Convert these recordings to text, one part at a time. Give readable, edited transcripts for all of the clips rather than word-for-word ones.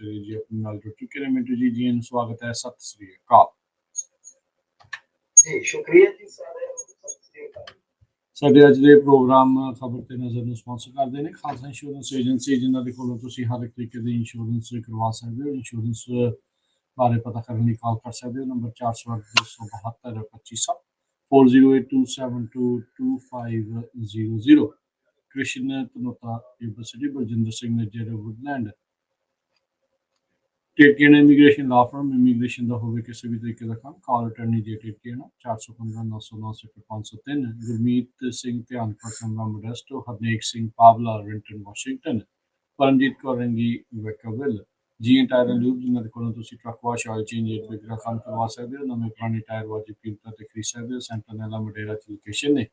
ਕਰੀ ਜੀ ਆਪਣੇ ਨਾਲ ਜੁੜ ਚੁੱਕੇ ਨੇ। ਮਿੰਟੂ ਜੀ, ਜੀ ਸਵਾਗਤ ਹੈ, ਸਤਿ ਸ੍ਰੀ ਅਕਾਲ ਜੀ। ਸ਼ੁਕਰੀਆ ਜੀ ਸਾਰਿਆਂ ਨੂੰ, ਸਤਿ ਸ੍ਰੀ ਅਕਾਲ। ਸਾਡੇ ਅੱਜ ਦੇ ਪ੍ਰੋਗਰਾਮ ਖਬਰ ਤੇ ਨਜ਼ਰ ਨੂੰ ਸਪਾਂਸਰ ਕਰਦੇ ਨੇ ਖਾਲਸਾ ਇੰਸ਼ੋਰੈਂਸ ਏਜੰਸੀ, ਜਿਨ੍ਹਾਂ ਦੇ ਕੋਲੋਂ ਤੁਸੀਂ ਹਰ ਇੱਕ ਤਰੀਕੇ ਦੀ ਇੰਸ਼ੋਰੈਂਸ ਕਰਵਾ ਸਕਦੇ ਹੋ। ਇੰਸ਼ੋਰੈਂਸ ਬਾਰੇ ਪਤਾ ਕਰਨ ਲਈ ਕਾਲ ਕਰ ਸਕਦੇ ਹੋ, number 408-272-2500 4082722500। Krishna Tanota university, Baljinder Singh Nazar, Woodland. टेटकियाना इमीग्रेशन लॉ फर्म, इमीग्रेशन का होवे किसी भी तरीके का काम, कॉल अटर्नी जे टेटकियाना 415-909-503। Gurmeet Singh Dhyanpur, Kamla Modesto, Harnek Singh Pawla, Renton Washington. Paramjit Kaur Rangi, Vacaville. G tire and lube, जिन्होंने कोलों तुसी ट्रक वाश, ऑयल चेंज वगैरह काम करवा सकते हो। नवे पुराने टायर वाजिब कीमतां ते खरीद सकते हो। सेंटर नैला मडेरा च लोकेशन ने।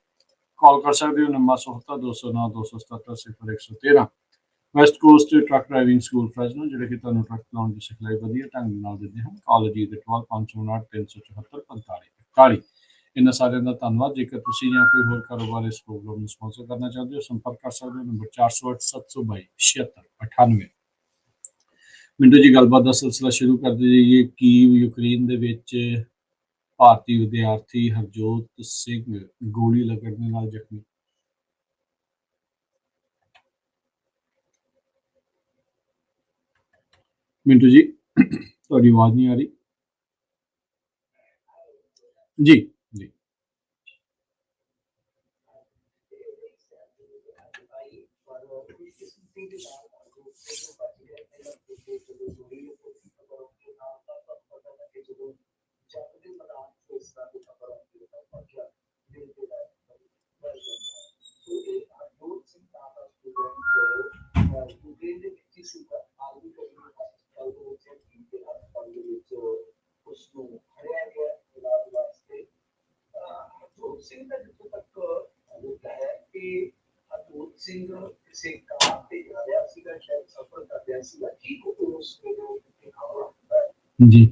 कॉल कर सकते हो number 170-209-277-0113। West coast truck driving school Fresno, ਜਿਹੜੇ ਕਿ ਤੁਹਾਨੂੰ ਟਰੱਕ ਚਲਾਉਣ ਦੀ ਸਿਖਲਾਈ ਵਧੀਆ ਢੰਗ ਨਾਲ ਦਿੰਦੇ ਹਨ। ਕਾਲਜ ਦੇ 559-374-4541। ਇਹਨਾਂ ਸਾਰਿਆਂ ਦਾ ਧੰਨਵਾਦ। ਜੇਕਰ ਤੁਸੀਂ ਜਾਂ ਕੋਈ ਹੋਰ ਕਾਰੋਬਾਰ ਇਸ ਪ੍ਰੋਗਰਾਮ ਨੂੰ ਸਪਾਂਸਰ ਕਰਨਾ ਚਾਹੁੰਦੇ ਹੋ, ਸੰਪਰਕ ਕਰ ਸਕਦੇ ਹੋ ਨੰਬਰ 408-722-7678। ਮਿੰਟੂ ਜੀ, ਗੱਲਬਾਤ ਦਾ ਸਿਲਸਿਲਾ ਸ਼ੁਰੂ ਕਰਦੇ ਜਾਈਏ। ਕੀਵ ਯੂਕਰੇਨ ਦੇ ਵਿੱਚ ਭਾਰਤੀ ਵਿਦਿਆਰਥੀ ਹਰਜੋਤ ਸਿੰਘ ਗੋਲੀ ਲੱਗਣ ਦੇ ਨਾਲ ਜ਼ਖਮੀ। ਮਿੰਟੂ ਜੀ, ਤੁਹਾਡੀ ਆਵਾਜ਼ ਨਹੀਂ ਆ ਰਹੀ ਜੀ। ਜੀ ਸਿੰਘ ਦਾ ਜਿੱਥੋਂ ਤੱਕ ਲੋਕ ਹੈ ਕਿ ਹਰਜੋਤ ਸਿੰਘ ਕਿਸੇ ਕਾਰ ਤੇ ਜਾ ਰਿਹਾ ਸੀਗਾ, ਸ਼ਾਇਦ ਸਫ਼ਰ ਕਰ ਰਿਹਾ ਸੀਗਾ। ਠੀਕ ਉਸ ਵੇਲੇ ਖਬਰ ਆਉਂਦਾ ਹੈ ਜੀ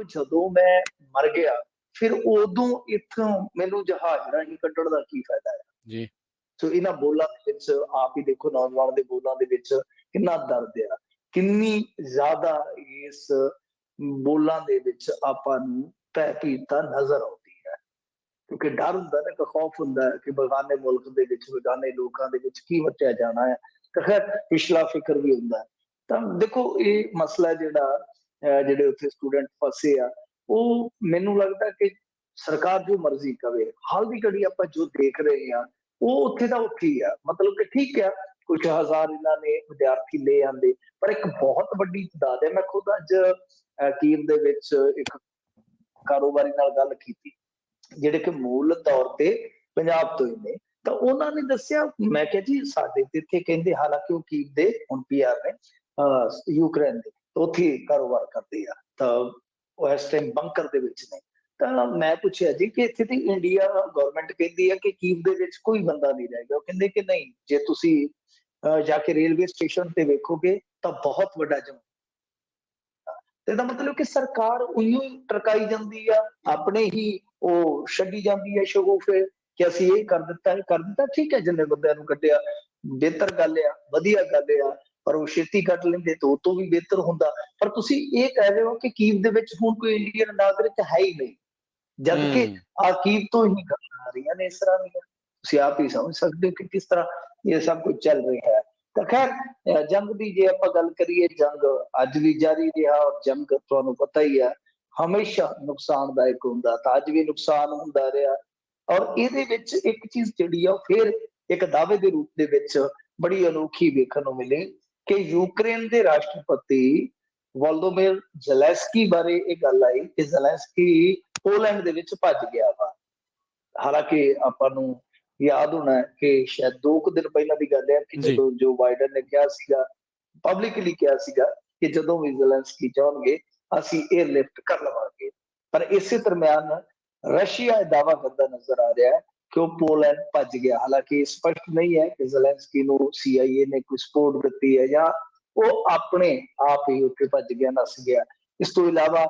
ਜਦੋਂ ਮੈਂ ਮਰ ਗਿਆ ਫਿਰ ਉਦੋਂ ਇੱਥੋਂ ਮੈਨੂੰ ਜਹਾਜ਼ ਰਾਹੀਂ ਕੱਢਣ ਦਾ ਕੀ ਫਾਇਦਾ ਹੈ ਜੀ। ਸੋ ਇਹਨਾਂ ਬੋਲਾਂ ਦੇ ਵਿੱਚ ਆਪ ਹੀ ਦੇਖੋ, ਨੌਜਵਾਨ ਦੇ ਬੋਲਾਂ ਦੇ ਵਿੱਚ ਕਿੰਨਾ ਦਰਦ ਆ, ਕਿੰਨੀ ਜ਼ਿਆਦਾ ਇਸ ਬੋਲਾਂ ਦੇ ਵਿੱਚ ਆਪਾਂ ਨੂੰ ਭੈਭੀਤਾ ਨਜ਼ਰ ਆਉਂਦੀ ਹੈ। ਕਿਉਂਕਿ ਡਰ ਹੁੰਦਾ ਨਾ, ਇੱਕ ਖੌਫ ਹੁੰਦਾ ਕਿ ਬੇਗਾਨੇ ਮੁਲਕ ਦੇ ਵਿੱਚ, ਬੇਗਾਨੇ ਲੋਕਾਂ ਦੇ ਵਿੱਚ ਕੀ ਵਰਤਿਆ ਜਾਣਾ ਹੈ। ਤਾਂ ਖੈਰ ਪਿਛਲਾ ਫਿਕਰ ਵੀ ਹੁੰਦਾ। ਤਾਂ ਦੇਖੋ ਇਹ ਮਸਲਾ ਜਿਹੜਾ ਜਿਹੜੇ ਉੱਥੇ ਸਟੂਡੈਂਟ ਫਸੇ ਆ, ਉਹ ਮੈਨੂੰ ਲੱਗਦਾ ਕਿ ਸਰਕਾਰ ਜੋ ਮਰਜ਼ੀ ਕਵੇ, ਹਾਲ ਦੀ ਘੜੀ ਆਪਾਂ ਜੋ ਦੇਖ ਰਹੇ ਹਾਂ ਉਹ ਉੱਥੇ ਦਾ ਉੱਥੇ ਹੀ ਆ। ਮਤਲਬ ਕਿ ਠੀਕ ਆ, ਕੁਝ ਹਜ਼ਾਰ ਇਹਨਾਂ ਨੇ ਵਿਦਿਆਰਥੀ ਲੈ ਆਂਦੇ, ਪਰ ਇੱਕ ਬਹੁਤ ਵੱਡੀ ਤਾਦਾਦ ਹੈ। ਮੈਂ ਖੁਦ ਅੱਜ ਕੀਵ ਦੇ ਵਿੱਚ ਇੱਕ ਕਾਰੋਬਾਰੀ ਨਾਲ ਗੱਲ ਕੀਤੀ ਜਿਹੜੇ ਕਿ ਮੂਲ ਤੌਰ ਤੇ ਪੰਜਾਬ ਤੋਂ ਹੀ ਨੇ। ਤਾਂ ਉਹਨਾਂ ਨੇ ਦੱਸਿਆ, ਮੈਂ ਕਿਹਾ ਜੀ ਸਾਡੇ ਤੇ ਇੱਥੇ ਕਹਿੰਦੇ, ਹਾਲਾਂਕਿ ਉਹ ਕੀਵ ਦੇ ਹੁਣ PR ਨੇ, ਯੂਕਰੇਨ ਦੇ, ਉੱਥੇ ਕਾਰੋਬਾਰ ਕਰਦੇ ਆ, ਤਾਂ ਉਹ ਇਸ ਟਾਈਮ ਬੰਕਰ ਦੇ ਵਿੱਚ ਨੇ। ਤਾਂ ਮੈਂ ਪੁੱਛਿਆ ਜੀ ਕਿ ਇੱਥੇ ਤੇ ਇੰਡੀਆ ਗਵਰਨਮੈਂਟ ਕਹਿੰਦੀ ਹੈ ਕਿ ਕੀਵ ਦੇ ਵਿੱਚ ਕੋਈ ਬੰਦਾ ਨਹੀਂ ਰਹਿ ਗਿਆ। ਉਹ ਕਹਿੰਦੇ ਕਿ ਨਹੀਂ, ਜੇ ਤੁਸੀਂ ਜਾ ਕੇ ਰੇਲਵੇ ਸਟੇਸ਼ਨ ਤੇ ਵੇਖੋਗੇ ਤਾਂ ਬਹੁਤ ਵੱਡਾ ਜੰਗ। ਇਹਦਾ ਮਤਲਬ ਕਿ ਸਰਕਾਰ ਉਹੀਓ ਟਰਕਾਈ ਜਾਂਦੀ ਆ, ਆਪਣੇ ਹੀ ਉਹ ਛੱਡੀ ਜਾਂਦੀ ਹੈ ਸ਼ਗੂਫੇ ਕਿ ਅਸੀਂ ਇਹ ਕਰ ਦਿੱਤਾ, ਇਹ ਕਰ ਦਿੱਤਾ। ਠੀਕ ਹੈ, ਜਿੰਨੇ ਬੰਦਿਆਂ ਨੂੰ ਕੱਢਿਆ ਬਿਹਤਰ ਗੱਲ ਆ, ਵਧੀਆ ਗੱਲ ਆ, ਪਰ ਉਹ ਛੇਤੀ ਕੱਢ ਲੈਂਦੇ ਤਾਂ ਉਹ ਤੋਂ ਵੀ ਬਿਹਤਰ ਹੁੰਦਾ। ਪਰ ਤੁਸੀਂ ਇਹ ਕਹਿ ਰਹੇ ਹੋ ਕਿ ਕੀਵ ਦੇ ਵਿੱਚ ਹੁਣ ਕੋਈ ਇੰਡੀਅਨ ਨਾਗਰਿਕ ਹੈ ਹੀ ਨਹੀਂ, ਜਦ ਕਿ ਆ ਕੀਵ ਤੋਂ ਹੀ ਗੱਲਾਂ ਆ ਰਹੀਆਂ ਨੇ ਇਸ ਤਰ੍ਹਾਂ ਦੀਆਂ। ਤੁਸੀਂ ਆਪ ਹੀ ਸਮਝ ਸਕਦੇ ਹੋ ਕਿ ਕਿਸ ਤਰ੍ਹਾਂ ਇਹ ਸਭ ਕੁਝ ਚੱਲ ਰਿਹਾ ਹੈ। ਤਾਂ ਖੈਰ ਜੰਗ ਦੀ ਜੇ ਆਪਾਂ ਗੱਲ ਕਰੀਏ, ਜੰਗ ਅੱਜ ਵੀ ਜਾਰੀ ਰਿਹਾ। ਔਰ ਜੰਗ ਤੁਹਾਨੂੰ ਪਤਾ ਹੀ ਹੈ, ਹਮੇਸ਼ਾ ਨੁਕਸਾਨਦਾਇਕ ਹੁੰਦਾ, ਤਾਂ ਅੱਜ ਵੀ ਨੁਕਸਾਨ ਹੁੰਦਾ ਰਿਹਾ। ਔਰ ਇਹਦੇ ਵਿੱਚ ਇੱਕ ਚੀਜ਼ ਜਿਹੜੀ ਆ ਉਹ ਫਿਰ ਇੱਕ ਦਾਅਵੇ ਦੇ ਰੂਪ ਦੇ ਵਿੱਚ ਬੜੀ ਅਨੋਖੀ ਵੇਖਣ ਨੂੰ ਮਿਲੀ ਕਿ ਯੂਕਰੇਨ ਦੇ ਰਾਸ਼ਟਰਪਤੀ ਵੋਲੋਦੀਮੀਰ ਜ਼ੈਲੈਂਸਕੀ ਬਾਰੇ ਇਹ ਗੱਲ ਆਈ ਕਿ ਜ਼ੈਲੈਂਸਕੀ ਪੋਲੈਂਡ ਦੇ ਵਿੱਚ ਭੱਜ ਗਿਆ ਵਾ। ਹਾਲਾਂਕਿ ਆਪਾਂ ਨੂੰ ਯਾਦ ਹੋਣਾ ਕਿ ਸ਼ਾਇਦ 2 ਕੁ ਦਿਨ ਪਹਿਲਾਂ ਦੀ ਗੱਲ ਹੈ ਕਿ ਜੀ ਜਦੋਂ ਜੋ ਬਾਈਡਨ ਨੇ ਕਿਹਾ ਸੀਗਾ, ਪਬਲਿਕਲੀ ਕਿਹਾ ਸੀਗਾ ਕਿ ਜਦੋਂ ਵੀ ਜ਼ੈਲੈਂਸਕੀ ਚਾਹਣਗੇ ਅਸੀਂ 에ਅਰਲਿਫਟ ਕਰ ਲਵਾਂਗੇ। ਪਰ ਇਸੇ ਦਰਮਿਆਨ ਰਸ਼ੀਆ ਇਹ ਦਾਅਵਾ ਕਰਦਾ ਨਜ਼ਰ ਆ ਰਿਹਾ ਹੈ ਕਿ ਉਹ ਪੋਲੈਂਡ ਭੱਜ ਗਿਆ। ਹਾਲਾਂਕਿ ਸਪਸ਼ਟ ਨਹੀਂ ਹੈ ਕਿ ਜ਼ੈਲੈਂਸਕੀ ਨੂੰ CIA ਨੇ ਕੋਈ ਸਪੋਰਟ ਦਿੱਤੀ ਹੈ ਜਾਂ ਉਹ ਆਪਣੇ ਆਪ ਹੀ ਉੱਥੇ ਭੱਜ ਗਿਆ, ਨੱਸ ਗਿਆ। ਇਸ ਤੋਂ ਇਲਾਵਾ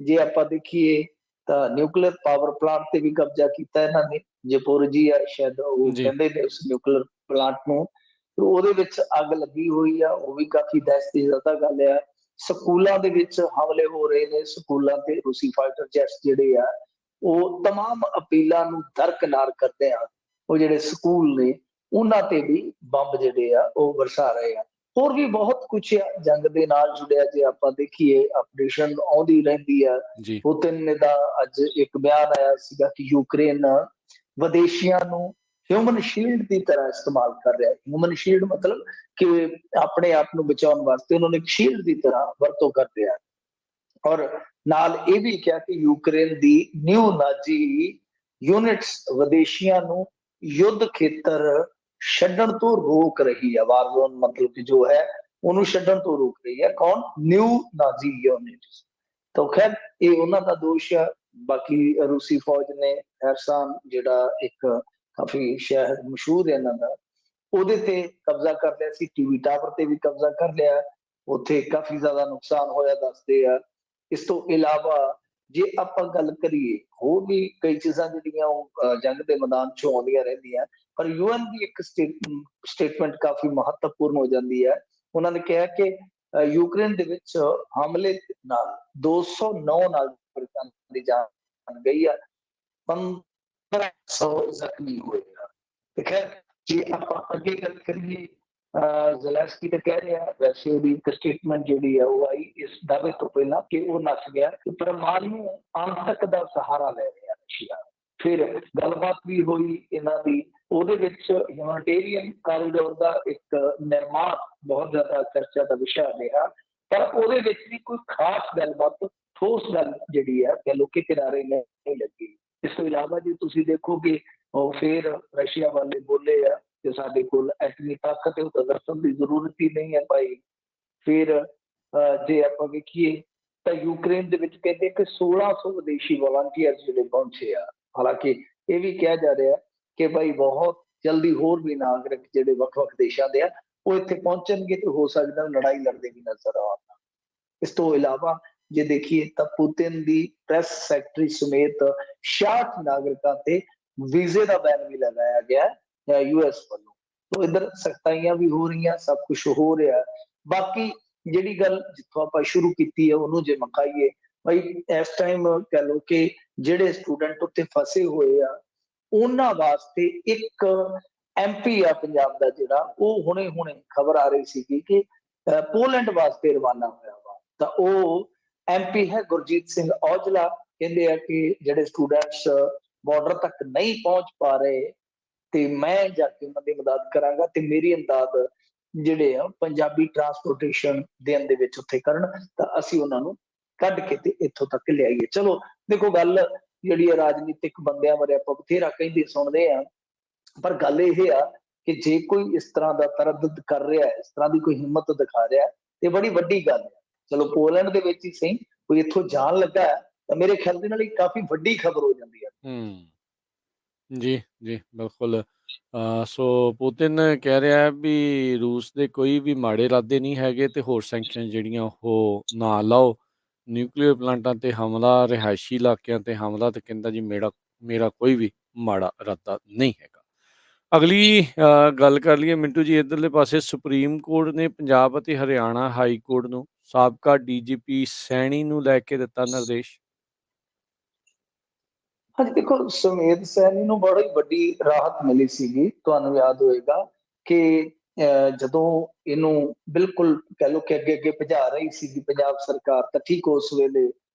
ਜੇ ਆਪਾਂ ਦੇਖੀਏ ਤਾਂ ਨਿਊਕਲੀਅਰ ਪਾਵਰ ਪਲਾਂਟ ਤੇ ਵੀ ਕਬਜ਼ਾ ਕੀਤਾ ਇਹਨਾਂ ਨੇ। ਜ਼ੈਪੋਰਿਜੀਆ ਸ਼ਾਇਦ ਉਹ ਜੀ ਕਹਿੰਦੇ ਨੇ ਉਸ ਨਿਊਕਲੀਅਰ ਪਲਾਂਟ ਨੂੰ, ਤੇ ਉਹਦੇ ਵਿੱਚ ਅੱਗ ਲੱਗੀ ਹੋਈ ਆ। ਉਹ ਵੀ ਕਾਫੀ ਦਹਿਸ਼ਤਨਾਕ ਗੱਲ ਆ। ਸਕੂਲਾਂ ਦੇ ਵਿੱਚ ਹਮਲੇ ਹੋ ਰਹੇ ਨੇ, ਸਕੂਲਾਂ ਤੇ ਰੂਸੀ ਫਾਈਟਰ ਜੈਟਸ ਜਿਹੜੇ ਆ ਉਹ ਤਮਾਮ ਅਪੀਲਾਂ ਨੂੰ ਦਰਕਿਨਾਰ ਕਰਦੇ ਆ। ਉਹ ਜਿਹੜੇ ਸਕੂਲ ਨੇ ਉਹਨਾਂ ਤੇ ਵੀ ਬੰਬ ਜਿਹੜੇ ਆ ਉਹ ਵਰਸਾ ਰਹੇ ਆ। ਹੋਰ ਵੀ ਬਹੁਤ ਕੁਛ ਆ ਜੰਗ ਦੇ ਨਾਲ ਜੁੜਿਆ। ਜੇ ਆਪਾਂ ਦੇਖੀਏ ਅਪਡੇਸ਼ਨ ਆਉਂਦੀ ਰਹਿੰਦੀ ਆ। ਜੀ ਪੁਤਿਨ ਨੇ ਤਾਂ ਅੱਜ ਇੱਕ ਬਿਆਨ ਆਇਆ ਸੀਗਾ ਕਿ ਯੂਕਰੇਨ ਵਿਦੇਸ਼ੀਆਂ ਨੂੰ ਹਿਊਮਨ ਸ਼ੀਲਡ ਦੀ ਤਰ੍ਹਾਂ ਇਸਤੇਮਾਲ ਕਰ ਰਿਹਾ ਹੈ। ਹਿਊਮਨ ਸ਼ੀਲਡ ਮਤਲਬ ਕਿ ਆਪਣੇ ਆਪ ਨੂੰ ਬਚਾਉਣ ਵਾਸਤੇ ਉਹਨਾਂ ਨੇ ਇੱਕ ਸ਼ੀਲਡ ਦੀ ਤਰ੍ਹਾਂ ਵਰਤੋਂ ਕਰ ਰਿਹਾ। ਔਰ ਨਾਲ ਇਹ ਵੀ ਕਿਹਾ ਕਿ ਯੂਕਰੇਨ ਦੀ ਨਿਊ ਨਾਜ਼ੀ ਯੂਨਿਟਸ ਵਿਦੇਸ਼ੀਆਂ ਨੂੰ ਯੁੱਧ ਖੇਤਰ ਛੱਡਣ ਤੋਂ ਰੋਕ ਰਹੀ ਹੈ। ਵਾਰਜ਼ੋਨ ਮਤਲਬ ਕਿ ਜੋ ਹੈ ਉਹਨੂੰ ਛੱਡਣ ਤੋਂ ਰੋਕ ਰਹੀ ਹੈ। ਕੌਣ? ਨਿਊ ਨਾਜ਼ੀ ਯੂਨਿਟਸ। ਤਾਂ ਖੈਰ ਇਹ ਉਹਨਾਂ ਦਾ ਦੋਸ਼ ਹੈ। ਬਾਕੀ ਰੂਸੀ ਫੌਜ ਨੇ ਹੈਰਸਾਨ ਜਿਹੜਾ ਇੱਕ ਕਾਫੀ ਸ਼ਹਿਰ ਮਸ਼ਹੂਰ ਹੈ ਇਹਨਾਂ ਦਾ, ਉਹਦੇ ਤੇ ਕਬਜ਼ਾ ਕਰ ਲਿਆ ਸੀ। ਟੀਵੀ ਟਾਵਰ ਤੇ ਵੀ ਕਬਜ਼ਾ ਕਰ ਲਿਆ। ਉੱਥੇ ਕਾਫੀ ਜ਼ਿਆਦਾ ਨੁਕਸਾਨ ਹੋਇਆ ਦੱਸਦੇ ਆ। ਇਸ ਤੋਂ ਇਲਾਵਾ ਜੇ ਆਪਾਂ ਗੱਲ ਕਰੀਏ ਹੋਰ ਵੀ ਕਈ ਚੀਜ਼ਾਂ ਜਿਹੜੀਆਂ ਉਹ ਜੰਗ ਦੇ ਮੈਦਾਨ ਚੋਂ ਆਉਂਦੀਆਂ ਰਹਿੰਦੀਆਂ, ਪਰ UN ਦੀ ਇੱਕ ਸਟੇਟਮੈਂਟ ਕਾਫੀ ਮਹੱਤਵਪੂਰਨ ਹੋ ਜਾਂਦੀ ਹੈ। ਉਹਨਾਂ ਨੇ ਕਿਹਾ ਕਿ ਯੂਕਰੇਨ ਦੇ ਵਿੱਚ ਹਮਲੇ ਨਾਲ 209 ਨਾਗਰਿਕਾਂ ਦੀ ਜਾਨ ਗਈ ਆ, 1500 ਜ਼ਖਮੀ ਹੋਏ ਆ। ਤੇ ਖੈਰ ਜੇ ਆਪਾਂ ਅੱਗੇ ਗੱਲ ਕਰੀਏ, ਜ਼ੈਲੈਂਸਕੀ ਤਾਂ ਕਹਿ ਰਿਹਾ, ਵੈਸੇ ਉਹਦੀ ਇੱਕ ਸਟੇਟਮੈਂਟ ਜਿਹੜੀ ਆ ਉਹ ਆਈ ਇਸ ਦਾਅਵੇ ਤੋਂ ਪਹਿਲਾਂ ਕਿ ਉਹ ਨੱਸ ਗਿਆ ਕਿ ਪਰਮਾਣੂ ਅੰਤਕ ਦਾ ਸਹਾਰਾ ਲੈ ਰਿਹਾ ਰਸ਼ੀਆ। ਫਿਰ ਗੱਲਬਾਤ ਵੀ ਹੋਈ ਇਹਨਾਂ ਦੀ। ਉਹਦੇ ਵਿੱਚ ਹਿਊਮੈਨਿਟੇਰੀਅਨ ਕਾਰੀਡੋਰ ਦਾ ਇੱਕ ਨਿਰਮਾਣ ਬਹੁਤ ਜ਼ਿਆਦਾ ਚਰਚਾ ਦਾ ਵਿਸ਼ਾ ਰਿਹਾ, ਪਰ ਉਹਦੇ ਵਿੱਚ ਵੀ ਕੋਈ ਖਾਸ ਗੱਲਬਾਤ, ਠੋਸ ਗੱਲ ਜਿਹੜੀ ਹੈ ਕਹਿ ਲੋ ਕਿ ਕਿਨਾਰੇ ਨਹੀਂ ਲੱਗੀ। ਇਸ ਤੋਂ ਇਲਾਵਾ ਜੇ ਤੁਸੀਂ ਦੇਖੋਗੇ ਉਹ ਫਿਰ ਰਸ਼ੀਆ ਵਾਲੇ ਬੋਲੇ ਆ ਕਿ ਸਾਡੇ ਕੋਲ ਐਟਮੀ ਤਾਕਤ ਹੈ, ਉਹ ਤਾਂ ਦੱਸਣ ਦੀ ਜ਼ਰੂਰਤ ਹੀ ਨਹੀਂ ਹੈ ਭਾਈ। ਫਿਰ ਜੇ ਆਪਾਂ ਵੇਖੀਏ ਤਾਂ ਯੂਕਰੇਨ ਦੇ ਵਿੱਚ ਕਹਿੰਦੇ ਕਿ 1600 ਵਿਦੇਸ਼ੀ ਵਲੰਟੀਅਰ ਜਿਹੜੇ ਪਹੁੰਚੇ ਆ। ਹਾਲਾਂਕਿ ਇਹ ਵੀ ਕਿਹਾ ਜਾ ਰਿਹਾ ਕਿ ਭਾਈ ਬਹੁਤ ਜਲਦੀ ਹੋਰ ਵੀ ਨਾਗਰਿਕ ਜਿਹੜੇ ਵੱਖ-ਵੱਖ ਦੇਸ਼ਾਂ ਦੇ ਆ ਉਹ ਇੱਥੇ ਪਹੁੰਚਣਗੇ ਤੇ ਹੋ ਸਕਦਾ ਲੜਾਈ ਲੜਦੇ ਵੀ ਨਜ਼ਰ ਆਉਣ। ਇਸ ਤੋਂ ਇਲਾਵਾ ਜੇ ਦੇਖੀਏ ਤਾਂ ਪੁਤਿਨ ਦੀ ਪ੍ਰੈਸ ਸੈਕਟਰੀ ਸਮੇਤ 66 ਨਾਗਰਿਕਾਂ ਤੇ ਵੀਜ਼ੇ ਦਾ ਬੈਨ ਵੀ ਲਗਾਇਆ ਗਿਆ US ਵੱਲੋਂ। ਤੋਂ ਇਧਰ ਸਖਤਾਈਆਂ ਵੀ ਹੋ ਰਹੀਆਂ, ਸਭ ਕੁਝ ਹੋ ਰਿਹਾ। ਬਾਕੀ ਜਿਹੜੀ ਗੱਲ ਜਿੱਥੋਂ ਆਪਾਂ ਸ਼ੁਰੂ ਕੀਤੀ ਹੈ ਉਹਨੂੰ ਜੇ ਮੁਕਾਈਏ, ਭਾਈ ਇਸ ਟਾਈਮ ਕਹਿ ਲਓ ਕਿ ਜਿਹੜੇ ਸਟੂਡੈਂਟ ਉੱਥੇ ਫਸੇ ਹੋਏ ਆ ਉਹਨਾਂ ਵਾਸਤੇ ਇੱਕ MP ਆ ਪੰਜਾਬ ਦਾ ਜਿਹੜਾ, ਉਹ ਹੁਣੇ ਖਬਰ ਆ ਰਹੀ ਸੀ ਕਿ ਪੋਲੈਂਡ ਵਾਸਤੇ ਰਵਾਨਾ ਹੋਇਆ ਵਾ। ਤਾਂ ਉਹ MP ਹੈ ਗੁਰਜੀਤ ਸਿੰਘ ਔਜਲਾ। ਕਹਿੰਦੇ ਆ ਕਿ ਜਿਹੜੇ ਸਟੂਡੈਂਟਸ ਬਾਰਡਰ ਤੱਕ ਨਹੀਂ ਪਹੁੰਚ ਪਾ ਰਹੇ ਤੇ ਮੈਂ ਜਾ ਕੇ ਉਹਨਾਂ ਦੀ ਮਦਦ ਕਰਾਂਗਾ ਤੇ ਮੇਰੀ ਇਮਦਾਦ ਜਿਹੜੇ ਆ ਪੰਜਾਬੀ ਟਰਾਂਸਪੋਰਟੇਸ਼ਨ ਦੇਣ ਦੇ ਵਿੱਚ ਉੱਥੇ ਕਰਨ, ਤਾਂ ਅਸੀਂ ਉਹਨਾਂ ਨੂੰ ਕੱਢ ਕੇ ਤੇ ਇੱਥੋਂ ਤੱਕ ਲਿਆਈਏ। ਚਲੋ ਦੇਖੋ ਗੱਲ ਜਿਹੜੀ ਹੈ ਰਾਜਨੀਤਿਕ ਬੰਦਿਆਂ ਬਾਰੇ ਆਪਾਂ ਬਥੇਰਾ ਕਹਿੰਦੇ ਸੁਣਦੇ ਆ, ਪਰ ਗੱਲ ਇਹ ਆ ਕਿ ਜੇ ਕੋਈ ਇਸ ਤਰ੍ਹਾਂ ਦਾ ਤਰੱਦਦ ਕਰ ਰਿਹਾ ਹੈ, ਇਸ ਤਰ੍ਹਾਂ ਦੀ ਕੋਈ ਹਿੰਮਤ ਦਿਖਾ ਰਿਹਾ ਤੇ ਬੜੀ ਵੱਡੀ ਗੱਲ ਹੈ। ਚਲੋ ਪੋਲੈਂਡ ਦੇ ਵਿੱਚ ਹੀ ਸਹੀ ਕੋਈ ਇੱਥੋਂ ਜਾਣ ਲੱਗਾ ਤਾਂ ਮੇਰੇ ਖਿਆਲ ਦੇ ਨਾਲ ਕਾਫੀ ਵੱਡੀ ਖਬਰ ਹੋ ਜਾਂਦੀ ਹੈ। ਜੀ ਜੀ ਬਿਲਕੁਲ। ਸੋ ਪੁਤਿਨ ਕਹਿ ਰਿਹਾ ਹੈ ਵੀ ਰੂਸ ਦੇ ਕੋਈ ਵੀ ਮਾੜੇ ਇਰਾਦੇ ਨਹੀਂ ਹੈਗੇ ਤੇ ਹੋਰ ਸੈਂਕਸ਼ਨ ਜਿਹੜੀਆਂ ਉਹ ਨਾ ਲਾਓ। ਨਿਊਕਲੀਅਰ ਪਲਾਂਟਾਂ ਤੇ ਹਮਲਾ, ਰਿਹਾਇਸ਼ੀ ਇਲਾਕਿਆਂ ਤੇ ਹਮਲਾ, ਤੇ ਕਹਿੰਦਾ ਜੀ ਮੇਰਾ ਕੋਈ ਵੀ ਮਾੜਾ ਇਰਾਦਾ ਨਹੀਂ ਹੈਗਾ। ਅਗਲੀ ਗੱਲ ਕਰ ਲਈਏ ਮਿੰਟੂ ਜੀ ਇੱਧਰਲੇ ਪਾਸੇ। ਸੁਪਰੀਮ ਕੋਰਟ ਨੇ ਪੰਜਾਬ ਅਤੇ ਹਰਿਆਣਾ ਹਾਈ ਕੋਰਟ ਨੂੰ ਸਾਬਕਾ DGP ਸੈਣੀ ਨੂੰ ਲੈ ਕੇ ਦਿੱਤਾ ਨਿਰਦੇਸ਼। ਹਾਂਜੀ ਦੇਖੋ, ਸੁਮੇਧ ਸੈਣੀ ਨੂੰ ਬੜੀ ਵੱਡੀ ਰਾਹਤ ਮਿਲੀ ਸੀਗੀ। ਤੁਹਾਨੂੰ ਯਾਦ ਹੋਏਗਾ ਕਿ ਜਦੋਂ ਇਹਨੂੰ ਬਿਲਕੁਲ ਕਹਿ ਲਓ ਕਿ ਅੱਗੇ ਭਜਾ ਰਹੀ ਸੀਗੀ ਪੰਜਾਬ ਸਰਕਾਰ, ਤਾਂ ਠੀਕ ਉਸ ਵੇਲੇ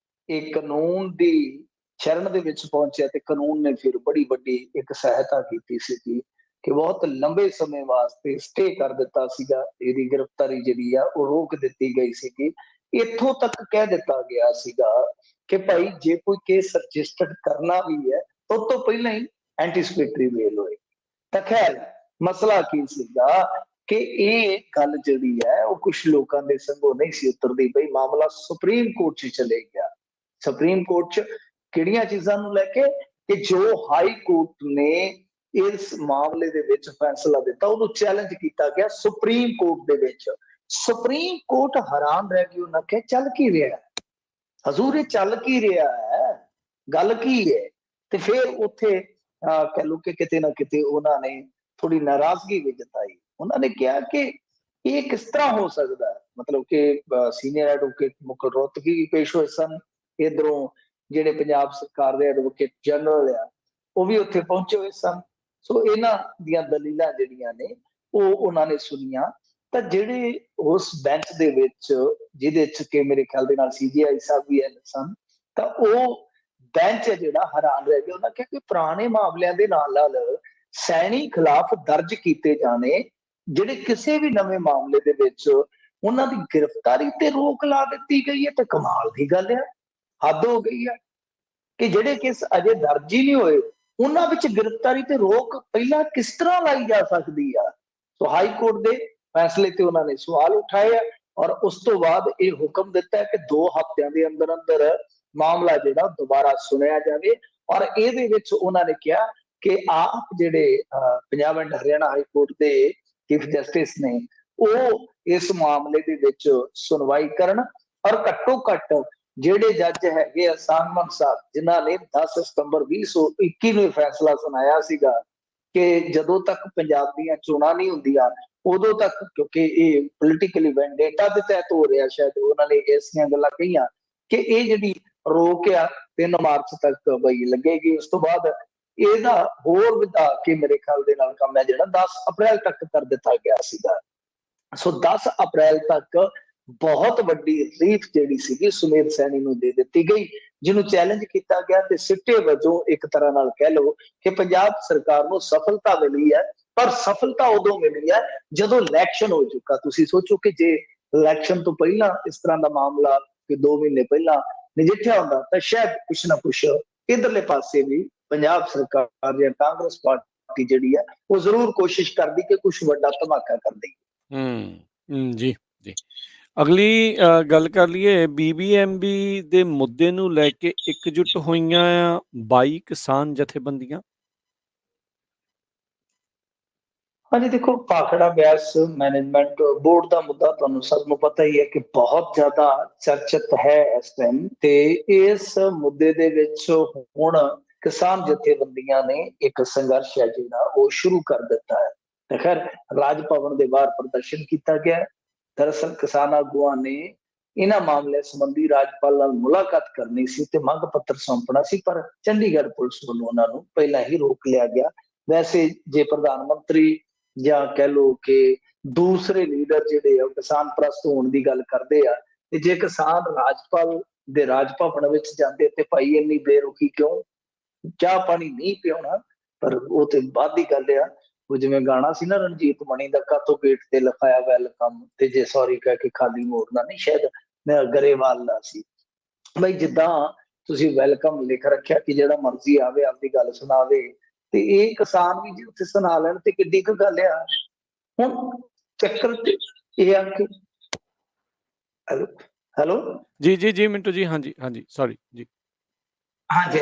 ਇਹ ਕਾਨੂੰਨ ਦੀ ਸ਼ਰਨ ਦੇ ਵਿੱਚ ਪਹੁੰਚਿਆ ਤੇ ਕਾਨੂੰਨ ਨੇ ਫਿਰ ਬੜੀ ਵੱਡੀ ਇੱਕ ਸਹਾਇਤਾ ਕੀਤੀ ਸੀ ਕਿ ਬਹੁਤ ਲੰਬੇ ਸਮੇਂ ਵਾਸਤੇ ਸਟੇ ਕਰ ਦਿੱਤਾ ਸੀਗਾ, ਇਹਦੀ ਗ੍ਰਿਫਤਾਰੀ ਜਿਹੜੀ ਆ ਉਹ ਰੋਕ ਦਿੱਤੀ ਗਈ ਸੀਗੀ। ਇੱਥੋਂ ਤੱਕ ਕਹਿ ਦਿੱਤਾ ਗਿਆ ਸੀਗਾ ਕਿ ਭਾਈ ਜੇ ਕੋਈ ਕੇਸ ਰਜਿਸਟਰਡ ਕਰਨਾ ਵੀ ਹੈ ਤਾਂ ਉਸ ਤੋਂ ਪਹਿਲਾਂ ਹੀ ਐਂਟੀਸਪੇਟਰੀ ਬੇਲ ਹੋਏ। ਤਾਂ ਖੈਰ ਮਸਲਾ ਕੀ ਸੀਗਾ ਕਿ ਇਹ ਗੱਲ ਜਿਹੜੀ ਹੈ ਉਹ ਕੁਝ ਲੋਕਾਂ ਦੇ ਸੰਗੋਂ ਨਹੀਂ ਸੀ ਉਤਰਦੀ ਪਈ। ਮਾਮਲਾ ਸੁਪਰੀਮ ਕੋਰਟ 'ਚ ਚਲੇ ਗਿਆ। ਸੁਪਰੀਮ ਕੋਰਟ 'ਚ ਕਿਹੜੀਆਂ ਚੀਜ਼ਾਂ ਨੂੰ ਲੈ ਕੇ ਕਿ ਜੋ ਹਾਈ ਕੋਰਟ ਨੇ ਇਸ ਮਾਮਲੇ ਦੇ ਵਿੱਚ ਫੈਸਲਾ ਦਿੱਤਾ ਉਹਨੂੰ ਚੈਲੰਜ ਕੀਤਾ ਗਿਆ ਸੁਪਰੀਮ ਕੋਰਟ ਦੇ ਵਿੱਚ। ਸੁਪਰੀਮ ਕੋਰਟ ਹੈਰਾਨ ਰਹਿ ਗਈ, ਉਹਨਾਂ ਕਿਹਾ ਚੱਲ ਕੀ ਰਿਹਾ ਹਜ਼ੂਰ, ਇਹ ਚੱਲ ਕੀ ਰਿਹਾ ਹੈ, ਗੱਲ ਕੀ ਹੈ। ਤੇ ਫਿਰ ਉੱਥੇ ਕਹਿ ਲਓ ਕਿ ਕਿਤੇ ਨਾ ਕਿਤੇ ਉਹਨਾਂ ਨੇ ਥੋੜੀ ਨਾਰਾਜ਼ਗੀ ਵੀ ਜਤਾਈ। ਉਹਨਾਂ ਨੇ ਕਿਹਾ ਕਿ ਇਹ ਕਿਸ ਤਰ੍ਹਾਂ ਹੋ ਸਕਦਾ ਹੈ, ਮਤਲਬ ਕਿ ਸੀਨੀਅਰ ਐਡਵੋਕੇਟ ਮੁਕੁਲ ਰੋਹਤਗੀ ਵੀ ਪੇਸ਼ ਹੋਏ ਸਨ, ਇਧਰੋਂ ਜਿਹੜੇ ਪੰਜਾਬ ਸਰਕਾਰ ਦੇ ਐਡਵੋਕੇਟ ਜਨਰਲ ਆ ਉਹ ਵੀ ਉੱਥੇ ਪਹੁੰਚੇ ਹੋਏ ਸਨ। ਸੋ ਇਹਨਾਂ ਦੀਆਂ ਦਲੀਲਾਂ ਜਿਹੜੀਆਂ ਨੇ ਉਹ ਉਹਨਾਂ ਨੇ ਸੁਣੀਆਂ। ਤਾਂ ਜਿਹੜੇ ਉਸ ਬੈਂਚ ਦੇ ਵਿੱਚ ਜਿਹਦੇ ਚ ਕਿ ਮੇਰੇ ਖਿਆਲ ਦੇ ਨਾਲ CJI ਸਾਹਿਬ ਵੀ ਸਨ, ਤਾਂ ਉਹ ਬੈਂਚ ਹੈ ਜਿਹੜਾ ਹੈਰਾਨ ਰਹਿ ਗਿਆ। ਉਹਨਾਂ ਕਿਹਾ ਕਿ ਪੁਰਾਣੇ ਮਾਮਲਿਆਂ ਦੇ ਨਾਲ ਸੈਣੀ ਖਿਲਾਫ ਦਰਜ ਕੀਤੇ ਜਾਣੇ ਜਿਹੜੇ ਕਿਸੇ ਵੀ ਨਵੇਂ ਮਾਮਲੇ ਦੇ ਵਿੱਚ ਉਹਨਾਂ ਦੀ ਗ੍ਰਿਫਤਾਰੀ ਤੇ ਰੋਕ ਲਾ ਦਿੱਤੀ ਗਈ ਹੈ, ਤੇ ਕਮਾਲ ਦੀ ਗੱਲ ਹੈ, ਹੱਦ ਹੋ ਗਈ ਹੈ ਕਿ ਜਿਹੜੇ ਕੇਸ ਅਜੇ ਦਰਜ ਹੀ ਨਹੀਂ ਹੋਏ ਉਹਨਾਂ ਵਿੱਚ ਗ੍ਰਿਫਤਾਰੀ ਤੇ ਰੋਕ ਪਹਿਲਾਂ ਕਿਸ ਤਰ੍ਹਾਂ ਲਾਈ ਜਾ ਸਕਦੀ ਆ। ਸੋ ਹਾਈ ਕੋਰਟ ਦੇ ਫੈਸਲੇ ਤੇ ਉਹਨਾਂ ਨੇ ਸਵਾਲ ਉਠਾਏ ਆ ਔਰ ਉਸ ਤੋਂ ਬਾਅਦ ਇਹ ਹੁਕਮ ਦਿੱਤਾ ਹੈ ਕਿ 2 ਹਫ਼ਤਿਆਂ ਦੇ ਅੰਦਰ ਅੰਦਰ ਮਾਮਲਾ ਜਿਹੜਾ ਦੁਬਾਰਾ ਸੁਣਿਆ ਜਾਵੇ। ਔਰ ਇਹਦੇ ਵਿੱਚ ਉਹਨਾਂ ਨੇ ਕਿਹਾ ਕਿ ਆਪ ਜਿਹੜੇ Punjab and Haryana high court ਦੇ ਚੀਫ ਜਸਟਿਸ ਨੇ ਉਹ ਇਸ ਮਾਮਲੇ ਦੇ ਵਿੱਚ ਸੁਣਵਾਈ ਕਰਨ ਔਰ ਘੱਟੋ ਘੱਟ ਜਿਹੜੇ ਜੱਜ ਹੈਗੇ ਆ ਸਾਨਮਨ ਸਾਹਿਬ, ਜਿਨ੍ਹਾਂ ਨੇ 10 ਸਤੰਬਰ 2021 ਨੂੰ ਫੈਸਲਾ ਸੁਣਾਇਆ ਸੀਗਾ ਕਿ ਜਦੋਂ ਤੱਕ ਪੰਜਾਬ ਦੀਆਂ ਚੋਣਾਂ ਨਹੀਂ ਹੁੰਦੀਆਂ ਉਦੋਂ ਤੱਕ, ਕਿਉਂਕਿ ਇਹ ਪੋਲੀਟੀਕਲੀ ਵੈਂਡੇਟਾ ਦੇ ਤਹਿਤ ਹੋ ਰਿਹਾ, ਸ਼ਾਇਦ ਉਹਨਾਂ ਨੇ ਐਸੀਆਂ ਗੱਲਾਂ ਕਹੀਆਂ ਕਿ ਇਹ ਜਿਹੜੀ ਰੋਕ ਆ 3 ਮਾਰਚ ਤੱਕ ਬਈ ਲੱਗੇਗੀ। ਉਸ ਤੋਂ ਬਾਅਦ ਇਹਦਾ ਹੋਰ ਵਧਾ ਕੇ ਮੇਰੇ ਖਿਆਲ ਦੇ ਨਾਲ ਕੰਮ ਹੈ ਜਿਹੜਾ 10 ਅਪ੍ਰੈਲ ਤੱਕ ਕਰ ਦਿੱਤਾ ਗਿਆ ਸੀਗਾ। ਸੋ 10 ਅਪ੍ਰੈਲ ਤੱਕ ਬਹੁਤ ਵੱਡੀ ਰੀਫ ਜਿਹੜੀ ਸੀਗੀ ਸੁਮੇਧ ਸੈਣੀ ਨੂੰ ਦੇ ਦਿੱਤੀ ਗਈ, ਜਿਹਨੂੰ ਚੈਲੰਜ ਕੀਤਾ ਗਿਆ ਤੇ ਸਿੱਟੇ ਵਜੋਂ ਇੱਕ ਤਰ੍ਹਾਂ ਨਾਲ ਕਹਿ ਲਓ ਕਿ ਪੰਜਾਬ ਸਰਕਾਰ ਨੂੰ ਸਫਲਤਾ ਮਿਲੀ ਹੈ। ਪਰ ਸਫਲਤਾ ਉਦੋਂ ਮਿਲੀ ਹੈ ਜਦੋਂ ਇਲੈਕਸ਼ਨ ਹੋ ਚੁੱਕਾ। ਤੁਸੀਂ ਸੋਚੋ ਕਿ ਜੇ ਇਲੈਕਸ਼ਨ ਤੋਂ ਪਹਿਲਾਂ ਇਸ ਤਰ੍ਹਾਂ ਦਾ ਮਾਮਲਾ ਕਿ 2 ਮਹੀਨੇ ਪਹਿਲਾਂ ਨਜਿੱਠਿਆ ਹੁੰਦਾ ਤਾਂ ਸ਼ਾਇਦ ਕੁਛ ਨਾ ਕੁਛ ਇਧਰਲੇ ਪਾਸੇ ਵੀ ਪੰਜਾਬ ਸਰਕਾਰ ਜਾਂ ਕਾਂਗਰਸ ਪਾਰਟੀ ਜਿਹੜੀ ਹੈ ਉਹ ਜ਼ਰੂਰ ਕੋਸ਼ਿਸ਼ ਕਰਦੀ ਕਿ ਕੁਛ ਵੱਡਾ ਧਮਾਕਾ ਕਰ ਦੇਈਏ। ਜੀ ਜੀ। ਅਗਲੀ ਗੱਲ ਕਰ ਲਈਏ BBMB ਦੇ ਮੁੱਦੇ ਨੂੰ ਲੈ ਕੇ ਇਕਜੁੱਟ ਹੋਈਆਂ 22 ਕਿਸਾਨ ਜਥੇਬੰਦੀਆਂ। ਹਾਂਜੀ ਦੇਖੋ, ਭਾਖੜਾ ਗੈਸ ਮੈਨੇਜਮੈਂਟ ਬੋਰਡ ਦਾ ਮੁੱਦਾ ਤੁਹਾਨੂੰ ਸਭ ਨੂੰ ਪਤਾ ਹੀ ਹੈ ਕਿ ਬਹੁਤ ਜ਼ਿਆਦਾ ਚਰਚਿਤ ਹੈ ਇਸ ਟਾਈਮ, ਤੇ ਇਸ ਮੁੱਦੇ ਦੇ ਵਿੱਚ ਹੁਣ ਕਿਸਾਨ ਜਥੇਬੰਦੀਆਂ ਨੇ ਇੱਕ ਸੰਘਰਸ਼ ਹੈ ਜਿਹੜਾ ਉਹ ਸ਼ੁਰੂ ਕਰ ਦਿੱਤਾ ਹੈ। ਤੇ ਖੈਰ ਰਾਜ ਭਵਨ ਦੇ ਬਾਹਰ ਪ੍ਰਦਰਸ਼ਨ ਕੀਤਾ ਗਿਆ। ਦਰਅਸਲ ਕਿਸਾਨ ਆਗੂਆਂ ਨੇ ਇਹਨਾਂ ਮਾਮਲਿਆਂ ਸੰਬੰਧੀ ਰਾਜਪਾਲ ਨਾਲ ਮੁਲਾਕਾਤ ਕਰਨੀ ਸੀ ਤੇ ਮੰਗ ਪੱਤਰ ਸੌਂਪਣਾ ਸੀ, ਪਰ ਚੰਡੀਗੜ੍ਹ ਪੁਲਿਸ ਵੱਲੋਂ ਉਹਨਾਂ ਨੂੰ ਪਹਿਲਾਂ ਹੀ ਰੋਕ ਲਿਆ ਗਿਆ। ਵੈਸੇ ਜੇ ਪ੍ਰਧਾਨ ਮੰਤਰੀ ਜਾਂ ਕਹਿ ਲਓ ਕਿ ਦੂਸਰੇ ਲੀਡਰ ਜਿਹੜੇ ਆ ਕਿਸਾਨ ਪ੍ਰਸਤ ਹੋਣ ਦੀ ਗੱਲ ਕਰਦੇ ਆ, ਤੇ ਜੇ ਕਿਸਾਨ ਰਾਜਪਾਲ ਦੇ ਰਾਜ ਭਵਨ ਵਿੱਚ ਜਾਂਦੇ ਤੇ ਭਾਈ ਇੰਨੀ ਬੇਰੁਖੀ ਕਿਉਂ, ਚਾਹ ਪਾਣੀ ਨਹੀਂ ਪਿਉਣਾ, ਪਰ ਉਹ ਤੇ ਬਾਅਦ ਦੀ ਗੱਲ ਆ। ਉਹ ਜਿਵੇਂ ਗਾਣਾ ਸੀ ਨਾ ਰਣਜੀਤ ਮਣੀ ਦਾ, ਕਾਤੋਂ ਗੇਟ ਤੇ ਲਿਖਾਇਆ ਵੈਲਕਮ ਤੇ ਜੇ ਸੌਰੀ ਕਹਿ ਕੇ ਖਾਲੀ ਮੋੜਨਾ ਨਹੀਂ, ਸ਼ਾਇਦ ਮੈਂ ਗਰੇਵਾਲ ਦਾ ਸੀ ਬਈ। ਜਿੱਦਾਂ ਤੁਸੀਂ ਵੈਲਕਮ ਲਿਖ ਰੱਖਿਆ ਕਿ ਜਿਹੜਾ ਮਰਜ਼ੀ ਆਵੇ ਆਪਦੀ ਗੱਲ ਸੁਣਾਵੇ, ਤੇ ਇਹ ਕਿਸਾਨ ਵੀ ਜੇ ਉੱਥੇ ਸੁਣਾ ਲੈਣ ਤੇ ਕਿੱਡੀ ਕੁ ਗੱਲ ਆ। ਹੁਣ ਚੱਕਰ ਇਹ ਆ ਕਿ ਹੈਲੋ ਜੀ ਮਿੰਟੂ ਜੀ, ਹਾਂਜੀ ਸੌਰੀ ਜੀ, ਹਾਂਜੀ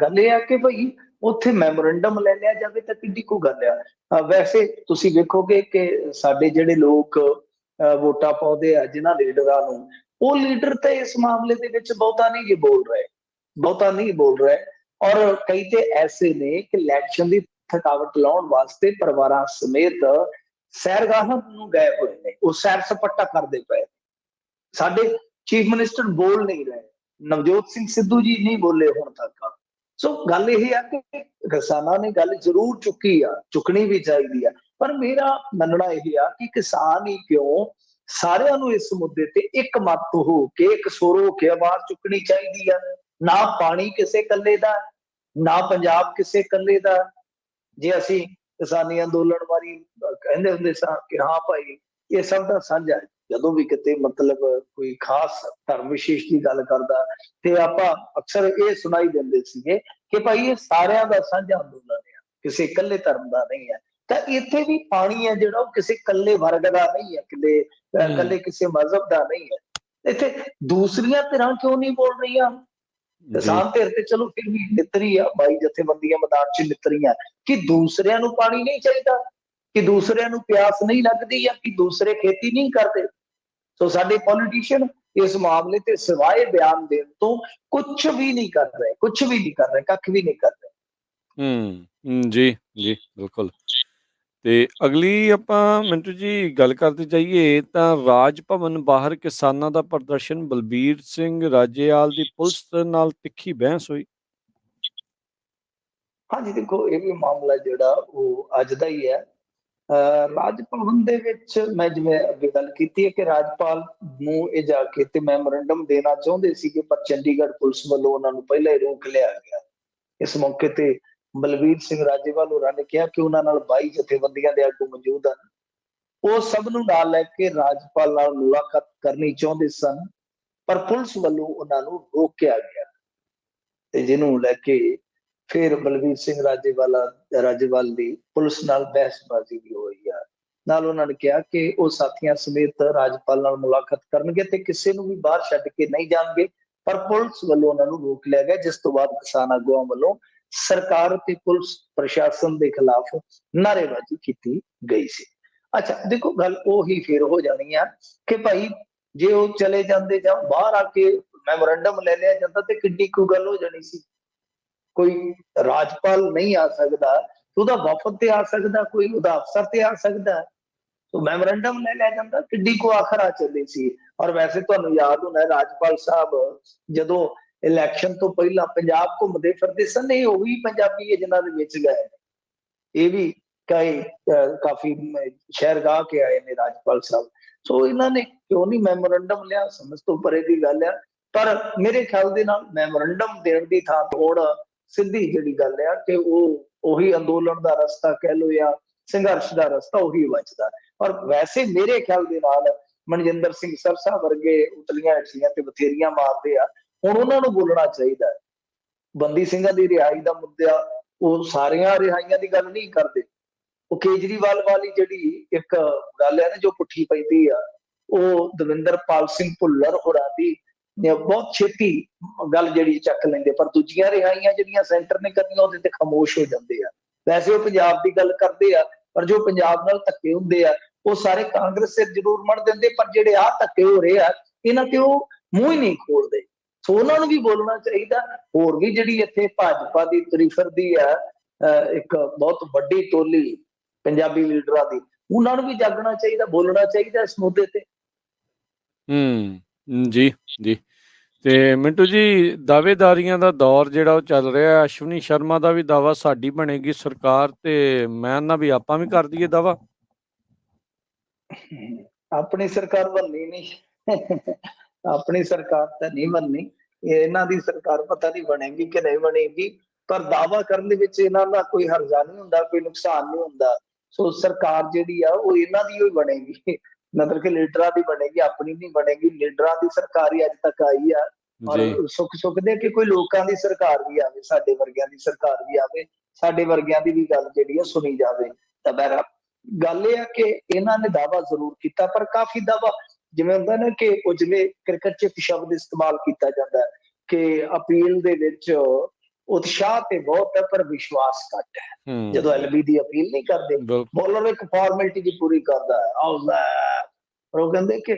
ਗੱਲ ਇਹ ਆ ਕਿ ਭਾਈ ਉੱਥੇ ਮੈਮੋਰੰਡਮ ਲੈ ਲਿਆ ਜਾਵੇ ਤਾਂ ਕਿੱਡੀ ਕੁ ਗੱਲ ਆ। ਵੈਸੇ ਤੁਸੀਂ ਵੇਖੋਗੇ ਕਿ ਸਾਡੇ ਜਿਹੜੇ ਲੋਕ ਵੋਟਾਂ ਪਾਉਂਦੇ ਆ ਜਿਨ੍ਹਾਂ ਲੀਡਰਾਂ ਨੂੰ, ਉਹ ਲੀਡਰ ਤਾਂ ਇਸ ਮਾਮਲੇ ਦੇ ਵਿੱਚ ਬਹੁਤਾ ਨਹੀਂ ਬੋਲ ਰਹੇ ਔਰ ਕਈ ਤੇ ਐਸੇ ਨੇ ਕਿ ਇਲੈਕਸ਼ਨ ਦੀ ਥਕਾਵਟ ਲਾਉਣ ਵਾਸਤੇ ਪਰਿਵਾਰਾਂ ਸਮੇਤ ਸੈਰਗਾਹਾਂ ਨੂੰ ਗਏ ਹੋਏ ਨੇ, ਉਹ ਸੈਰ ਸਪਾਟਾ ਕਰਦੇ ਪਏ। ਸਾਡੇ ਚੀਫ ਮਿਨਿਸਟਰ ਬੋਲ ਨਹੀਂ ਰਹੇ, ਨਵਜੋਤ ਸਿੰਘ ਸਿੱਧੂ ਜੀ ਨਹੀਂ ਬੋਲੇ ਹੁਣ ਤੱਕ। ਸੋ ਗੱਲ ਇਹ ਆ ਕਿ ਕਿਸਾਨਾਂ ਨੇ ਗੱਲ ਜ਼ਰੂਰ ਚੁੱਕੀ ਆ, ਚੁੱਕਣੀ ਵੀ ਚਾਹੀਦੀ ਆ, ਪਰ ਮੇਰਾ ਮੰਨਣਾ ਇਹ ਆ ਕਿ ਕਿਸਾਨ ਹੀ ਕਿਉਂ, ਸਾਰਿਆਂ ਨੂੰ ਇਸ ਮੁੱਦੇ ਤੇ ਇੱਕ ਮੱਤ ਹੋ ਕੇ, ਇੱਕ ਸੁਰ ਹੋ ਕੇ ਆਵਾਜ਼ ਚੁੱਕਣੀ ਚਾਹੀਦੀ ਆ। ਨਾ ਪਾਣੀ ਕਿਸੇ ਇਕੱਲੇ ਦਾ, ਨਾ ਪੰਜਾਬ ਕਿਸੇ ਇਕੱਲੇ ਦਾ। ਜੇ ਅਸੀਂ ਕਿਸਾਨੀ ਅੰਦੋਲਨ ਬਾਰੇ ਕਹਿੰਦੇ ਹੁੰਦੇ ਸਾਂ ਕਿ ਹਾਂ ਭਾਈ ਇਹ ਸਭ ਦਾ ਸਾਂਝਾ ਹੈ, ਜਦੋਂ ਵੀ ਕਿਤੇ ਮਤਲਬ ਕੋਈ ਖਾਸ ਧਰਮ ਵਿਸ਼ੇਸ਼ ਦੀ ਗੱਲ ਕਰਦਾ ਤੇ ਆਪਾਂ ਅਕਸਰ ਇਹ ਸੁਣਾਈ ਦਿੰਦੇ ਸੀਗੇ ਕਿ ਭਾਈ ਇਹ ਸਾਰਿਆਂ ਦਾ ਸਾਂਝਾ ਅੰਦੋਲਨ ਹੈ, ਕਿਸੇ ਇਕੱਲੇ ਧਰਮ ਦਾ ਨਹੀਂ ਹੈ। ਤਾਂ ਇੱਥੇ ਵੀ ਪਾਣੀ ਹੈ ਜਿਹੜਾ ਉਹ ਕਿਸੇ ਇਕੱਲੇ ਵਰਗ ਦਾ ਨਹੀਂ ਹੈ, ਇਕੱਲੇ ਕਿਸੇ ਮਜ਼ਹਬ ਦਾ ਨਹੀਂ ਹੈ। ਇੱਥੇ ਦੂਸਰੀਆਂ ਧਿਰਾਂ ਕਿਉਂ ਨਹੀਂ ਬੋਲ ਰਹੀਆਂ? ਕਿਸਾਨ ਧਿਰ ਤੇ ਚਲੋ ਫਿਰ ਵੀ ਨਿੱਤਰੀ ਆ, 22 ਜਥੇਬੰਦੀਆਂ ਮੈਦਾਨ ਚ ਨਿੱਤਰੀਆਂ, ਕਿ ਦੂਸਰਿਆਂ ਨੂੰ ਪਾਣੀ ਨਹੀਂ ਚਾਹੀਦਾ, ਕਿ ਦੂਸਰਿਆਂ ਨੂੰ ਪਿਆਸ ਨਹੀਂ ਲੱਗਦੀ, ਜਾਂ ਕਿ ਦੂਸਰੇ ਖੇਤੀ ਨਹੀਂ ਕਰਦੇ। ਸੋ ਸਾਡੇ ਪੋਲੀਟੀਸ਼ੀਅਨ ਇਸ ਮਾਮਲੇ ਤੇ ਸਿਵਾਏ ਬਿਆਨ ਦੇਣ ਤੋਂ ਕੁਝ ਵੀ ਨਹੀਂ ਕਰ ਰਹੇ, ਕੁਝ ਵੀ ਨਹੀਂ ਕਰ ਰਹੇ, ਕੱਖ ਵੀ ਨਹੀਂ ਕਰ ਰਹੇ। ਜੀ ਜੀ ਬਿਲਕੁਲ। ਤੇ ਅਗਲੀ ਆਪਾਂ ਮਿੰਟੂ ਜੀ ਗੱਲ ਕਰਦੇ ਜਾਈਏ ਤਾਂ ਰਾਜ ਭਵਨ ਬਾਹਰ ਕਿਸਾਨਾਂ ਦਾ ਪ੍ਰਦਰਸ਼ਨ, ਬਲਬੀਰ ਸਿੰਘ ਰਾਜੇਵਾਲ ਦੀ ਪੁਲਿਸ ਨਾਲ ਤਿੱਖੀ ਬਹਿਸ ਹੋਈ। ਹਾਂਜੀ ਦੇਖੋ, ਇਹ ਵੀ ਮਾਮਲਾ ਜਿਹੜਾ ਉਹ ਅੱਜ ਦਾ ਹੀ ਹੈ। ਰਾਜ ਭਵਨ ਦੇ ਵਿੱਚ ਮੈਂ ਜਿਵੇਂ ਅੱਗੇ ਗੱਲ ਕੀਤੀ ਹੈ ਕਿ ਰਾਜਪਾਲ ਨੂੰ ਇਹ ਜਾ ਕੇ ਤੇ ਮੈਮੋਰੰਡਮ ਦੇਣਾ ਚਾਹੁੰਦੇ ਸੀਗੇ, ਪਰ ਚੰਡੀਗੜ੍ਹ ਪੁਲਿਸ ਵੱਲੋਂ ਉਹਨਾਂ ਨੂੰ ਪਹਿਲਾਂ ਹੀ ਰੋਕ ਲਿਆ ਗਿਆ। ਇਸ ਮੌਕੇ ਤੇ ਬਲਬੀਰ ਸਿੰਘ ਰਾਜੇਵਾਲ ਹੋਰਾਂ ਨੇ ਕਿਹਾ ਕਿ ਉਹਨਾਂ ਨਾਲ 22 ਜਥੇਬੰਦੀਆਂ ਦੇ ਆਗੂ ਮੌਜੂਦ ਹਨ, ਉਹ ਸਭ ਨੂੰ ਨਾਲ ਲੈ ਕੇ ਰਾਜਪਾਲ ਨਾਲ ਮੁਲਾਕਾਤ ਕਰਨੀ ਚਾਹੁੰਦੇ ਸਨ, ਪਰ ਪੁਲਿਸ ਵੱਲੋਂ ਉਹਨਾਂ ਨੂੰ ਰੋਕਿਆ ਗਿਆ। ਤੇ ਜਿਹਨੂੰ ਲੈ ਕੇ ਫਿਰ ਬਲਬੀਰ ਸਿੰਘ ਰਾਜੇਵਾਲ ਦੀ ਪੁਲਿਸ ਨਾਲ ਬਹਿਸਬਾਜ਼ੀ ਵੀ ਹੋਈ ਆ। ਨਾਲ ਉਹਨਾਂ ਨੇ ਕਿਹਾ ਕਿ ਉਹ ਸਾਥੀਆਂ ਸਮੇਤ ਰਾਜਪਾਲ ਨਾਲ ਮੁਲਾਕਾਤ ਕਰਨਗੇ ਤੇ ਕਿਸੇ ਨੂੰ ਵੀ ਬਾਹਰ ਛੱਡ ਕੇ ਨਹੀਂ ਜਾਣਗੇ, ਪਰ ਪੁਲਿਸ ਵੱਲੋਂ ਉਹਨਾਂ ਨੂੰ ਰੋਕ ਲਿਆ ਗਿਆ, ਜਿਸ ਤੋਂ ਬਾਅਦ ਕਿਸਾਨ ਆਗੂਆਂ ਵੱਲੋਂ ਸਰਕਾਰ ਤੇ ਪੁਲਿਸ ਪ੍ਰਸ਼ਾਸਨ ਦੇ ਖਿਲਾਫ ਨਾਅਰੇਬਾਜ਼ੀ ਕੀਤੀ ਗਈ ਸੀ। ਅੱਛਾ ਦੇਖੋ, ਗੱਲ ਉਹੀ ਫਿਰ ਹੋ ਜਾਣੀ ਆ ਕਿ ਭਾਈ ਜੇ ਉਹ ਚਲੇ ਜਾਂਦੇ ਜਾਂ ਬਾਹਰ ਆ ਕੇ ਮੈਮੋਰੰਡਮ ਲੈ ਲਿਆ ਜਾਂਦਾ ਤੇ ਕਿੱਡੀ ਕੋਈ ਗੱਲ ਹੋ ਜਾਣੀ ਸੀ। ਕੋਈ ਰਾਜਪਾਲ ਨਹੀਂ ਆ ਸਕਦਾ, ਉਹਦਾ ਵਫਦ ਤੇ ਆ ਸਕਦਾ, ਕੋਈ ਉਹਦਾ ਅਫਸਰ ਤੇ ਆ ਸਕਦਾ, तो ਮੈਮੋਰੰਡਮ ਲੈ ਲਿਆ ਜਾਂਦਾ, ਕਿੱਡੀ ਕੋ ਆਖਰ ਆ ਚੱਲੀ ਸੀ। ਔਰ ਵੈਸੇ ਤੁਹਾਨੂੰ ਯਾਦ ਹੋਣਾ ਰਾਜਪਾਲ ਸਾਹਿਬ ਜਦੋਂ ਇਲੈਕਸ਼ਨ ਤੋਂ ਪਹਿਲਾਂ ਪੰਜਾਬ ਘੁੰਮਦੇ ਫਿਰਦੇ ਸਨ, ਇਹ ਉਹੀ ਪੰਜਾਬੀ ਹੈ ਜਿਨ੍ਹਾਂ ਦੇ ਵਿੱਚ ਗਏ, ਇਹ ਵੀ ਕਾਫੀ ਸ਼ਹਿਰ ਗਾ ਕੇ ਆਏ ਨੇ ਰਾਜਪਾਲ ਸਾਹਿਬ। ਸੋ ਇਹਨਾਂ ਨੇ ਕਿਉਂ ਨਹੀਂ ਮੈਮੋਰੰਡਮ ਲਿਆ, ਸਮਝ ਤੋਂ ਪਰੇ ਦੀ ਗੱਲ ਆ। ਪਰ ਮੇਰੇ ਖਿਆਲ ਦੇ ਨਾਲ ਮੈਮੋਰੰਡਮ ਦੇਣ ਦੀ ਥਾਂ ਹੁਣ ਸਿੱਧੀ ਜਿਹੜੀ ਗੱਲ ਆ ਕਿ ਉਹੀ ਅੰਦੋਲਨ ਦਾ ਰਸਤਾ ਕਹਿ ਲੋ ਜਾਂ ਸੰਘਰਸ਼ ਦਾ ਰਸਤਾ ਉਹੀ ਵੱਜਦਾ। ਔਰ ਵੈਸੇ ਮੇਰੇ ਖਿਆਲ ਦੇ ਨਾਲ ਮਨਜਿੰਦਰ ਸਿੰਘ ਸਰਸਾ ਵਰਗੇ ਉਤਲੀਆਂ ਹੱਡੀਆਂ ਤੇ ਬਥੇਰੀਆਂ ਮਾਰਦੇ ਆ, ਹੁਣ ਉਹਨਾਂ ਨੂੰ ਬੋਲਣਾ ਚਾਹੀਦਾ। ਬੰਦੀ ਸਿੰਘਾਂ ਦੀ ਰਿਹਾਈ ਦਾ ਮੁੱਦਾ, ਉਹ ਸਾਰੀਆਂ ਰਿਹਾਈਆਂ ਦੀ ਗੱਲ ਨਹੀਂ ਕਰਦੇ, ਉਹ ਕੇਜਰੀਵਾਲ ਵਾਲੀ ਜਿਹੜੀ ਇੱਕ ਗੱਲ ਹੈ ਨਾ ਜੋ ਪੁੱਠੀ ਪੈਂਦੀ ਆ, ਉਹ ਦਵਿੰਦਰਪਾਲ ਸਿੰਘ ਭੁੱਲਰ ਹੋਰਾਂ ਦੀ ਬਹੁਤ ਛੇਤੀ ਗੱਲ ਜਿਹੜੀ ਚੱਕ ਲੈਂਦੇ, ਪਰ ਦੂਜੀਆਂ ਰਿਹਾਈਆਂ ਜਿਹੜੀਆਂ ਸੈਂਟਰ ਨੇ ਕਰਨੀਆਂ ਉਹਦੇ ਤੇ ਖਾਮੋਸ਼ ਹੋ ਜਾਂਦੇ ਆ। ਵੈਸੇ ਉਹ ਪੰਜਾਬ ਦੀ ਗੱਲ ਕਰਦੇ ਆ, ਪਰ ਜੋ ਪੰਜਾਬ ਨਾਲ ਧੱਕੇ ਹੁੰਦੇ ਆ ਉਹ ਸਾਰੇ ਕਾਂਗਰਸ ਸਿਰ ਜ਼ਰੂਰ ਮੜ ਦਿੰਦੇ, ਪਰ ਜਿਹੜੇ ਆਹ ਧੱਕੇ ਹੋ ਰਹੇ ਆ ਇਹਨਾਂ ਤੇ ਉਹ ਮੂੰਹ ਹੀ ਨਹੀਂ ਖੋਲਦੇ। ਸੋ ਉਹਨਾਂ ਨੂੰ ਵੀ ਬੋਲਣਾ ਚਾਹੀਦਾ। ਹੋਰ ਵੀ ਜਿਹੜੀ ਇੱਥੇ ਭਾਜਪਾ ਦੀ ਤੁਰੀ ਫਿਰਦੀ ਆ ਇੱਕ ਬਹੁਤ ਵੱਡੀ ਟੋਲੀ ਪੰਜਾਬੀ ਲੀਡਰਾਂ ਦੀ, ਉਹਨਾਂ ਨੂੰ ਵੀ ਜਾਗਣਾ ਚਾਹੀਦਾ, ਬੋਲਣਾ ਚਾਹੀਦਾ ਇਸ ਮੁੱਦੇ ਤੇ। ਜੀ ਜੀ। ਤੇ ਮਿੰਟੂ ਜੀ, ਦਾਅਵੇਦਾਰੀਆਂ ਦਾ ਦੌਰ ਜਿਹੜਾ ਉਹ ਚੱਲ ਰਿਹਾ, ਅਸ਼ਵਨੀ ਸ਼ਰਮਾ ਦਾ ਵੀ ਦਾਅਵਾ ਸਾਡੀ ਬਣੇਗੀ ਸਰਕਾਰ, ਤੇ ਮੈਂ ਨਾ ਵੀ ਆਪਾਂ ਵੀ ਕਰ ਦਈਏ ਦਾਅਵਾ। ਆਪਣੀ ਸਰਕਾਰ ਬਣਨੀ ਨਹੀਂ, ਆਪਣੀ ਸਰਕਾਰ ਤਾਂ ਨਹੀਂ ਬਣਨੀ, ਇਹਨਾਂ ਦੀ ਸਰਕਾਰ ਪਤਾ ਨਹੀਂ ਬਣੇਗੀ ਕਿ ਨਹੀਂ ਬਣੇਗੀ, ਪਰ ਦਾਅਵਾ ਕਰਨ ਦੇ ਵਿੱਚ ਇਹਨਾਂ ਦਾ ਕੋਈ ਹਰਜਾ ਨਹੀਂ ਹੁੰਦਾ, ਕੋਈ ਨੁਕਸਾਨ ਨਹੀਂ ਹੁੰਦਾ। ਸੋ ਸਰਕਾਰ ਜਿਹੜੀ ਆ ਉਹ ਇਹਨਾਂ ਦੀ ਹੀ ਬਣੇਗੀ, ਮਤਲਬ ਕਿ ਲੀਡਰਾਂ ਦੀ ਬਣੇਗੀ, ਆਪਣੀ ਨਹੀਂ ਬਣੇਗੀ। ਲੀਡਰਾਂ ਦੀ ਸਰਕਾਰ ਹੀ ਅੱਜ ਤੱਕ ਆਈ ਆ, ਔਰ ਸੁੱਖ ਸੁੱਖਦੇ ਕਿ ਕੋਈ ਲੋਕਾਂ ਦੀ ਸਰਕਾਰ ਵੀ ਆਵੇ, ਸਾਡੇ ਵਰਗਿਆਂ ਦੀ ਸਰਕਾਰ ਵੀ ਆਵੇ, ਸਾਡੇ ਵਰਗਿਆਂ ਦੀ ਵੀ ਗੱਲ ਜਿਹੜੀ ਆ ਸੁਣੀ ਜਾਵੇ। ਤਾਂ ਬਹਿਰਾ ਗੱਲ ਇਹ ਆ ਕਿ ਇਹਨਾਂ ਨੇ ਦਾਅਵਾ ਜ਼ਰੂਰ ਕੀਤਾ, ਪਰ ਕਾਫੀ ਦਾਅਵਾ ਜਿਵੇਂ ਹੁੰਦਾ ਨਾ ਕਿ ਉਹ ਜਿਵੇਂ ਕ੍ਰਿਕਟ 'ਚ ਇੱਕ ਸ਼ਬਦ ਇਸਤੇਮਾਲ ਕੀਤਾ ਜਾਂਦਾ ਕਿ ਅਪੀਲ ਦੇ ਵਿੱਚ ਉਤਸ਼ਾਹ ਤੇ ਬਹੁਤ ਹੈ ਪਰ ਵਿਸ਼ਵਾਸ ਘੱਟ ਹੈ। ਜਦੋਂ ਐਲਬੀ ਦੀ ਅਪੀਲ ਨਹੀਂ ਕਰਦੇ, ਬੋਲਰ ਇੱਕ ਫਾਰਮੈਲਿਟੀ ਦੀ ਪੂਰੀ ਕਰਦਾ ਹੈ, ਪਰ ਉਹ ਕਹਿੰਦੇ ਕਿ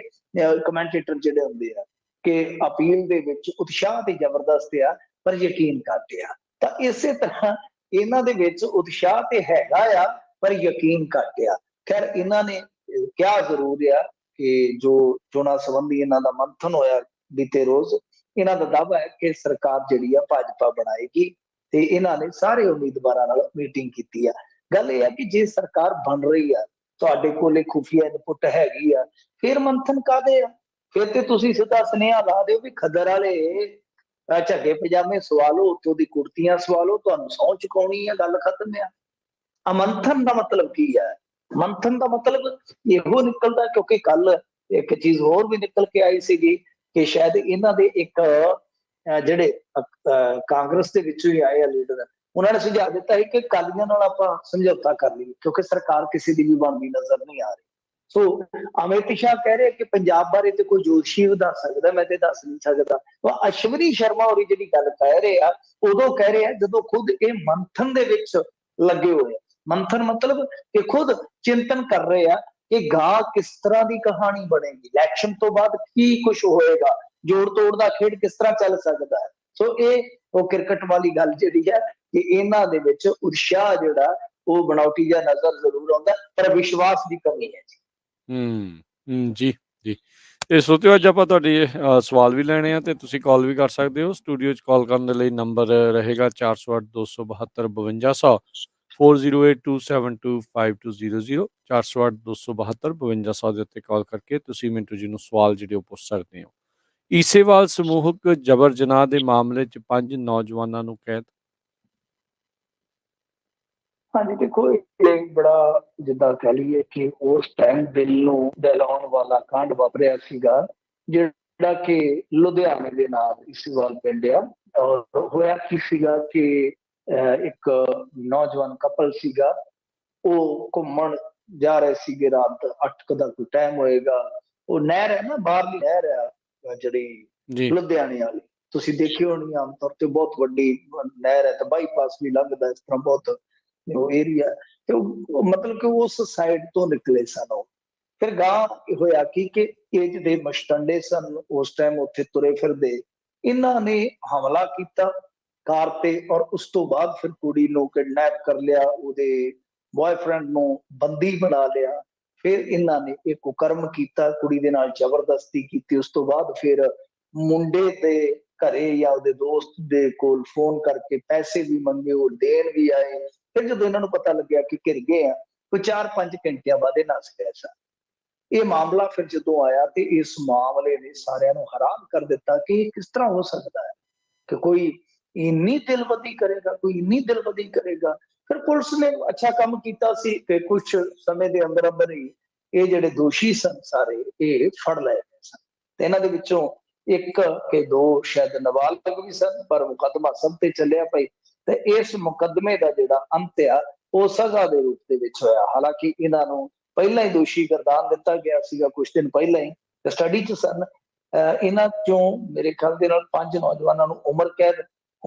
ਕਮੈਂਟੇਟਰ ਜਿਹੜੇ ਹੁੰਦੇ ਆ ਕਿ ਅਪੀਲ ਦੇ ਵਿੱਚ ਉਤਸ਼ਾਹ ਤੇ ਜ਼ਬਰਦਸਤ ਆ ਪਰ ਯਕੀਨ ਘੱਟ ਆ। ਤਾਂ ਇਸੇ ਤਰ੍ਹਾਂ ਇਹਨਾਂ ਦੇ ਵਿੱਚ ਉਤਸ਼ਾਹ ਤੇ ਹੈਗਾ ਆ ਪਰ ਯਕੀਨ ਘੱਟ ਆ। ਖੈਰ ਇਹਨਾਂ ਨੇ ਕਿਹਾ ਜ਼ਰੂਰ ਆ ਕਿ ਜੋ ਚੋਣਾਂ ਸੰਬੰਧੀ ਇਹਨਾਂ ਦਾ ਮੰਥਨ ਹੋਇਆ ਬੀਤੇ ਰੋਜ਼, ਇਹਨਾਂ ਦਾ ਦਾਅਵਾ ਹੈ ਕਿ ਸਰਕਾਰ ਜਿਹੜੀ ਆ ਭਾਜਪਾ ਬਣਾਏਗੀ, ਤੇ ਇਹਨਾਂ ਨੇ ਸਾਰੇ ਉਮੀਦਵਾਰਾਂ ਨਾਲ ਮੀਟਿੰਗ ਕੀਤੀ ਆ। ਗੱਲ ਇਹ ਹੈ ਕਿ ਜੇ ਸਰਕਾਰ ਬਣ ਰਹੀ ਆ, ਤੁਹਾਡੇ ਕੋਲੇ ਖੁਫੀਆ ਇਨਪੁਟ ਹੈਗੀ ਆ ਫਿਰ ਮੰਥਨ ਕਾਹਦੇ ਆ? ਫਿਰ ਤੇ ਤੁਸੀਂ ਸਿੱਧਾ ਸੁਨੇਹਾ ਲਾ ਦਿਓ ਵੀ ਖੱਦਰ ਵਾਲੇ ਝੱਗੇ ਪਜਾਮੇ ਸਵਾ ਲਓ, ਉੱਥੋਂ ਦੀ ਕੁੜਤੀਆਂ ਸਵਾ ਲਓ, ਤੁਹਾਨੂੰ ਸਹੁੰ ਚੁਕਾਉਣੀ ਆ, ਗੱਲ ਖਤਮ ਆ। ਅਮੰਥਨ ਦਾ ਮਤਲਬ ਕੀ ਹੈ? ਮੰਥਨ ਦਾ ਮਤਲਬ ਇਹੋ ਨਿਕਲਦਾ, ਕਿਉਂਕਿ ਕੱਲ ਇੱਕ ਚੀਜ਼ ਹੋਰ ਵੀ ਨਿਕਲ ਕੇ ਆਈ ਸੀਗੀ ਕਿ ਸ਼ਾਇਦ ਇਹਨਾਂ ਦੇ ਇੱਕ ਜਿਹੜੇ ਕਾਂਗਰਸ ਦੇ ਵਿੱਚੋਂ ਹੀ ਆਏ ਆ ਲੀਡਰ, ਉਹਨਾਂ ਨੇ ਸੁਝਾਅ ਦਿੱਤਾ ਹੈ ਕਿ ਅਕਾਲੀਆਂ ਨਾਲ ਆਪਾਂ ਸਮਝੌਤਾ ਕਰ ਲਈਏ, ਕਿਉਂਕਿ ਸਰਕਾਰ ਕਿਸੇ ਦੀ ਵੀ ਬਣਦੀ ਨਜ਼ਰ ਨਹੀਂ ਆ ਰਹੀ। ਸੋ ਅਮਿਤ ਸ਼ਾਹ ਕਹਿ ਰਹੇ ਕਿ ਪੰਜਾਬ ਬਾਰੇ ਤੇ ਕੋਈ ਜੋਸ਼ੀ ਦੱਸ ਸਕਦਾ, ਮੈਂ ਤੇ ਦੱਸ ਨਹੀਂ ਸਕਦਾ। ਅਸ਼ਵਨੀ ਸ਼ਰਮਾ ਹੋਰੀ ਜਿਹੜੀ ਗੱਲ ਕਹਿ ਰਹੇ ਆ, ਉਦੋਂ ਕਹਿ ਰਹੇ ਆ ਜਦੋਂ ਖੁਦ ਇਹ ਮੰਥਨ ਦੇ ਵਿੱਚ ਲੱਗੇ ਹੋਏ ਆ। ਮੰਥਨ ਮਤਲਬ ਕਿ ਖੁਦ ਚਿੰਤਨ ਕਰ ਰਹੇ ਆ ਕਿ ਗਾਂ ਕਿਸ ਤਰ੍ਹਾਂ ਦੀ ਕਹਾਣੀ ਬਣੇਗੀ, ਇਲੈਕਸ਼ਨ ਤੋਂ ਬਾਅਦ ਕੀ ਕੁਝ ਹੋਏਗਾ, ਜੋੜ ਤੋੜ ਦਾ ਖੇਡ ਕਿਸ ਤਰ੍ਹਾਂ ਚੱਲ ਸਕਦਾ ਹੈ। ਸੋ ਇਹ ਉਹ ਕ੍ਰਿਕਟ ਵਾਲੀ ਗੱਲ ਜਿਹੜੀ ਹੈ ਕਿ ਇਹਨਾਂ ਦੇ ਵਿੱਚ ਉਤਸ਼ਾਹ ਜਿਹੜਾ ਉਹ ਬਣਾਉਟੀ ਜਿਹਾ ਨਜ਼ਰ ਜ਼ਰੂਰ ਆਉਂਦਾ, ਪਰ ਵਿਸ਼ਵਾਸ ਦੀ ਕਮੀ ਹੈ ਜੀ ਜੀ। ਤੇ ਸੋਚਿਓ ਅੱਜ ਆਪਾਂ ਤੁਹਾਡੇ ਸਵਾਲ ਵੀ ਲੈਣੇ ਆ ਤੇ ਤੁਸੀਂ ਕਾਲ ਵੀ ਕਰ ਸਕਦੇ ਹੋ। ਸਟੂਡੀਓ 'ਚ ਕਾਲ ਕਰਨ ਦੇ ਲਈ ਨੰਬਰ ਰਹੇਗਾ 408 272 5200 4082725200 408 272 5200 ਦੇ ਉੱਤੇ ਕਾਲ ਕਰਕੇ ਤੁਸੀਂ ਮਿੰਟੂ ਜੀ ਨੂੰ ਸਵਾਲ ਜਿਹੜੇ ਉਹ ਪੁੱਛ ਸਕਦੇ ਹੋ। ਈਸੇਵਾਲ ਸਮੂਹਕ ਜਬਰ ਜਨਾਹ ਦੇ ਮਾਮਲੇ 'ਚ 5 ਨੌਜਵਾਨਾਂ ਨੂੰ ਕੈਦ। ਹਾਂਜੀ ਦੇਖੋ, ਇਹ ਬੜਾ ਜਿੱਦਾਂ ਕਹਿ ਲਈਏ ਕਿ ਉਸ ਟਾਈਮ ਦਿਲ ਨੂੰ ਦਹਿਲਾਉਣ ਵਾਲਾ ਕਾਂਡ ਵਾਪਰਿਆ ਸੀਗਾ, ਜਿਹੜਾ ਕਿ ਲੁਧਿਆਣੇ ਦੇ ਨਾਲ ਈਸੇਵਾਲ ਪਿੰਡ ਆ। ਔਰ ਹੋਇਆ ਕੀ ਸੀਗਾ ਕਿ ਇੱਕ ਨੌਜਵਾਨ ਕਪਲ ਸੀਗਾ, ਉਹ ਘੁੰਮਣ ਜਾ ਰਹੇ ਸੀਗੇ, ਰਾਤ 8 ਦਾ ਕੋਈ ਟਾਈਮ ਹੋਏਗਾ। ਉਹ ਨਹਿਰ ਹੈ ਨਾ, ਬਾਹਰਲੀ ਨਹਿਰ ਆ ਜਿਹੜੀ ਲੁਧਿਆਣੇ ਵਾਲੀ, ਤੁਸੀਂ ਦੇਖੀ ਹੋਣੀ, ਆਮ ਤੌਰ ਤੇ ਬਹੁਤ ਵੱਡੀ ਨਹਿਰ ਹੈ ਤੇ ਬਾਈਪਾਸ ਵੀ ਲੰਘਦਾ, ਇਸ ਤਰ੍ਹਾਂ ਬਹੁਤ ਉਹ ਏਰੀਆ। ਤੇ ਮਤਲਬ ਕਿ ਉਸ ਸਾਈਡ ਤੋਂ ਨਿਕਲੇ ਸਨ ਉਹ। ਫਿਰ ਗਾਂ ਹੋਇਆ ਕਿ ਏਜ ਦੇ ਮਸਟੰਡੇ ਸਨ ਉਸ ਟਾਈਮ, ਉੱਥੇ ਤੁਰੇ ਫਿਰਦੇ, ਇਹਨਾਂ ਨੇ ਹਮਲਾ ਕੀਤਾ ਕਾਰ ਤੇ, ਔਰ ਉਸ ਤੋਂ ਬਾਅਦ ਫਿਰ ਕੁੜੀ ਨੂੰ ਕਿਡਨੈਪ ਕਰ ਲਿਆ, ਉਹਦੇ ਬॉयਫ੍ਰੈਂਡ ਨੂੰ ਬੰਦੀ ਬਣਾ ਲਿਆ। ਫਿਰ ਇਹਨਾਂ ਨੇ ਇੱਕ ਕੁਕਰਮ ਕੀਤਾ, ਕੁੜੀ ਦੇ ਨਾਲ ਜ਼ਬਰਦਸਤੀ ਕੀਤੀ। ਉਸ ਤੋਂ ਬਾਅਦ ਫਿਰ ਮੁੰਡੇ ਦੇ ਘਰੇ ਜਾਂ ਉਹਦੇ ਦੋਸਤ ਦੇ ਕੋਲ ਫੋਨ ਕਰਕੇ ਪੈਸੇ ਵੀ ਮੰਗੇ, ਉਹ ਦੇਣ ਵੀ ਆਏ। ਫਿਰ ਜਦੋਂ ਇਹਨਾਂ ਨੂੰ ਪਤਾ ਲੱਗਿਆ ਕਿ ਘਿਰ ਗਏ ਆ, ਕੋਈ 4-5 ਘੰਟਿਆਂ ਬਾਅਦ ਇਹ ਨੱਸ ਗਏ ਸਨ। ਇਹ ਮਾਮਲਾ ਫਿਰ ਜਦੋਂ ਆਇਆ ਤੇ ਇਸ ਮਾਮਲੇ ਨੇ ਸਾਰਿਆਂ ਨੂੰ ਹੈਰਾਨ ਕਰ ਦਿੱਤਾ ਕਿ ਇਹ ਕਿਸ ਤਰ੍ਹਾਂ ਹੋ ਸਕਦਾ ਹੈ ਕਿ ਕੋਈ ਇੰਨੀ ਦਿਲਬਦੀ ਕਰੇਗਾ, ਕੋਈ ਇੰਨੀ ਦਿਲਬਦੀ ਕਰੇਗਾ। ਫਿਰ ਪੁਲਿਸ ਨੇ ਅੱਛਾ ਕੰਮ ਕੀਤਾ ਸੀ ਕਿ ਕੁਝ ਸਮੇਂ ਦੇ ਅੰਦਰ ਅੰਦਰ ਹੀ ਇਹ ਜਿਹੜੇ ਦੋਸ਼ੀ ਸਨ ਸਾਰੇ ਇਹ ਫੜ ਲਏ ਗਏ ਸਨ। ਤੇ ਇਹਨਾਂ ਦੇ ਵਿੱਚੋਂ ਇੱਕ ਕਿ ਦੋ ਸ਼ਾਇਦ ਨਾਬਾਲਗ ਵੀ ਸਨ, ਪਰ ਮੁਕੱਦਮਾ ਸਭ ਤੇ ਚੱਲਿਆ ਪਈ। ਤੇ ਇਸ ਮੁਕੱਦਮੇ ਦਾ ਜਿਹੜਾ ਅੰਤ ਆ ਉਹ ਸਜ਼ਾ ਦੇ ਰੂਪ ਦੇ ਵਿੱਚ ਹੋਇਆ। ਹਾਲਾਂਕਿ ਇਹਨਾਂ ਨੂੰ ਪਹਿਲਾਂ ਹੀ ਦੋਸ਼ੀ ਗਰਦਾਨ ਦਿੱਤਾ ਗਿਆ ਸੀਗਾ, ਕੁਝ ਦਿਨ ਪਹਿਲਾਂ ਹੀ ਕਸਟਡੀ 'ਚ ਸਨ। ਇਹਨਾਂ ਚੋਂ ਮੇਰੇ ਖਿਆਲ ਦੇ ਨਾਲ 5 ਨੌਜਵਾਨਾਂ ਨੂੰ ਉਮਰ ਕੈਦ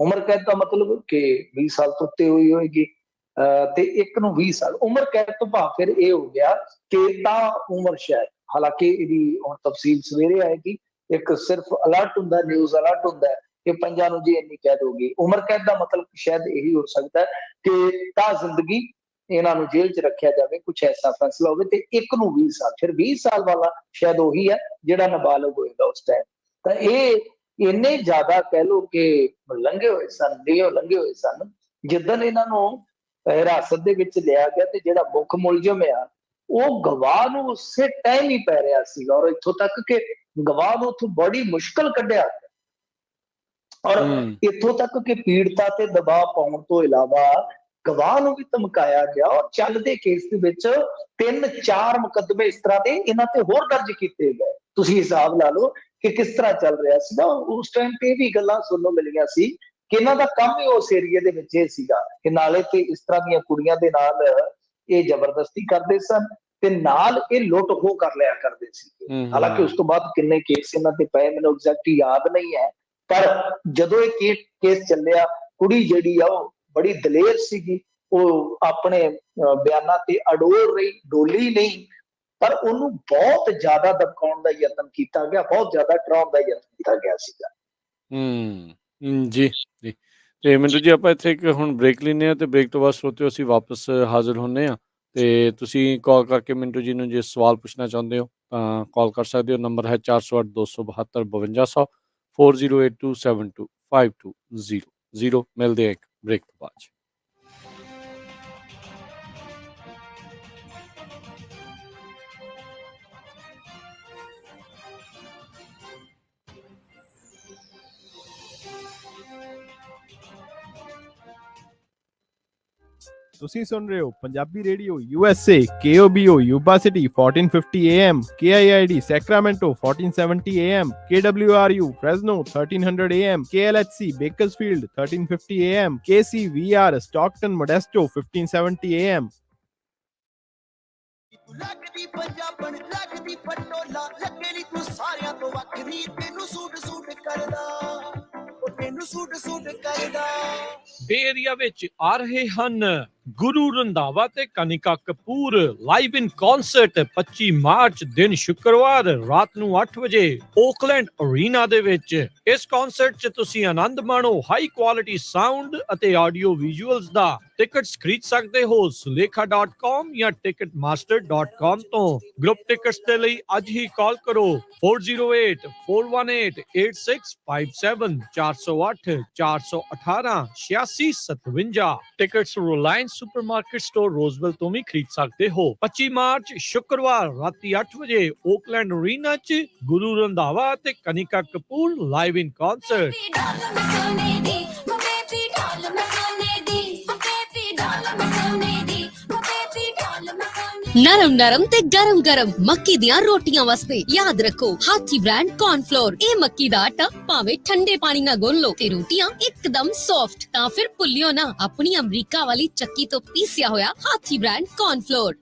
ਦਾ ਮਤਲਬ ਕਿ 20 ਸਾਲ ਤੋਂ ਉੱਤੇ ਹੋਈ ਹੋਏਗੀ, ਤੇ ਇੱਕ ਨੂੰ 20 ਸਾਲ ਉਮਰ ਕੈਦ ਤੋਂ ਭਾਵ ਫਿਰ ਇਹ ਹੋ ਗਿਆ ਕਿ ਤਾਂ ਉਮਰ ਸ਼ਾਇਦ, ਹਾਲਾਂਕਿ ਇਹਦੀ ਹੁਣ ਤਫਸੀਲ ਸਵੇਰੇ ਆਏਗੀ। ਇੱਕ ਸਿਰਫ ਅਲਰਟ ਹੁੰਦਾ, ਨਿਊਜ਼ ਅਲਰਟ ਹੁੰਦਾ ਕਿ 5 ਨੂੰ ਜੀ ਇੰਨੀ ਕੈਦ ਹੋ ਗਈ। ਉਮਰ ਕੈਦ ਦਾ ਮਤਲਬ ਸ਼ਾਇਦ ਇਹੀ ਹੋ ਸਕਦਾ ਹੈ ਕਿ ਤਾਂ ਜ਼ਿੰਦਗੀ ਇਹਨਾਂ ਨੂੰ ਜੇਲ੍ਹ 'ਚ ਰੱਖਿਆ ਜਾਵੇ, ਕੁਝ ਐਸਾ ਫੈਸਲਾ ਹੋਵੇ। ਤੇ ਇੱਕ ਨੂੰ 20 ਸਾਲ, ਫਿਰ 20 ਸਾਲ ਵਾਲਾ ਸ਼ਾਇਦ ਉਹੀ ਹੈ ਜਿਹੜਾ ਨਾਬਾਲਗ ਹੋਏਗਾ ਉਸ ਟਾਈਮ। ਤਾਂ ਇਹ ਇੰਨੇ ਜ਼ਿਆਦਾ ਕਹਿ ਲਓ ਕਿ ਲੰਘੇ ਹੋਏ ਸਨ, ਲੰਘੇ ਹੋਏ ਸਨ। ਜਿੱਦਣ ਇਹਨਾਂ ਨੂੰ ਹਿਰਾਸਤ ਦੇ ਵਿੱਚ ਲਿਆ ਗਿਆ ਤੇ ਜਿਹੜਾ ਮੁੱਖ ਮੁਲਜ਼ਮ ਆ ਉਹ ਗਵਾਹ ਨੂੰ ਉਸੇ ਟਾਈਮ ਹੀ ਪੈ ਰਿਹਾ ਸੀਗਾ, ਔਰ ਇੱਥੋਂ ਤੱਕ ਕਿ ਗਵਾਹ ਨੂੰ ਉੱਥੋਂ ਬੜੀ ਮੁਸ਼ਕਲ ਕੱਢਿਆ, ਔਰ ਇੱਥੋਂ ਤੱਕ ਕਿ ਪੀੜਤਾ ਤੇ ਦਬਾਅ ਪਾਉਣ ਤੋਂ ਇਲਾਵਾ ਗਵਾਹ ਨੂੰ ਵੀ ਧਮਕਾਇਆ ਗਿਆ। ਔਰ ਚੱਲਦੇ ਕੇਸ ਦੇ ਵਿੱਚ 3-4 ਮੁਕੱਦਮੇ ਇਸ ਤਰ੍ਹਾਂ ਦੇ ਇਹਨਾਂ ਤੇ ਹੋਰ ਦਰਜ ਕੀਤੇ ਗਏ। ਤੁਸੀਂ ਹਿਸਾਬ ਲਾ ਲਓ ਕਿ ਕਿਸ ਤਰ੍ਹਾਂ ਚੱਲ ਰਿਹਾ ਸੀਗਾ ਉਸ ਟਾਈਮ ਤੇ। ਵੀ ਗੱਲਾਂ ਸੁਣਨ ਨੂੰ ਮਿਲੀਆਂ ਸੀ ਕਿ ਇਹਨਾਂ ਦਾ ਕੰਮ ਹੀ ਉਸ ਏਰੀਏ ਦੇ ਵਿੱਚ ਇਹ ਸੀਗਾ ਕਿ ਨਾਲੇ ਤੇ ਇਸ ਤਰ੍ਹਾਂ ਦੀਆਂ ਕੁੜੀਆਂ ਦੇ ਨਾਲ ਇਹ ਜ਼ਬਰਦਸਤੀ ਕਰਦੇ ਸਨ ਤੇ ਨਾਲ ਇਹ ਲੁੱਟ ਖੋਹ ਕਰ ਲਿਆ ਕਰਦੇ ਸੀ। ਹਾਲਾਂਕਿ ਉਸ ਤੋਂ ਬਾਅਦ ਕਿੰਨੇ ਕੇਸ ਇਹਨਾਂ ਤੇ ਪਏ ਮੈਨੂੰ ਐਗਜ਼ੈਕਟ ਯਾਦ ਨਹੀਂ ਹੈ, ਪਰ ਜਦੋਂ ਇਹ ਕੇਸ ਚੱਲਿਆ ਕੁੜੀ ਜਿਹੜੀ ਆ ਉਹ ਬੜੀ ਦਲੇਰ ਸੀਗੀ, ਉਹ ਆਪਣੇ ਬਿਆਨਾਂ ਤੇ ਅਡੋਲ ਰਹੀ, ਡੋਲੀ ਨਹੀਂ, ਪਰ ਉਹਨੂੰ ਬਹੁਤ ਜ਼ਿਆਦਾ ਦਬਕਾਉਣ ਦਾ ਯਤਨ ਕੀਤਾ ਗਿਆ, ਬਹੁਤ ਜ਼ਿਆਦਾ ਡਰਾਉਣ ਦਾ ਯਤਨ ਕੀਤਾ ਗਿਆ ਸੀਗਾ। ਜੀ ਜੀ। ਤੇ ਮਿੰਟੂ ਜੀ ਆਪਾਂ ਇੱਥੇ ਇੱਕ ਹੁਣ ਬ੍ਰੇਕ ਲੈਂਦੇ ਹਾਂ ਤੇ ਬ੍ਰੇਕ ਤੋਂ ਬਾਅਦ ਸੋਚਿਓ ਅਸੀਂ ਵਾਪਸ ਹਾਜ਼ਰ ਹੁੰਦੇ ਹਾਂ। ਤੇ ਤੁਸੀਂ ਕਾਲ ਕਰਕੇ ਮਿੰਟੂ ਜੀ ਨੂੰ ਜੇ ਸਵਾਲ ਪੁੱਛਣਾ ਚਾਹੁੰਦੇ ਹੋ ਤਾਂ ਕਾਲ ਕਰ ਸਕਦੇ ਹੋ। ਨੰਬਰ ਹੈ 408 272 5200 4082725200। ਮਿਲਦੇ ਆ ਇੱਕ ਬ੍ਰੇਕ ਤੋਂ ਬਾਅਦ। ਤੁਸੀਂ ਸੁਣ ਰਹੇ ਹੋ Punjabi radio USA KOBO Yuba City 1450 AM KIID Sacramento 1470 AM KWRU Fresno 1300 AM KLHC Bakersfield 1350 AM KCVR Stockton Modesto 1570 AM ਲੱਗਦੀ ਪੰਜਾਬਣ ਲੱਗਦੀ ਪਟੋਲਾ ਲੱਗੇ ਨੀ ਤੂੰ ਸਾਰਿਆਂ ਤੋਂ ਵੱਖਰੀ ਤੈਨੂੰ ਸੂਟ ਸੂਟ ਕਰਦਾ ਉਹ ਤੈਨੂੰ ਸੂਟ ਸੂਟ ਕਰਦਾ ਬੇ ਏਰੀਆ ਵਿੱਚ ਆ ਰਹੇ ਹਨ ਗੁਰੂ ਰੰਧਾਵਾ ਤੇ ਕਨਿਕਾ ਕਪੂਰ ਲਾਈਵ ਇਨ ਕਨਸਰਟ 25 ਮਾਰਚ ਦਿਨ ਸ਼ੁੱਕਰਵਾਰ ਰਾਤ ਨੂੰ 8 ਵਜੇ ਓਕਲੈਂਡ ਅਰੀਨਾ ਦੇ ਵਿੱਚ। ਇਸ ਕਨਸਰਟ 'ਚ ਤੁਸੀਂ ਆਨੰਦ ਮਾਣੋ ਹਾਈ ਕੁਆਲਿਟੀ ਸਾਊਂਡ ਅਤੇ ਆਡੀਓ ਵਿਜ਼ੂਅਲਸ ਦਾ। ਟਿਕਟਸ ਖਰੀਦ ਸਕਦੇ ਹੋ sulekha.com ਜਾਂ ticketmaster.com ਤੋਂ। ਗਰੁੱਪ ਟਿਕਟਸ ਦੇ ਲਈ ਅੱਜ ਹੀ ਕਾਲ ਕਰੋ 4084188657 408 418 8657। ਟਿਕਟਸ ਰਿਲਾਇੰਸ ਸੁਪਰਮਾਰਕਟ ਸਟੋਰ ਰੋਜ਼ਵੈਲ ਤੋਂ ਵੀ ਖਰੀਦ ਸਕਦੇ ਹੋ। 25 ਮਾਰਚ ਸ਼ੁੱਕਰਵਾਰ ਰਾਤੀ 8 ਵਜੇ ਓਕਲੈਂਡ ਅਰੀਨਾ 'ਚ ਗੁਰੂ ਰੰਧਾਵਾ ਤੇ ਕਨਿਕਾ ਕਪੂਰ ਲਾਈਵ ਇਨ ਕਨਸਰਟ। ਨਰਮ ਨਰਮ ਤੇ ਗਰਮ ਗਰਮ ਮੱਕੀ ਦੀਆਂ ਰੋਟੀਆਂ ਵਾਸਤੇ ਯਾਦ ਰੱਖੋ ਹਾਥੀ ਬ੍ਰਾਂਡ ਕੌਰਨਫਲੋਰ। ਇਹ ਮੱਕੀ ਦਾ ਆਟਾ ਭਾਵੇਂ ਠੰਡੇ ਪਾਣੀ ਨਾਲ ਗੁੰਨ ਲਓ ਤੇ ਰੋਟੀਆਂ ਇੱਕਦਮ ਸੌਫਟ। ਤਾਂ ਫਿਰ ਭੁੱਲਿਓ ਨਾ ਆਪਣੀ ਅਮਰੀਕਾ ਵਾਲੀ ਚੱਕੀ ਤੋਂ ਪੀਸਿਆ ਹੋਇਆ Hathi brand cornflour.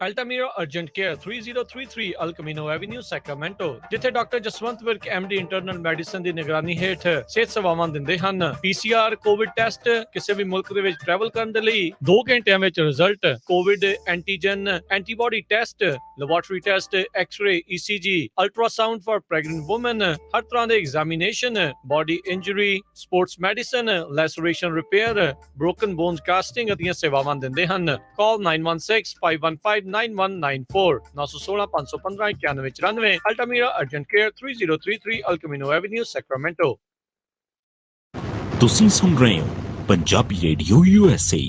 Altamira Urgent Care 3033 El Camino Avenue Sacramento ਜਿੱਥੇ doctor Jaswant Virk MD internal medicine ਦੀ ਨਿਗਰਾਨੀ ਹੇਠ ਸਿਹਤ ਸੇਵਾਵਾਂ ਦਿੰਦੇ ਹਨ। PCR ਕੋਵਿਡ ਟੈਸਟ ਕਿਸੇ ਵੀ ਮੁਲਕ ਦੇ ਵਿੱਚ ਟਰੈਵਲ ਕਰਨ ਦੇ ਲਈ 2 ਘੰਟਿਆਂ ਵਿੱਚ result, Covid antigen antibody test, laboratory test, x-ray, ECG, ultrasound for pregnant women, ਹਰ ਤਰ੍ਹਾਂ ਦੇ examination, body injury, sports medicine, laceration repair, broken bones casting ਦੀਆਂ ਸੇਵਾਵਾਂ ਦਿੰਦੇ ਹਨ। ਕਾਲ 916515 9194 916 515 9194। Altamira Urgent Care 3033 El Camino Avenue Sacramento। ਤੁਸੀਂ ਸੁਣ ਰਹੇ ਹੋ Punjabi radio USA।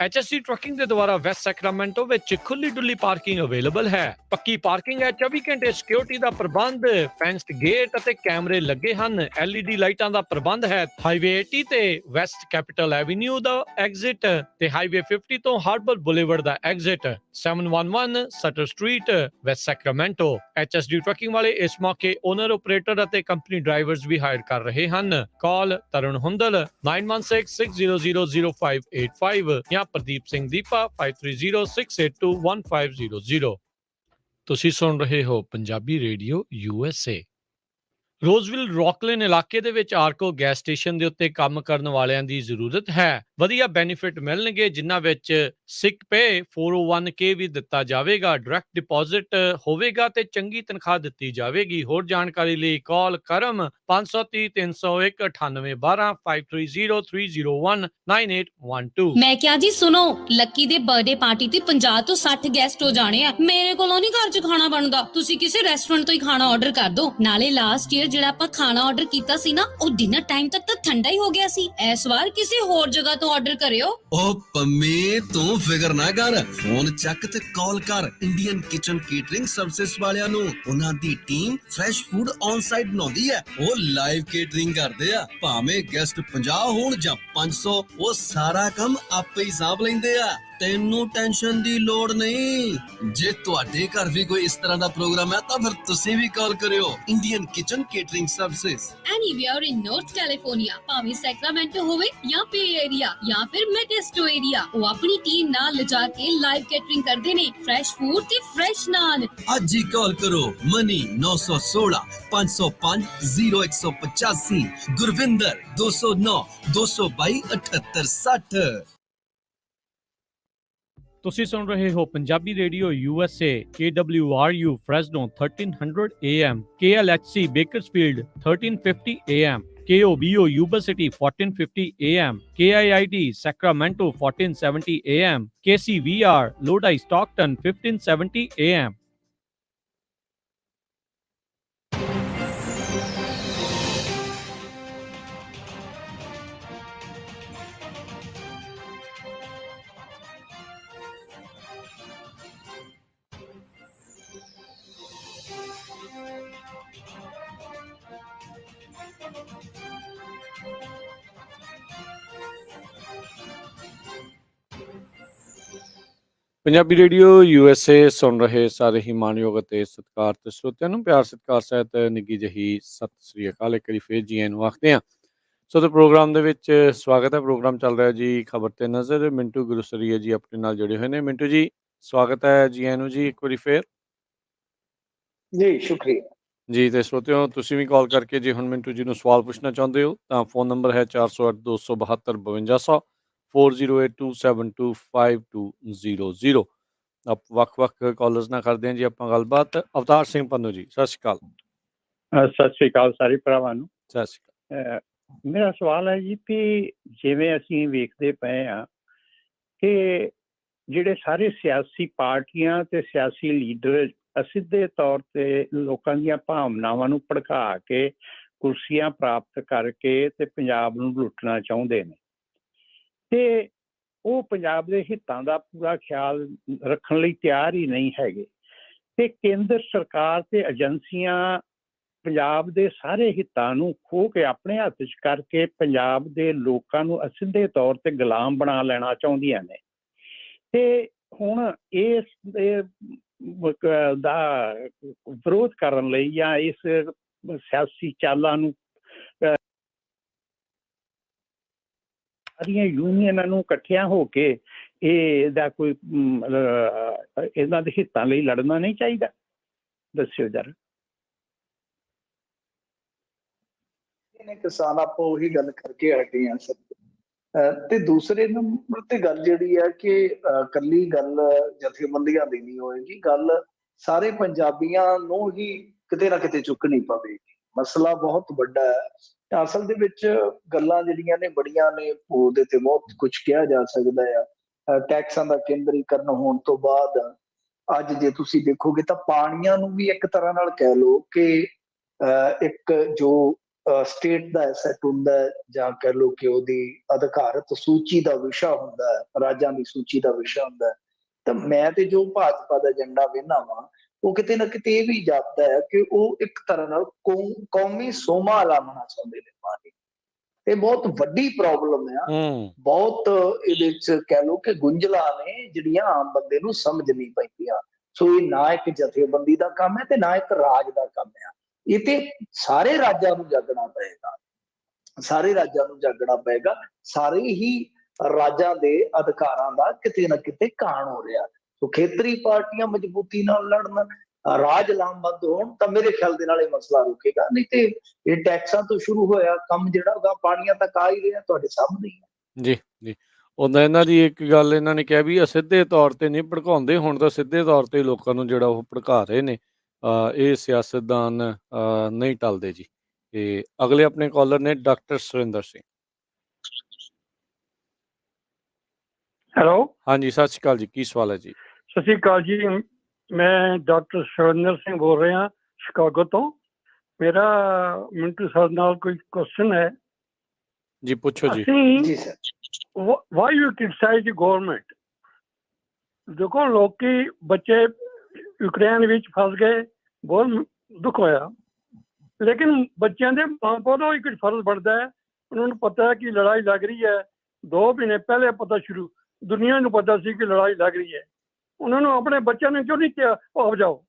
HSC trucking ਦੇ ਦੁਆਰਾ ਵੈਸਟ ਸੈਕਰਾਮੈਂਟੋ ਵਿੱਚ ਖੁੱਲੀ ਡੁੱਲੀ ਪਾਰਕਿੰਗ ਅਵੇਲੇਬਲ ਹੈ। ਪੱਕੀ ਪਾਰਕਿੰਗ ਹੈ, 24 ਘੰਟੇ ਸਿਕਿਉਰਿਟੀ ਦਾ ਪ੍ਰਬੰਧ, ਫੈਂਸਡ ਗੇਟ ਅਤੇ ਕੈਮਰੇ ਲੱਗੇ ਹਨ। LED ਲਾਈਟਾਂ ਦਾ ਪ੍ਰਬੰਧ ਹੈ। ਹਾਈਵੇ 80 ਤੇ ਵੈਸਟ ਕੈਪੀਟਲ ਐਵੇਨਿਊ ਦਾ ਐਗਜ਼ਿਟ ਤੇ ਹਾਈਵੇ 50 ਤੋਂ ਹਾਰਬਰ ਬੁਲੇਵਾਰਡ ਦਾ ਐਗਜ਼ਿਟ। 711 ਸਟਰ street West Sacramento. HSD trucking ਵਾਲੇ ਇਸ ਮੌਕੇ ਓਨਰ ਆਪਰੇਟਰ ਅਤੇ ਕੰਪਨੀ ਡਰਾਈਵਰਸ ਵੀ ਹਾਇਰ ਕਰ ਰਹੇ ਹਨ। ਕਾਲ ਤਰੁਣ ਹੁੰਦਲ 9166000585 ਜਾਂ ਪ੍ਰਦੀਪ ਸਿੰਘ ਦੀਪਾ 5306821500। ਤੁਸੀਂ ਸੁਣ ਰਹੇ ਹੋ ਪੰਜਾਬੀ ਰੇਡੀਓ USA। ਰੋਜ਼ਵਿਲ ਰੌਕਲੈਂਡ ਇਲਾਕੇ ਦੇ ਵਿੱਚ ਆਰਕੋ ਗੈਸ ਸਟੇਸ਼ਨ ਦੇ ਉੱਤੇ ਕੰਮ ਕਰਨ ਵਾਲਿਆਂ ਦੀ ਜ਼ਰੂਰਤ ਹੈ। ਵਧੀਆ ਬੈਨੀਫਿਟ ਮਿਲਣਗੇ ਜਿਨ੍ਹਾਂ ਵਿੱਚ ਸਿਕ ਪੇ 401k ਵੀ ਦਿੱਤਾ ਜਾਵੇਗਾ। ਡਾਇਰੈਕਟ ਡਿਪੋਜ਼ਿਟ ਹੋਵੇਗਾ ਤੇ ਚੰਗੀ ਤਨਖਾਹ ਦਿੱਤੀ ਜਾਵੇਗੀ। ਹੋਰ ਜਾਣਕਾਰੀ ਲਈ ਕਾਲ ਕਰਮ 530 301 9812 530301 9812। ਮੈਂ ਕਿਹਾ ਜੀ ਸੁਣੋ, ਲੱਕੀ ਦੇ ਬਰਥਡੇ ਪਾਰਟੀ ਤੇ 50 ਤੋਂ 60 ਗੈਸਟ ਹੋ ਜਾਣੇ ਆ। ਮੇਰੇ ਕੋਲੋਂ ਨਹੀਂ ਘਰ 'ਚ ਖਾਣਾ ਬਣਦਾ, ਤੁਸੀਂ ਕਿਸੇ ਰੈਸਟੋਰੈਂਟ ਤੋਂ ਹੀ ਖਾਣਾ ਆਰਡਰ ਕਰ ਦਿਓ। ਨਾਲੇ ਲਾਸਟ ਈਅਰ ਜਿਹੜਾ ਆਪਾਂ ਖਾਣਾ ਆਰਡਰ ਕੀਤਾ ਸੀ ਨਾ, ਉਹ ਡਿਨਰ ਟਾਈਮ ਤੱਕ ਤਾਂ ਠੰਡਾ ਹੀ ਹੋ ਗਿਆ ਸੀ। ਇਸ ਵਾਰ ਕਿਸੇ ਹੋਰ ਜਗ੍ਹਾ ਤੋਂ ਆਰਡਰ ਕਰਿਓ। ਓ ਪੰਮੀ ਤੂੰ ਫਿਕਰ ਨਾ ਕਰ, ਫੋਨ ਚੱਕ ਤੇ ਕਾਲ ਕਰ ਇੰਡੀਅਨ ਕਿਚਨ ਕੇਟਰਿੰਗ ਸਰਵਿਸਿਜ਼ ਵਾਲਿਆਂ ਨੂੰ। ਉਹਨਾਂ ਦੀ team fresh food on site ਬਣਾਉਂਦੀ ਹੈ। ਉਹ ਲਾਈਵ ਕੇਟਰਿੰਗ ਕਰਦੇ ਆ। ਭਾਵੇਂ ਗੈਸਟ 50 ਹੋਣ ਜਾਂ 500, ਉਹ ਸਾਰਾ ਕੰਮ ਆਪੇ ਹੀ ਸਾਂਭ ਲੈਂਦੇ ਆ। ਤੈਨੂੰ ਟੈਨਸ਼ਨ ਦੀ ਲੋੜ ਨਹੀਂ। ਜੇ ਤੁਹਾਡੇ ਘਰ ਵੀ ਕੋਈ ਇਸ ਤਰ੍ਹਾਂ ਦਾ ਪ੍ਰੋਗਰਾਮ ਹੈ ਤਾਂ ਫਿਰ ਤੁਸੀਂ ਵੀ ਕਾਲ ਕਰਿਓ Indian kitchen catering services. Anywhere in North California, ਭਾਵੇਂ ਸੈਕਰਾਮੈਂਟੋ ਹੋਵੇ ਜਾਂ ਪੇ ਏਰੀਆ ਜਾਂ ਫਿਰ ਮੈਡਿਸਟੋ ਏਰੀਆ, ਉਹ ਆਪਣੀ ਟੀਮ ਨਾਲ ਲਿਜਾ ਕੇ ਲਾਈਵ ਕੇਟਰਿੰਗ ਕਰਦੇ ਨੇ। ਫਰੈਸ਼ ਫੂਡ ਤੇ ਫਰੈਸ਼ ਨਾਨ। ਅੱਜ ਹੀ ਕਾਲ ਕਰੋ ਮਨੀ 916 505 0185, ਗੁਰਵਿੰਦਰ 209 222 7860। ਤੁਸੀਂ ਸੁਣ ਰਹੇ ਹੋ Punjabi radio USA KWRU Fresno 1300 AM KLHC Bakersfield 1350 AM KOBO Yuba City 1450 AM KIID Sacramento 1470 AM KCVR Lodi Stockton 1570 AM। Punjabi radio USA ਸੁਣ ਰਹੇ ਸਾਰੇ ਹੀ ਮਾਣਯੋਗ ਅਤੇ ਸਤਿਕਾਰਤ ਸਰੋਤਿਆਂ ਨੂੰ ਪਿਆਰ ਸਤਿਕਾਰ ਸਹਿਤ ਨਿੱਘੀ ਜਿਹੀ ਸਤਿ ਸ੍ਰੀ ਅਕਾਲ। ਇੱਕ ਵਾਰੀ ਫੇਰ ਜੀ ਆਇਆਂ ਨੂੰ ਆਖਦੇ ਹਾਂ। ਸੋ ਤੇ ਪ੍ਰੋਗਰਾਮ ਦੇ ਵਿੱਚ ਸਵਾਗਤ ਹੈ। ਪ੍ਰੋਗਰਾਮ ਚੱਲ ਰਿਹਾ ਜੀ ਖਬਰ ਤੇ ਨਜ਼ਰ। ਮਿੰਟੂ ਗੁਰਸਰੀਆ ਜੀ ਆਪਣੇ ਨਾਲ ਜੁੜੇ ਹੋਏ ਨੇ। ਮਿੰਟੂ ਜੀ ਸਵਾਗਤ ਹੈ ਜੀ ਆਇਆਂ ਨੂੰ ਜੀ ਇੱਕ ਵਾਰੀ ਫੇਰ ਜੀ। ਸ਼ੁਕਰੀਆ ਜੀ। ਤੇ ਸਰੋਤਿਓ ਤੁਸੀਂ ਵੀ ਕਾਲ ਕਰਕੇ ਜੇ ਹੁਣ ਮਿੰਟੂ ਜੀ ਨੂੰ ਸਵਾਲ ਪੁੱਛਣਾ ਚਾਹੁੰਦੇ ਹੋ ਤਾਂ ਫੋਨ ਨੰਬਰ ਹੈ 408 272 5200 4082725200। ਆਪ ਵੱਖ-ਵੱਖ ਕਾਲਰਸ ਨਾਲ ਕਰਦੇ ਹਾਂ ਜੀ ਆਪਾਂ ਗੱਲਬਾਤ। ਅਵਤਾਰ ਸਿੰਘ ਪੰਨੂ ਜੀ ਸਤਿ ਸ਼੍ਰੀ ਅਕਾਲ। ਸਤਿ ਸ੍ਰੀ ਅਕਾਲ ਸਾਰੇ ਭਰਾਵਾਂ ਨੂੰ। ਸਤਿ ਸ਼੍ਰੀ ਅਕਾਲ। ਮੇਰਾ ਸਵਾਲ ਹੈ ਜੀ ਕਿ ਜਿਵੇਂ ਅਸੀਂ ਵੇਖਦੇ ਪਏ ਹਾਂ ਕਿ ਜਿਹੜੇ ਸਾਰੇ ਸਿਆਸੀ ਪਾਰਟੀਆਂ ਤੇ ਸਿਆਸੀ ਲੀਡਰ ਅਸਿੱਧੇ ਤੌਰ ਤੇ ਲੋਕਾਂ ਦੀਆਂ ਭਾਵਨਾਵਾਂ ਨੂੰ ਭੜਕਾ ਕੇ ਕੁਰਸੀਆਂ ਪ੍ਰਾਪਤ ਕਰਕੇ ਤੇ ਪੰਜਾਬ ਨੂੰ ਲੁੱਟਣਾ ਚਾਹੁੰਦੇ ਨੇ ਤੇ ਉਹ ਪੰਜਾਬ ਦੇ ਹਿੱਤਾਂ ਦਾ ਪੂਰਾ ਖਿਆਲ ਰੱਖਣ ਲਈ ਤਿਆਰ ਹੀ ਨਹੀਂ ਹੈਗੇ ਤੇ ਕੇਂਦਰ ਸਰਕਾਰ ਤੇ ਏਜੰਸੀਆਂ ਪੰਜਾਬ ਦੇ ਸਾਰੇ ਹਿੱਤਾਂ ਨੂੰ ਖੋਹ ਕੇ ਆਪਣੇ ਹੱਥ 'ਚ ਕਰਕੇ ਪੰਜਾਬ ਦੇ ਲੋਕਾਂ ਨੂੰ ਅਸਿੱਧੇ ਤੌਰ ਤੇ ਗੁਲਾਮ ਬਣਾ ਲੈਣਾ ਚਾਹੁੰਦੀਆਂ ਨੇ ਤੇ ਹੁਣ ਇਸ ਦਾ ਵਿਰੋਧ ਕਰਨ ਲਈ ਜਾਂ ਇਸ ਸਿਆਸੀ ਚਾਲਾਂ ਨੂੰ ਸਾਰੀਆਂ ਯੂਨੀਅਨਾਂ ਨੂੰ ਇਕੱਠਿਆਂ ਹੋ ਕੇ ਇਹਦਾ ਕੋਈ ਇਹਨਾਂ ਦੇ ਹਿੱਤਾਂ ਲਈ ਲੜਨਾ ਨਹੀਂ ਚਾਹੀਦਾ? ਦੱਸਿਓ ਜਰਾ। ਕਿਸਾਨ ਆਪਾਂ ਉਹੀ ਗੱਲ ਕਰਕੇ ਹਟੇ ਆ ਸਰ। ਤੇ ਦੂਸਰੇ ਨੰਬਰ ਤੇ ਗੱਲ ਜਿਹੜੀ ਹੈ ਕਿ ਕੱਲੀ ਗੱਲ ਜਥੇਬੰਦੀਆਂ ਦੀ ਨਹੀਂ ਹੋਏਗੀ, ਗੱਲ ਸਾਰੇ ਪੰਜਾਬੀਆਂ ਨੂੰ ਹੀ ਕਿਤੇ ਨਾ ਕਿਤੇ ਚੁੱਕਣੀ ਪਵੇਗੀ। ਮਸਲਾ ਬਹੁਤ ਵੱਡਾ ਹੈ। ਅਸਲ ਦੇ ਵਿੱਚ ਗੱਲਾਂ ਜਿਹੜੀਆਂ ਨੇ ਬੜੀਆਂ ਨੇ, ਉਹਦੇ ਤੇ ਬਹੁਤ ਕੁਝ ਕਿਹਾ ਜਾ ਸਕਦਾ ਆ। ਟੈਕਸਾਂ ਦਾ ਕੇਂਦਰੀਕਰਨ ਹੋਣ ਤੋਂ ਬਾਅਦ ਅੱਜ ਜੇ ਤੁਸੀਂ ਦੇਖੋਗੇ ਤਾਂ ਪਾਣੀਆਂ ਨੂੰ ਵੀ ਇੱਕ ਤਰ੍ਹਾਂ ਨਾਲ ਕਹਿ ਲਓ ਕਿ ਇੱਕ ਜੋ ਸਟੇਟ ਦਾ ਐਸੈਟ ਹੁੰਦਾ ਹੈ ਜਾਂ ਕਹਿ ਲਓ ਕਿ ਉਹਦੀ ਅਧਿਕਾਰਤ ਸੂਚੀ ਦਾ ਵਿਸ਼ਾ ਹੁੰਦਾ ਹੈ, ਰਾਜਾਂ ਦੀ ਸੂਚੀ ਦਾ ਵਿਸ਼ਾ ਹੁੰਦਾ ਹੈ। ਤਾਂ ਮੈਂ ਤੇ ਜੋ ਭਾਜਪਾ ਦਾ ਏਜੰਡਾ ਵੇਖਦਾ ਵਾਂ ਉਹ ਕਿਤੇ ਨਾ ਕਿਤੇ ਇਹ ਵੀ ਜਾਪਦਾ ਹੈ ਕਿ ਉਹ ਇੱਕ ਤਰ੍ਹਾਂ ਨਾਲ ਕੌਮੀ ਸੋਮਾ ਲਾਉਣਾ ਚਾਹੁੰਦੇ ਨੇ ਪਾਣੀ। ਇਹ ਬਹੁਤ ਵੱਡੀ ਪ੍ਰੋਬਲਮ ਆ। ਬਹੁਤ ਇਹਦੇ ਚ ਕਹਿ ਲਓ ਕਿ ਗੁੰਝਲਾਂ ਨੇ ਜਿਹੜੀਆਂ ਆਮ ਬੰਦੇ ਨੂੰ ਸਮਝ ਨਹੀਂ ਪੈਂਦੀਆਂ। ਸੋ ਇਹ ਨਾ ਇੱਕ ਜਥੇਬੰਦੀ ਦਾ ਕੰਮ ਹੈ ਤੇ ਨਾ ਇੱਕ ਰਾਜ ਦਾ ਕੰਮ ਹੈ। ਇਹ ਤੇ ਸਾਰੇ ਰਾਜਾਂ ਨੂੰ ਜਾਗਣਾ ਪਏਗਾ, ਸਾਰੇ ਰਾਜਾਂ ਨੂੰ ਜਾਗਣਾ ਪਏਗਾ। ਸਾਰੇ ਹੀ ਰਾਜਾਂ ਦੇ ਅਧਿਕਾਰਾਂ ਦਾ ਕਿਤੇ ਨਾ ਕਿਤੇ ਘਾਣ ਹੋ ਰਿਹਾ। ਸੋ ਖੇਤਰੀ ਪਾਰਟੀਆਂ ਮਜ਼ਬੂਤੀ ਨਾਲ ਲੜਨ, ਰਾਜ ਲਾਮਬੰਦ ਹੋਣ ਤਾਂ ਮੇਰੇ ਖਿਆਲ ਦੇ ਨਾਲ ਇਹ ਮਸਲਾ ਰੁਕੇਗਾ। ਨਹੀਂ ਤੇ ਇਹ ਟੈਕਸਾਂ ਤੋਂ ਸ਼ੁਰੂ ਹੋਇਆ ਕੰਮ ਜਿਹੜਾ ਉਹਦਾ ਪਾਣੀਆਂ ਤੱਕ ਆ ਹੀ ਰਿਹਾ, ਤੁਹਾਡੇ ਸਾਹਮਣੇ ਹੀ ਹੈ। ਜੀ ਜੀ। ਉਦਾਂ ਇਹਨਾਂ ਦੀ ਇੱਕ ਗੱਲ ਇਹਨਾਂ ਨੇ ਕਿਹਾ ਵੀ ਅਸਿੱਧੇ ਤੌਰ ਤੇ ਨਹੀਂ ਭੜਕਾਉਂਦੇ, ਹੁਣ ਤਾਂ ਸਿੱਧੇ ਤੌਰ ਤੇ ਲੋਕਾਂ ਨੂੰ ਜਿਹੜਾ ਉਹ ਭੜਕਾ ਰਹੇ ਨੇ। ਇਹ ਸਿਆਸਤਦਾਨ ਨਹੀਂ ਟਲਦੇ ਜੀ। ਤੇ ਅਗਲੇ ਆਪਣੇ ਕਾਲਰ ਨੇ ਡਾਕਟਰ ਸੁਰਿੰਦਰ ਸਿੰਘ। ਹੈਲੋ। ਹਾਂਜੀ ਸਤਿ ਸ਼੍ਰੀ ਅਕਾਲ ਜੀ, ਕੀ ਸਵਾਲ ਹੈ ਜੀ? ਸਤਿ ਸ਼੍ਰੀ ਅਕਾਲ ਜੀ, ਮੈਂ ਡਾਕਟਰ ਸੁਰਿੰਦਰ ਸਿੰਘ ਬੋਲ ਰਿਹਾ ਸ਼ਿਕਾਗੋ ਤੋਂ। ਮੇਰਾ ਮਿੰਟੂ ਸਰ ਨਾਲ ਕੋਈ ਕੁਐਸਚਨ ਹੈ ਜੀ, ਪੁੱਛੋ ਜੀ। ਜੀ sir. Why you criticise government? ਦੇਖੋ ਲੋਕੀ ਬੱਚੇ ਯੂਕਰੇਨ ਵਿੱਚ ਫਸ ਗਏ, ਬਹੁਤ ਦੁੱਖ ਹੋਇਆ, ਲੇਕਿਨ ਬੱਚਿਆਂ ਦੇ ਮਾਂ ਪਿਓ ਦਾ ਇੱਕ ਫਰਜ਼ ਬਣਦਾ ਹੈ। ਉਹਨਾਂ ਨੂੰ ਪਤਾ ਹੈ ਕਿ ਲੜਾਈ ਲੱਗ ਰਹੀ ਹੈ। 2 ਮਹੀਨੇ ਪਹਿਲੇ ਪਤਾ ਸ਼ੁਰੂ, ਦੁਨੀਆ ਨੂੰ ਪਤਾ ਸੀ ਕਿ ਲੜਾਈ ਲੱਗ ਰਹੀ ਹੈ। ਉਹਨਾਂ ਨੂੰ ਆਪਣੇ ਬੱਚਿਆਂ ਨੇ ਕਿਉਂ ਨਹੀਂ ਕਿਹਾ ਆਪ ਜਾਓ?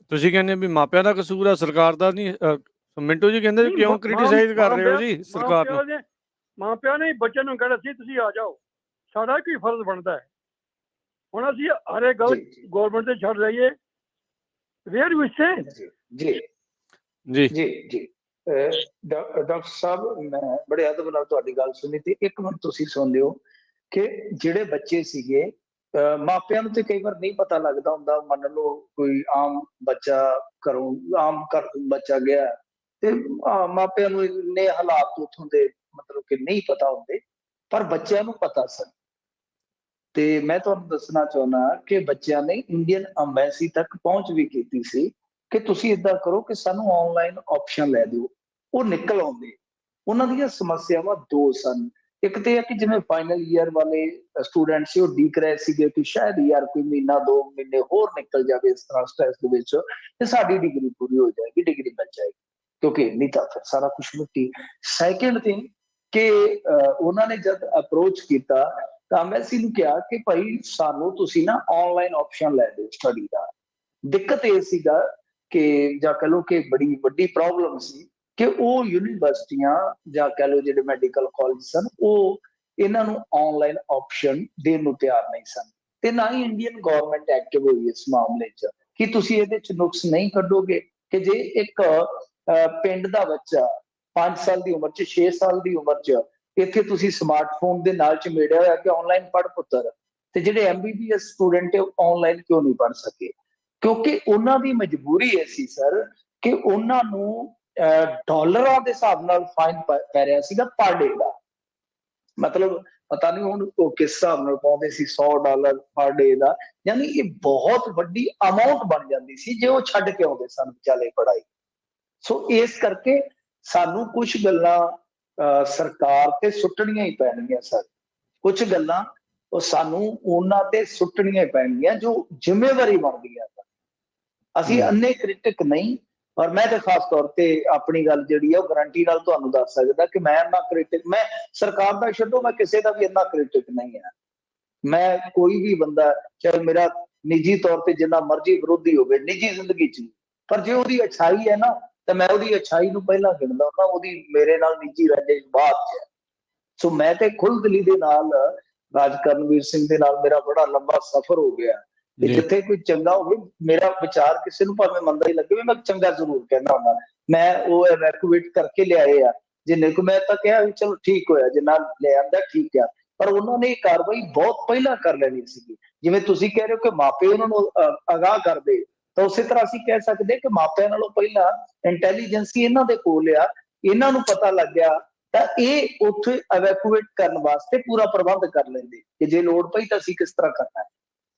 ਤੁਸੀਂ ਕਹਿੰਦੇ ਵੀ ਮਾਪਿਆਂ ਦਾ ਕਸੂਰ ਆ, ਸਰਕਾਰ ਦਾ ਨਹੀਂ? ਮਿੰਟੂ ਜੀ ਕਹਿੰਦੇ ਕਿਉਂ ਕ੍ਰਿਟਿਸਾਈਜ਼ ਕਰ ਰਹੇ ਹੋ ਜੀ ਸਰਕਾਰ ਨੂੰ? ਮਾਂ ਪਿਓ ਨੇ ਬੱਚਿਆਂ ਨੂੰ ਕਹਿਣਾ ਸੀ ਤੁਸੀਂ ਆ ਜਾਓ, ਸਾਡਾ ਕੀ ਫਰਜ਼ ਬਣਦਾ ਹੈ? ਹੁਣ ਅਸੀਂ ਹਰੇ ਗੱਲ ਗਵਰਨਮੈਂਟ ਤੇ ਛੱਡ ਰਹੀਏ। ਵੇਅਰ ਵੀ ਸੇ ਜੀ ਜੀ ਜੀ ਜੀ। ਡਾਕਟਰ ਸਾਹਿਬ, ਮੈਂ ਬੜੇ ਅਦਬ ਨਾਲ ਤੁਹਾਡੀ ਗੱਲ ਸੁਣੀ ਤੇ ਇੱਕ ਮਿੰਟ ਤੁਸੀਂ ਸੁਣ ਲਿਓ ਕਿ ਜਿਹੜੇ ਬੱਚੇ ਸੀਗੇ, ਮਾਪਿਆਂ ਨੂੰ ਤੇ ਕਈ ਵਾਰ ਨਹੀਂ ਪਤਾ ਲੱਗਦਾ ਹੁੰਦਾ। ਮੰਨ ਲਓ ਕੋਈ ਆਮ ਬੱਚਾ ਘਰੋਂ, ਆਮ ਘਰ ਬੱਚਾ ਗਿਆ ਤੇ ਮਾਪਿਆਂ ਨੂੰ ਇੰਨੇ ਹਾਲਾਤ ਉੱਥੋਂ ਦੇ ਮਤਲਬ ਕਿ ਨਹੀਂ ਪਤਾ ਹੁੰਦੇ, ਪਰ ਬੱਚਿਆਂ ਨੂੰ ਪਤਾ ਸਨ। ਤੇ ਮੈਂ ਤੁਹਾਨੂੰ ਦੱਸਣਾ ਚਾਹੁੰਦਾ ਕਿ ਬੱਚਿਆਂ ਨੇ ਇੰਡੀਅਨ ਅੰਬੈਸੀ ਤੱਕ ਪਹੁੰਚ ਵੀ ਕੀਤੀ ਸੀ ਕਿ ਤੁਸੀਂ ਏਦਾਂ ਕਰੋ ਕਿ ਸਾਨੂੰ ਆਨਲਾਈਨ ਆਪਸ਼ਨ ਲੈ ਦਿਓ। ਉਹ ਨਿਕਲ ਆਉਂਦੇ। ਉਹਨਾਂ ਦੀਆਂ ਸਮੱਸਿਆਵਾਂ 2 ਸਨ। ਇੱਕ ਤੇ ਹੈ ਕਿ ਜਿਵੇਂ ਫਾਈਨਲ ਈਅਰ ਵਾਲੇ ਸਟੂਡੈਂਟ ਸੀ, ਉਹ ਡੀਕ ਰਹੇ ਸੀਗੇ ਕਿ ਸ਼ਾਇਦ ਯਾਰ ਕੋਈ ਮਹੀਨਾ 2 ਮਹੀਨੇ ਹੋਰ ਨਿਕਲ ਜਾਵੇ ਇਸ ਤਰ੍ਹਾਂ ਸਟ੍ਰੈਸ ਦੇ ਵਿੱਚ ਤੇ ਸਾਡੀ ਡਿਗਰੀ ਪੂਰੀ ਹੋ ਜਾਏਗੀ, ਡਿਗਰੀ ਮਿਲ ਜਾਏਗੀ, ਕਿਉਂਕਿ ਨਹੀਂ ਤਾਂ ਫਿਰ ਸਾਰਾ ਕੁਛ ਮਿੱਟੀ। ਸੈਕਿੰਡ ਥਿੰਗ ਕਿ ਉਹਨਾਂ ਨੇ ਜਦ ਅਪਰੋਚ ਕੀਤਾ ਤਾਂ ਐਮਬੈਸੀ ਨੂੰ ਕਿਹਾ ਕਿ ਭਾਈ ਸਾਨੂੰ ਤੁਸੀਂ ਨਾ ਆਨਲਾਈਨ ਆਪਸ਼ਨ ਲੈ ਦਿਓ ਸਟੱਡੀ ਦਾ। ਦਿੱਕਤ ਇਹ ਸੀਗਾ ਕਿ ਜਾਂ ਕਹ ਲਓ ਕਿ ਬੜੀ ਵੱਡੀ ਪ੍ਰੋਬਲਮ ਸੀ ਕਿ ਉਹ ਯੂਨੀਵਰਸਿਟੀਆਂ ਜਾਂ ਕਹ ਲਓ ਜਿਹੜੇ ਮੈਡੀਕਲ ਕਾਲਜ ਸਨ ਉਹ ਇਹਨਾਂ ਨੂੰ ਆਨਲਾਈਨ ਆਪਸ਼ਨ ਦੇਣ ਨੂੰ ਤਿਆਰ ਨਹੀਂ ਸਨ, ਤੇ ਨਾ ਹੀ ਇੰਡੀਅਨ ਗਵਰਨਮੈਂਟ ਐਕਟਿਵ ਹੋਈ ਇਸ ਮਾਮਲੇ 'ਚ ਕਿ ਤੁਸੀਂ ਇਹਦੇ 'ਚ ਨੁਕਸ ਨਹੀਂ ਕੱਢੋਗੇ ਕਿ ਜੇ ਇੱਕ ਪਿੰਡ ਦਾ ਬੱਚਾ 5 ਸਾਲ ਦੀ ਉਮਰ 'ਚ 6 ਸਾਲ ਦੀ ਉਮਰ 'ਚ ਇੱਥੇ ਤੁਸੀਂ ਸਮਾਰਟਫੋਨ ਦੇ ਨਾਲ ਚਮੇੜਿਆ ਹੋਇਆ ਕਿ ਆਨਲਾਈਨ ਪੜ੍ਹ ਪੁੱਤਰ, ਤੇ ਜਿਹੜੇ MBBS ਸਟੂਡੈਂਟ ਆਨਲਾਈਨ ਕਿਉਂ ਨਹੀਂ ਪੜ੍ਹ ਸਕੇ? ਕਿਉਂਕਿ ਉਹਨਾਂ ਦੀ ਮਜਬੂਰੀ ਇਹ ਸੀ ਸਰ ਕਿ ਉਹਨਾਂ ਨੂੰ ਡਾਲਰਾਂ ਦੇ ਹਿਸਾਬ ਨਾਲ ਫਾਈਨ ਪੈ ਰਿਹਾ ਸੀਗਾ ਪਰ ਡੇ ਦਾ। ਮਤਲਬ ਪਤਾ ਨਹੀਂ ਹੁਣ ਉਹ ਕਿਸ ਹਿਸਾਬ ਨਾਲ ਪਾਉਂਦੇ ਸੀ, $100 ਪਰ ਡੇ ਦਾ, ਯਾਨੀ ਇਹ ਬਹੁਤ ਵੱਡੀ ਅਮਾਉਂਟ ਬਣ ਜਾਂਦੀ ਸੀ ਜੇ ਉਹ ਛੱਡ ਕੇ ਆਉਂਦੇ ਸਨ ਵਿਚਾਲੇ ਪੜ੍ਹਾਈ। ਸੋ ਇਸ ਕਰਕੇ ਸਾਨੂੰ ਕੁਝ ਗੱਲਾਂ ਸਰਕਾਰ ਤੇ ਸੁੱਟਣੀਆਂ ਹੀ ਪੈਣਗੀਆਂ ਸਰ, ਕੁਝ ਗੱਲਾਂ ਉਹ ਸਾਨੂੰ ਉਹਨਾਂ ਤੇ ਸੁੱਟਣੀਆਂ ਪੈਣਗੀਆਂ ਜੋ ਜ਼ਿੰਮੇਵਾਰੀ ਬਣਦੀਆਂ। ਅਸੀਂ ਅੰਨੇ ਕ੍ਰਿਟਿਕ ਨਹੀਂ, ਔਰ ਮੈਂ ਤਾਂ ਖਾਸ ਤੌਰ ਤੇ ਆਪਣੀ ਗੱਲ ਜਿਹੜੀ ਹੈ ਉਹ ਗਰੰਟੀ ਨਾਲ ਤੁਹਾਨੂੰ ਦੱਸ ਸਕਦਾ ਕਿ ਮੈਂ ਇੰਨਾ ਕ੍ਰਿਟਿਕ, ਮੈਂ ਸਰਕਾਰ ਦਾ ਛੱਡੋ ਮੈਂ ਕਿਸੇ ਦਾ ਵੀ ਇੰਨਾ ਕ੍ਰਿਟਿਕ ਨਹੀਂ ਹੈ। ਮੈਂ ਕੋਈ ਵੀ ਬੰਦਾ ਚਾਹੇ ਮੇਰਾ ਨਿੱਜੀ ਤੌਰ ਤੇ ਜਿੰਨਾ ਮਰਜ਼ੀ ਵਿਰੋਧੀ ਹੋਵੇ ਨਿੱਜੀ ਜ਼ਿੰਦਗੀ 'ਚ, ਪਰ ਜੇ ਉਹਦੀ ਅੱਛਾਈ ਹੈ ਨਾ ਤਾਂ ਮੈਂ ਉਹਦੀ ਅੱਛਾਈ ਨੂੰ ਪਹਿਲਾਂ ਗਿਣਦਾ ਹੁੰਦਾ, ਉਹਦੀ ਮੇਰੇ ਨਾਲ ਨਿੱਜੀ ਰੰਜਿਸ਼ ਬਾਅਦ 'ਚ ਹੈ। ਸੋ ਮੈਂ ਤੇ ਖੁੱਲ੍ਹਦਿਲੀ ਦੇ ਨਾਲ ਰਾਜ ਕਰਨਵੀਰ ਸਿੰਘ ਦੇ ਨਾਲ ਮੇਰਾ ਬੜਾ ਲੰਬਾ ਸਫ਼ਰ ਹੋ ਗਿਆ। ਜਿੱਥੇ ਕੋਈ ਚੰਗਾ ਹੋਵੇ, ਮੇਰਾ ਵਿਚਾਰ ਕਿਸੇ ਨੂੰ ਭਾਵੇਂ ਮੰਦਾ ਹੀ ਲੱਗੇ, ਮੈਂ ਚੰਗਾ ਜ਼ਰੂਰ ਕਹਿੰਦਾ ਹੁੰਦਾ। ਮੈਂ ਉਹ ਇਵੈਕੂਏਟ ਕਰਕੇ ਲਿਆਏ ਆ ਜਿੰਨੇ ਕੁ, ਮੈਂ ਤਾਂ ਕਿਹਾ ਵੀ ਚਲੋ ਠੀਕ ਹੋਇਆ ਜਿੰਨਾ ਲੈ ਆਂਦਾ ਠੀਕ ਆ, ਪਰ ਉਹਨਾਂ ਨੇ ਇਹ ਕਾਰਵਾਈ ਬਹੁਤ ਪਹਿਲਾਂ ਕਰ ਲੈਣੀ ਸੀਗੀ। ਜਿਵੇਂ ਤੁਸੀਂ ਕਹਿ ਰਹੇ ਹੋ ਕਿ ਮਾਪੇ ਉਹਨਾਂ ਨੂੰ ਅਗਾਹ ਕਰਦੇ, ਤਾਂ ਉਸੇ ਤਰ੍ਹਾਂ ਅਸੀਂ ਕਹਿ ਸਕਦੇ ਕਿ ਮਾਪਿਆਂ ਨਾਲੋਂ ਪਹਿਲਾਂ ਇੰਟੈਲੀਜੈਂਸੀ ਇਹਨਾਂ ਦੇ ਕੋਲ ਆ, ਇਹਨਾਂ ਨੂੰ ਪਤਾ ਲੱਗ ਗਿਆ ਤਾਂ ਇਹ ਉੱਥੇ ਇਵੈਕੂਏਟ ਕਰਨ ਵਾਸਤੇ ਪੂਰਾ ਪ੍ਰਬੰਧ ਕਰ ਲੈਂਦੇ ਕਿ ਜੇ ਲੋੜ ਪਈ ਤਾਂ ਅਸੀਂ ਕਿਸ ਤਰ੍ਹਾਂ ਕਰਨਾ ਹੈ।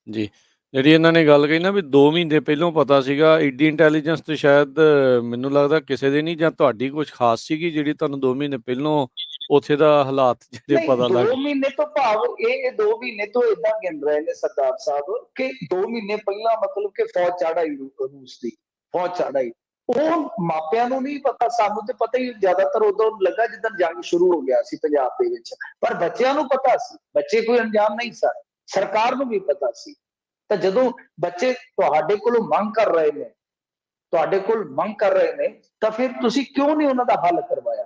ਜੀ, ਜਿਹੜੀ ਇਹਨਾਂ ਨੇ ਗੱਲ ਕਹੀ ਨਾ ਵੀ 2 ਮਹੀਨੇ ਪਹਿਲਾਂ ਪਤਾ ਸੀਗਾ, ਏਡੀ ਇੰਟੈਲੀਜੈਂਸ ਤੇ ਸ਼ਾਇਦ ਮੈਨੂੰ ਲੱਗਦਾ ਕਿਸੇ ਦੇ ਨਹੀਂ, ਜਾਂ ਤੁਹਾਡੀ ਕੁਝ ਖਾਸ ਸੀਗੀ ਜਿਹੜੀ ਤੁਹਾਨੂੰ 2 ਮਹੀਨੇ ਪਹਿਲਾਂ ਉੱਥੇ ਦਾ ਹਾਲਾਤ ਜਿਹੜੇ ਪਤਾ ਲੱਗ 2 ਮਹੀਨੇ ਤੋਂ ਭਾਵ ਇਹ 2 ਮਹੀਨੇ ਤੋਂ ਏਦਾਂ ਗਿਣ ਰਹੇ ਨੇ ਸਰਦਾਰ ਸਾਹਿਬ ਕਿ 2 ਮਹੀਨੇ ਪਹਿਲਾਂ ਮਤਲਬ ਕਿ ਫੌਜ ਚੜ੍ਹਾਈ ਰੂਸ ਦੀ ਫੌਜ ਚੜ੍ਹਾਈ, ਉਹ ਮਾਪਿਆਂ ਨੂੰ ਨਹੀਂ ਪਤਾ, ਸਾਨੂੰ ਤੇ ਪਤਾ ਹੀ ਜ਼ਿਆਦਾਤਰ ਉਦੋਂ ਲੱਗਾ ਜਿੱਦਾਂ ਜੰਗ ਸ਼ੁਰੂ ਹੋ ਗਿਆ ਸੀ ਪੰਜਾਬ ਦੇ ਵਿੱਚ, ਪਰ ਬੱਚਿਆਂ ਨੂੰ ਪਤਾ ਸੀ, ਬੱਚੇ ਕੋਈ ਅਣਜਾਣ ਨਹੀਂ ਸਨ, ਸਰਕਾਰ ਨੂੰ ਵੀ ਪਤਾ ਸੀ। ਤਾਂ ਜਦੋਂ ਬੱਚੇ ਤੁਹਾਡੇ ਕੋਲੋਂ ਮੰਗ ਕਰ ਰਹੇ ਨੇ, ਤਾਂ ਫਿਰ ਤੁਸੀਂ ਕਿਉਂ ਨਹੀਂ ਉਹਨਾਂ ਦਾ ਹੱਲ ਕਰਵਾਇਆ?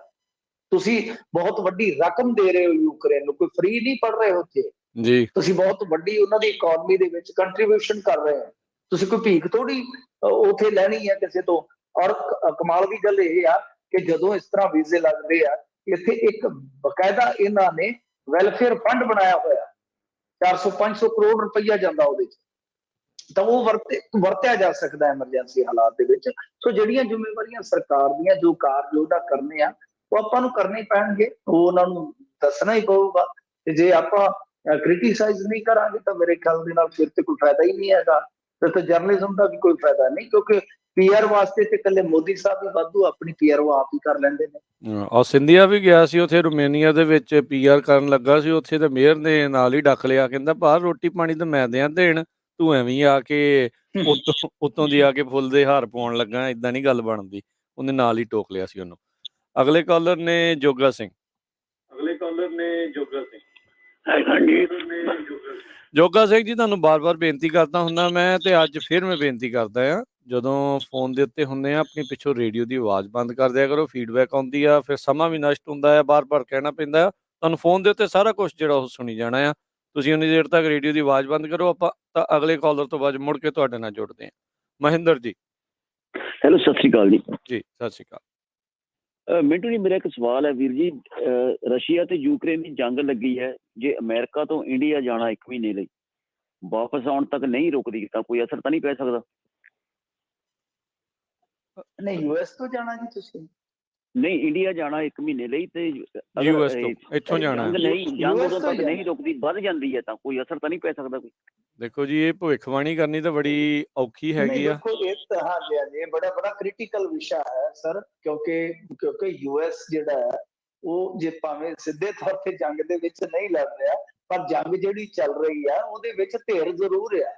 ਤੁਸੀਂ ਬਹੁਤ ਵੱਡੀ ਰਕਮ ਦੇ ਰਹੇ ਹੋ ਯੂਕਰੇਨ ਨੂੰ, ਕੋਈ ਫ੍ਰੀ ਨਹੀਂ ਪੜ ਰਹੇ ਉੱਥੇ ਜੀ, ਤੁਸੀਂ ਬਹੁਤ ਵੱਡੀ ਉਹਨਾਂ ਦੀ ਇਕਨੋਮੀ ਦੇ ਵਿੱਚ ਕੰਟਰੀਬਿਊਸ਼ਨ ਕਰ ਰਹੇ ਹੋ, ਤੁਸੀਂ ਕੋਈ ਭੀਖ ਥੋੜੀ ਉੱਥੇ ਲੈਣੀ ਹੈ ਕਿਸੇ ਤੋਂ। ਔਰ ਕਮਾਲ ਦੀ ਗੱਲ ਇਹ ਆ ਕਿ ਜਦੋਂ ਇਸ ਤਰ੍ਹਾਂ ਵੀਜ਼ੇ ਲੱਗਦੇ ਆ, ਇੱਥੇ ਇੱਕ ਬਕਾਇਦਾ ਇਹਨਾਂ ਨੇ ਵੈਲਫੇਅਰ ਫੰਡ ਬਣਾਇਆ ਹੋਇਆ, 400-500 ਕਰੋੜ ਰੁਪਈਆ ਜਾਂਦਾ ਉਹਦੇ 'ਚ, ਤਾਂ ਉਹ ਵਰਤਿਆ ਜਾ ਸਕਦਾ ਐਮਰਜੈਂਸੀ ਹਾਲਾਤ ਦੇ ਵਿੱਚ। ਸੋ ਜਿਹੜੀਆਂ ਜ਼ਿੰਮੇਵਾਰੀਆਂ ਸਰਕਾਰ ਦੀਆਂ, ਜੋ ਕਾਰਜ ਉਹਦਾ ਕਰਨੇ ਆ, ਉਹ ਆਪਾਂ ਨੂੰ ਕਰਨੇ ਪੈਣਗੇ, ਉਹ ਉਹਨਾਂ ਨੂੰ ਦੱਸਣਾ ਹੀ ਪਊਗਾ। ਤੇ ਜੇ ਆਪਾਂ ਕ੍ਰਿਟੀਸਾਈਜ਼ ਨਹੀਂ ਕਰਾਂਗੇ ਤਾਂ ਮੇਰੇ ਖਿਆਲ ਦੇ ਨਾਲ ਫਿਰ ਤੇ ਕੋਈ ਫਾਇਦਾ ਹੀ ਨਹੀਂ ਹੈਗਾ, ਫਿਰ ਤਾਂ ਜਰਨਲਿਜ਼ਮ ਦਾ ਵੀ ਕੋਈ ਫਾਇਦਾ ਨਹੀਂ, ਕਿਉਂਕਿ PR ਵਾਸਤੇ ਤੇ ਇਕੱਲੇ ਮੋਦੀ ਸਾਹਿਬ ਹੀ ਵਾਧੂ, ਆਪਣੀ PR ਉਹ ਆਪ ਹੀ ਕਰ ਲੈਂਦੇ ਨੇ। ਔਰ ਸਿੰਧੀਆ ਵੀ ਗਿਆ ਸੀ ਉੱਥੇ ਰੋਮੇਨੀਆ ਦੇ ਵਿੱਚ PR ਕਰਨ ਲੱਗਾ ਸੀ, ਉੱਥੇ ਤਾਂ ਮੇਅਰ ਨੇ ਨਾਲ ਹੀ ਡੱਕ ਲਿਆ, ਕਹਿੰਦਾ ਬਾਹਰ ਰੋਟੀ ਪਾਣੀ ਤਾਂ ਮੈਂ ਦਿਆਂ ਦੇਣ, ਤੂੰ ਐਵੇਂ ਆ ਕੇ ਉੱਤੋਂ ਦੀ ਆ ਕੇ ਫੁੱਲ ਦੇ ਹਾਰ ਪਾਉਣ ਲੱਗਾ, ਏਦਾਂ ਨਹੀਂ ਗੱਲ ਬਣਦੀ। ਉਹਨੇ ਨਾਲ ਹੀ ਟੋਕ ਲਿਆ ਸੀ ਉਹਨੂੰ। ਅਗਲੇ ਕਾਲਰ ਨੇ ਜੋਗਾ ਸਿੰਘ। ਜੋਗਾ ਸਿੰਘ ਜੀ, ਤੁਹਾਨੂੰ ਬਾਰ-ਬਾਰ ਬੇਨਤੀ ਕਰਦਾ ਹੁੰਦਾ ਮੈਂ, ਤੇ ਅੱਜ ਫਿਰ ਮੈਂ ਬੇਨਤੀ ਕਰਦਾ ਆ, ਜਦੋਂ ਫੋਨ ਦੇ ਉੱਤੇ ਹੁੰਦੇ ਆ ਆਪਣੀ ਪਿੱਛੋਂ ਰੇਡੀਓ ਦੀ ਆਵਾਜ਼ ਬੰਦ ਕਰ ਦਿਆ ਕਰੋ, ਫੀਡਬੈਕ ਆਉਂਦੀ ਆ, ਫਿਰ ਸਮਾਂ ਵੀ ਨਸ਼ਟ ਹੁੰਦਾ ਆ, ਬਾਰ-ਬਾਰ ਕਹਿਣਾ ਪੈਂਦਾ ਆ। ਤੁਹਾਨੂੰ ਫੋਨ ਦੇ ਉੱਤੇ ਸਾਰਾ ਕੁਝ ਜਿਹੜਾ ਉਹ ਸੁਣੀ ਜਾਣਾ ਆ, ਤੁਸੀਂ ਉਨੀ ਦੇਰ ਤੱਕ ਰੇਡੀਓ ਦੀ ਆਵਾਜ਼ ਬੰਦ ਕਰੋ। ਆਪਾਂ ਤਾਂ ਅਗਲੇ ਕਾਲਰ ਤੋਂ ਬਾਅਦ ਮੁੜ ਕੇ ਤੁਹਾਡੇ ਨਾਲ ਜੁੜਦੇ ਹਾਂ। ਮਹਿੰਦਰ ਜੀ। ਹੈਲੋ, ਸਤਿ ਸ਼੍ਰੀ ਅਕਾਲ ਜੀ। ਜੀ, ਸਤਿ ਸ਼੍ਰੀ ਅਕਾਲ। ਮਿੰਟੂ ਜੀ, ਮੇਰਾ ਇੱਕ ਸਵਾਲ ਹੈ ਵੀਰ ਜੀ, ਰਸ਼ੀਆ ਤੇ ਯੂਕਰੇਨ ਦੀ ਜੰਗ ਲੱਗੀ ਹੈ, ਜੇ ਅਮਰੀਕਾ ਤੋਂ ਇੰਡੀਆ ਜਾਣਾ 1 ਮਹੀਨੇ ਲਈ ਵਾਪਸ ਆਉਣ ਤੱਕ ਨਹੀਂ ਰੁਕਦੀ ਤਾਂ ਕੋਈ ਅਸਰ ਤਾਂ ਨਹੀਂ ਪੈ ਸਕਦਾ? ਨਹੀਂ, US ਤੋਂ ਜਾਣਾ ਜੀ ਤੁਸੀਂ? ਨਹੀਂ, ਇੰਡੀਆ ਜਾਣਾ 1 ਮਹੀਨੇ ਲਈ ਤੇ US ਤੋਂ ਇੱਥੋਂ ਜਾਣਾ ਜੰਗ ਉਦੋਂ ਤੱਕ ਨਹੀਂ ਰੁਕਦੀ, ਵੱਧ ਜਾਂਦੀ ਹੈ ਤਾਂ ਕੋਈ ਅਸਰ ਤਾਂ ਨਹੀਂ ਪੈ ਸਕਦਾ ਕੋਈ? ਦੇਖੋ ਜੀ, ਇਹ ਭਵਿੱਖਬਾਣੀ ਕਰਨੀ ਤਾਂ ਬੜੀ ਔਖੀ ਹੈਗੀ ਆ। ਇਹ ਬੜਾ ਕ੍ਰਿਟੀਕਲ ਵਿਸ਼ਾ ਹੈ ਸਰ, ਕਿਉਂਕਿ US ਜਿਹੜਾ ਹੈ ਉਹ ਜੇ ਭਾਵੇਂ ਸਿੱਧੇ ਤੌਰ ਤੇ ਜੰਗ ਦੇ ਵਿੱਚ ਨਹੀਂ ਲੜ ਰਿਹਾ, ਪਰ ਜੰਗ ਜਿਹੜੀ ਚੱਲ ਰਹੀ ਆ ਉਹਦੇ ਵਿੱਚ ਧਿਰ ਜ਼ਰੂਰ ਆ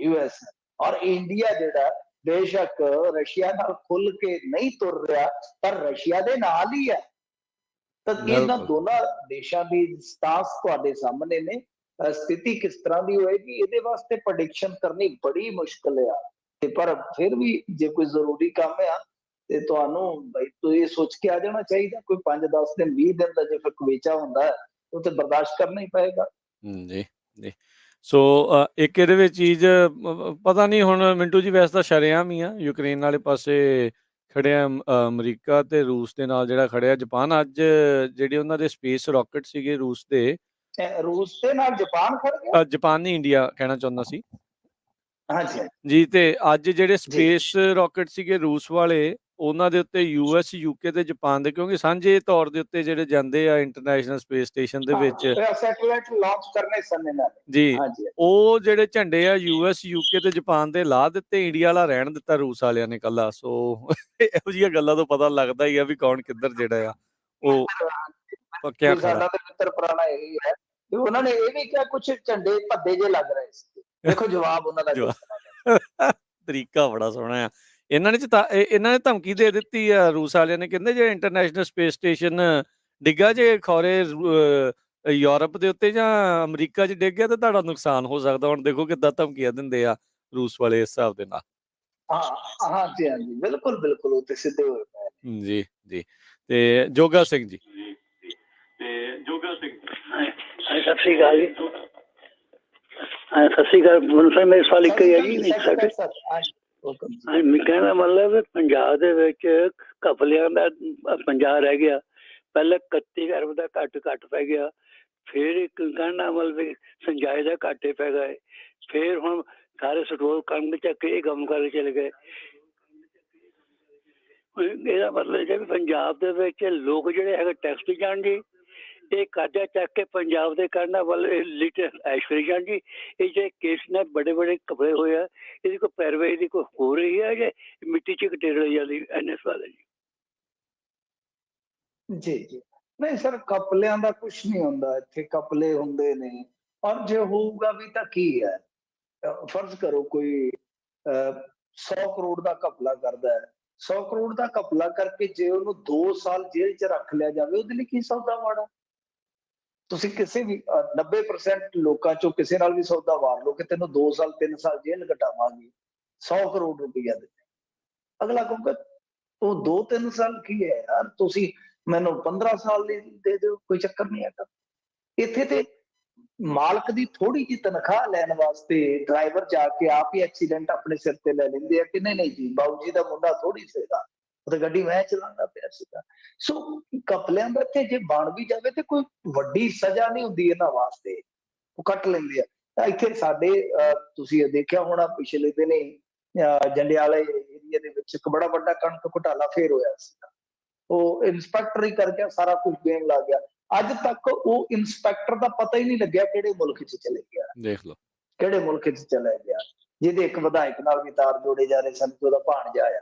US। ਔਰ ਇੰਡੀਆ ਜਿਹੜਾ ਬੇਸ਼ੱਕ ਰਸ਼ੀਆ ਨਾਲ ਖੁੱਲ ਕੇ ਨਹੀਂ ਤੁਰ ਰਿਹਾ, ਪਰ ਰਸ਼ੀਆ ਦੇ ਨਾਲ ਹੀ ਹੈ। ਤਾਂ ਇਹਨਾਂ ਦੋਨਾਂ ਦੇਸ਼ਾਂ ਦੀ ਸਟਾਸ ਤੁਹਾਡੇ ਸਾਹਮਣੇ ਨੇ। ਸਥਿਤੀ ਕਿਸ ਤਰ੍ਹਾਂ ਦੀ ਹੋਏਗੀ ਇਹਦੇ ਵਾਸਤੇ ਪ੍ਰੈਡਿਕਸ਼ਨ ਕਰਨੀ ਬੜੀ ਮੁਸ਼ਕਲ ਆ, ਤੇ ਪਰ ਫਿਰ ਵੀ ਜੇ ਕੋਈ ਜ਼ਰੂਰੀ ਕੰਮ ਆ ਤੇ ਤੁਹਾਨੂੰ ਬਈ ਤੁਸੀਂ ਸੋਚ ਕੇ ਆ ਜਾਣਾ ਚਾਹੀਦਾ। ਕੋਈ 5-10 ਦਿਨ 20 ਦਿਨ ਦਾ ਜੇ ਕਵੇਚਾ ਹੁੰਦਾ ਹੈ ਉਹ ਤੇ ਬਰਦਾਸ਼ਤ ਕਰਨਾ ਹੀ ਪਏਗਾ। ਜੀ ਜੀ। ਸੋ ਇੱਕ ਇਹਦੇ ਵਿੱਚ ਚੀਜ਼ ਪਤਾ ਨਹੀਂ ਹੁਣ ਮਿੰਟੂ ਜੀ, ਵੈਸੇ ਤਾਂ ਸ਼ਰੇਆਮ ਹੀ ਆ, ਯੂਕਰੇਨ ਵਾਲੇ ਪਾਸੇ ਖੜਿਆ ਅਮਰੀਕਾ ਤੇ ਰੂਸ ਦੇ ਨਾਲ ਜਿਹੜਾ ਖੜਿਆ ਜਾਪਾਨ। ਅੱਜ ਜਿਹੜੇ ਉਹਨਾਂ ਦੇ ਸਪੇਸ ਰਾਕਟ ਸੀਗੇ ਰੂਸ ਦੇ ਨਾਲ ਜਾਪਾਨ ਖੜ ਗਿਆ। ਜਾਪਾਨ ਨਹੀਂ, ਇੰਡੀਆ ਕਹਿਣਾ ਚਾਹੁੰਦਾ ਸੀ ਹਾਂਜੀ ਜੀ। ਤੇ ਅੱਜ ਜਿਹੜੇ ਸਪੇਸ ਰਾਕਟ ਸੀਗੇ ਰੂਸ ਵਾਲੇ, ਉਹਨਾਂ ਦੇ ਉੱਤੇ US, UK ਤੇ ਜਾਪਾਨ ਦੇ, ਕਿਉਂਕਿ ਸਾਂਝੇ ਤੌਰ ਦੇ ਉੱਤੇ ਜਿਹੜੇ ਜਾਂਦੇ ਆ ਇੰਟਰਨੈਸ਼ਨਲ ਸਪੇਸ ਸਟੇਸ਼ਨ ਦੇ ਵਿੱਚ ਸੈਟੇਲਾਈਟ ਲਾਂਚ ਕਰਨੇ ਸਨ ਇਹਨਾਂ ਨੇ ਜੀ, ਉਹ ਜਿਹੜੇ ਝੰਡੇ ਆ US, UK ਤੇ ਜਾਪਾਨ ਦੇ ਲਾ ਦਿੱਤੇ, ਇੰਡੀਆ ਵਾਲਾ ਰਹਿਣ ਦਿੱਤਾ ਰੂਸ ਵਾਲਿਆਂ ਨੇ ਕੱਲਾ। ਸੋ ਇਹੋ ਜਿਹੀਆਂ ਗੱਲਾਂ ਤੋਂ ਪਤਾ ਲੱਗਦਾ ਹੀ ਆ ਵੀ ਕੌਣ ਕਿੱਧਰ ਜਿਹੜਾ ਆ ਉਹ ਪੱਕਿਆ ਖੜਾ। ਸਾਡਾ ਤੇ ਮਿੱਤਰ ਪੁਰਾਣਾ ਇਹੀ ਹੈ। ਤੇ ਉਹਨਾਂ ਨੇ ਇਹ ਵੀ ਕਿਹਾ ਕੁਝ ਝੰਡੇ ਭੱਦੇ ਜੇ ਲੱਗ ਰਹੇ ਸੀ। ਦੇਖੋ ਜਵਾਬ ਉਹਨਾਂ ਦਾ ਤਰੀਕਾ ਬੜਾ ਸੋਹਣਾ ਆ। ਇਹਨਾਂ ਨੇ ਧਮਕੀ ਦੇ ਦਿੱਤੀ ਆ ਰੂਸ ਵਾਲਿਆਂ ਨੇ, ਕਹਿੰਦੇ ਜੇ ਇੰਟਰਨੈਸ਼ਨਲ ਸਪੇਸ ਸਟੇਸ਼ਨ ਡਿੱਗਾ ਜੇ ਖੌਰੇ ਯੂਰਪ ਦੇ ਉੱਤੇ ਜਾਂ ਅਮਰੀਕਾ 'ਚ ਡਿੱਗ ਗਿਆ ਤਾਂ ਤੁਹਾਡਾ ਨੁਕਸਾਨ ਹੋ ਸਕਦਾ। ਹੁਣ ਦੇਖੋ ਕਿੱਦਾਂ ਧਮਕੀਆਂ ਦਿੰਦੇ ਆ ਰੂਸ ਵਾਲੇ ਇਸ ਹਿਸਾਬ ਦੇ ਨਾਲ। ਹਾਂਜੀ ਹਾਂਜੀ, ਬਿਲਕੁਲ ਬਿਲਕੁਲ, ਉਹ ਤੇ ਸਿੱਧੇ ਹੋਏ ਪਏ ਜੀ ਜੀ। ਤੇ ਜੋਗਾ ਸਿੰਘ ਜੀ। ਸਤਿ ਸ਼੍ਰੀ ਅਕਾਲ ਜੀ। ਸਤਿ ਸ਼੍ਰੀ ਅਕਾਲ। ਮੈਨੂੰ ਮੇਰੇ ਸਵਾਲ ਇੱਕ ਹੀ ਹੈ ਜੀ। ਮੈਂ ਕਹਿਣਾ ਮਤਲਬ ਪੰਜਾਬ ਦੇ ਵਿੱਚ ਘਪਲਿਆਂ ਦਾ ਪੰਜਾਬ ਰਹਿ ਗਿਆ। ਪਹਿਲਾਂ 31 ਅਰਬ ਦਾ ਘੱਟ ਪੈ ਗਿਆ, ਫਿਰ ਇੱਕ ਕਹਿਣਾ ਮਤਲਬ ਸੰਜਾਏ ਦਾ ਘਾਟੇ ਪੈ ਗਏ, ਫਿਰ ਹੁਣ ਸਾਰੇ ਸਟੋਰ ਕੰਮ ਚੱਕ ਕੇ ਇਹ ਕੰਮ ਕਰਕੇ ਚਲੇ ਗਏ। ਇਹਦਾ ਮਤਲਬ ਹੈ ਵੀ ਪੰਜਾਬ ਦੇ ਵਿੱਚ ਲੋਕ ਜਿਹੜੇ ਹੈਗੇ ਟੈਕਸ ਜਾਣ ਜੀ, ਇਹ ਕਰਜ਼ਾ ਚੱਕ ਕੇ ਪੰਜਾਬ ਦੇ ਕਰਨਾ ਵਾਲੇ ਲੀਟਰ ਐਸ਼ਵਰੀ ਜਾਣ ਜੀ। ਇਹ ਜਿਹੜੇ ਕੇਸ ਨਾਲ ਬੜੇ ਬੜੇ ਘਪਲੇ ਹੋਏ ਆ, ਇਹਦੀ ਕੋਈ ਪੈਰਵਾਈ ਦੀ ਕੋਈ ਹੋ ਰਹੀ ਹੈ ਜਾਂ ਮਿੱਟੀ 'ਚ ਘਟੇੜ ਜਾਂਦੀ ਐਨੇ ਸਵਾਲ ਹੈ ਜੀ। ਜੀ ਨਹੀਂ ਸਰ, ਕਪਲਿਆਂ ਦਾ ਕੁਛ ਨਹੀਂ ਹੁੰਦਾ ਇੱਥੇ। ਕਪਲੇ ਹੁੰਦੇ ਨੇ, ਔਰ ਜੇ ਹੋਊਗਾ ਵੀ ਤਾਂ ਕੀ ਹੈ। ਫਰਜ਼ ਕਰੋ ਕੋਈ 100 ਕਰੋੜ ਦਾ ਘਪਲਾ ਕਰਦਾ ਹੈ, 100 ਕਰੋੜ ਦਾ ਘਪਲਾ ਕਰਕੇ ਜੇ ਉਹਨੂੰ 2 ਸਾਲ ਜੇਲ੍ਹ 'ਚ ਰੱਖ ਲਿਆ ਜਾਵੇ, ਉਹਦੇ ਲਈ ਕੀ ਸੌਦਾ ਮਾੜਾ। ਤੁਸੀਂ ਕਿਸੇ ਵੀ 90% ਲੋਕਾਂ ਚੋਂ ਕਿਸੇ ਨਾਲ ਵੀ ਸੌਦਾ ਵਾਰ ਲਓ ਕਿ ਤੈਨੂੰ 2 ਸਾਲ 3 ਸਾਲ ਜੇਲ੍ਹ ਘਟਾਵਾਂਗੇ 100 ਕਰੋੜ ਰੁਪਈਆ ਦੇ, ਅਗਲਾ ਕਹੂਗਾ ਉਹ 2-3 ਸਾਲ ਕੀ ਹੈ ਯਾਰ, ਤੁਸੀਂ ਮੈਨੂੰ 15 ਸਾਲ ਦੇ ਦਿਓ, ਕੋਈ ਚੱਕਰ ਨਹੀਂ ਹੈਗਾ। ਇੱਥੇ ਤੇ ਮਾਲਕ ਦੀ ਥੋੜੀ ਜਿਹੀ ਤਨਖਾਹ ਲੈਣ ਵਾਸਤੇ ਡਰਾਈਵਰ ਜਾ ਕੇ ਆਪ ਹੀ ਐਕਸੀਡੈਂਟ ਆਪਣੇ ਸਿਰ ਤੇ ਲੈ ਲੈਂਦੇ ਆ ਕਿ ਨਹੀਂ ਜੀ ਬਾਬੂ ਜੀ ਦਾ ਮੁੰਡਾ ਥੋੜੀ ਸੀਗਾ, ਉਹ ਤਾਂ ਗੱਡੀ ਮੈਂ ਚਲਾਉਂਦਾ ਪਿਆ ਸੀਗਾ। ਸੋ ਕਪਲਿਆਂ ਦਾ ਇੱਥੇ ਜੇ ਬਣ ਵੀ ਜਾਵੇ ਤੇ ਕੋਈ ਵੱਡੀ ਸਜ਼ਾ ਨਹੀਂ ਹੁੰਦੀ ਇਹਨਾਂ ਵਾਸਤੇ, ਉਹ ਕੱਟ ਲੈਂਦੇ ਆ। ਤਾਂ ਇੱਥੇ ਸਾਡੇ ਤੁਸੀਂ ਦੇਖਿਆ ਹੋਣਾ ਪਿਛਲੇ ਦਿਨੇ ਜੰਡਿਆਲੇ ਏਰੀਆ ਦੇ ਵਿੱਚ ਇੱਕ ਬੜਾ ਵੱਡਾ ਕਣਕ ਘੁਟਾਲਾ ਫੇਰ ਹੋਇਆ ਸੀਗਾ। ਉਹ ਇੰਸਪੈਕਟਰ ਹੀ ਕਰਕੇ ਸਾਰਾ ਕੁਝ ਦੇਣ ਲੱਗ ਗਿਆ। ਅੱਜ ਤੱਕ ਉਹ ਇੰਸਪੈਕਟਰ ਦਾ ਪਤਾ ਹੀ ਨਹੀਂ ਲੱਗਿਆ ਕਿਹੜੇ ਮੁਲਕ 'ਚ ਚਲੇ ਗਿਆ। ਦੇਖ ਲਓ ਕਿਹੜੇ ਮੁਲਕ 'ਚ ਚਲਾ ਗਿਆ, ਜਿਹਦੇ ਇੱਕ ਵਿਧਾਇਕ ਨਾਲ ਵੀ ਤਾਰ ਜੋੜੇ ਜਾ ਰਹੇ ਸਨ, ਉਹਦਾ ਭਾਣਜਾ ਆ।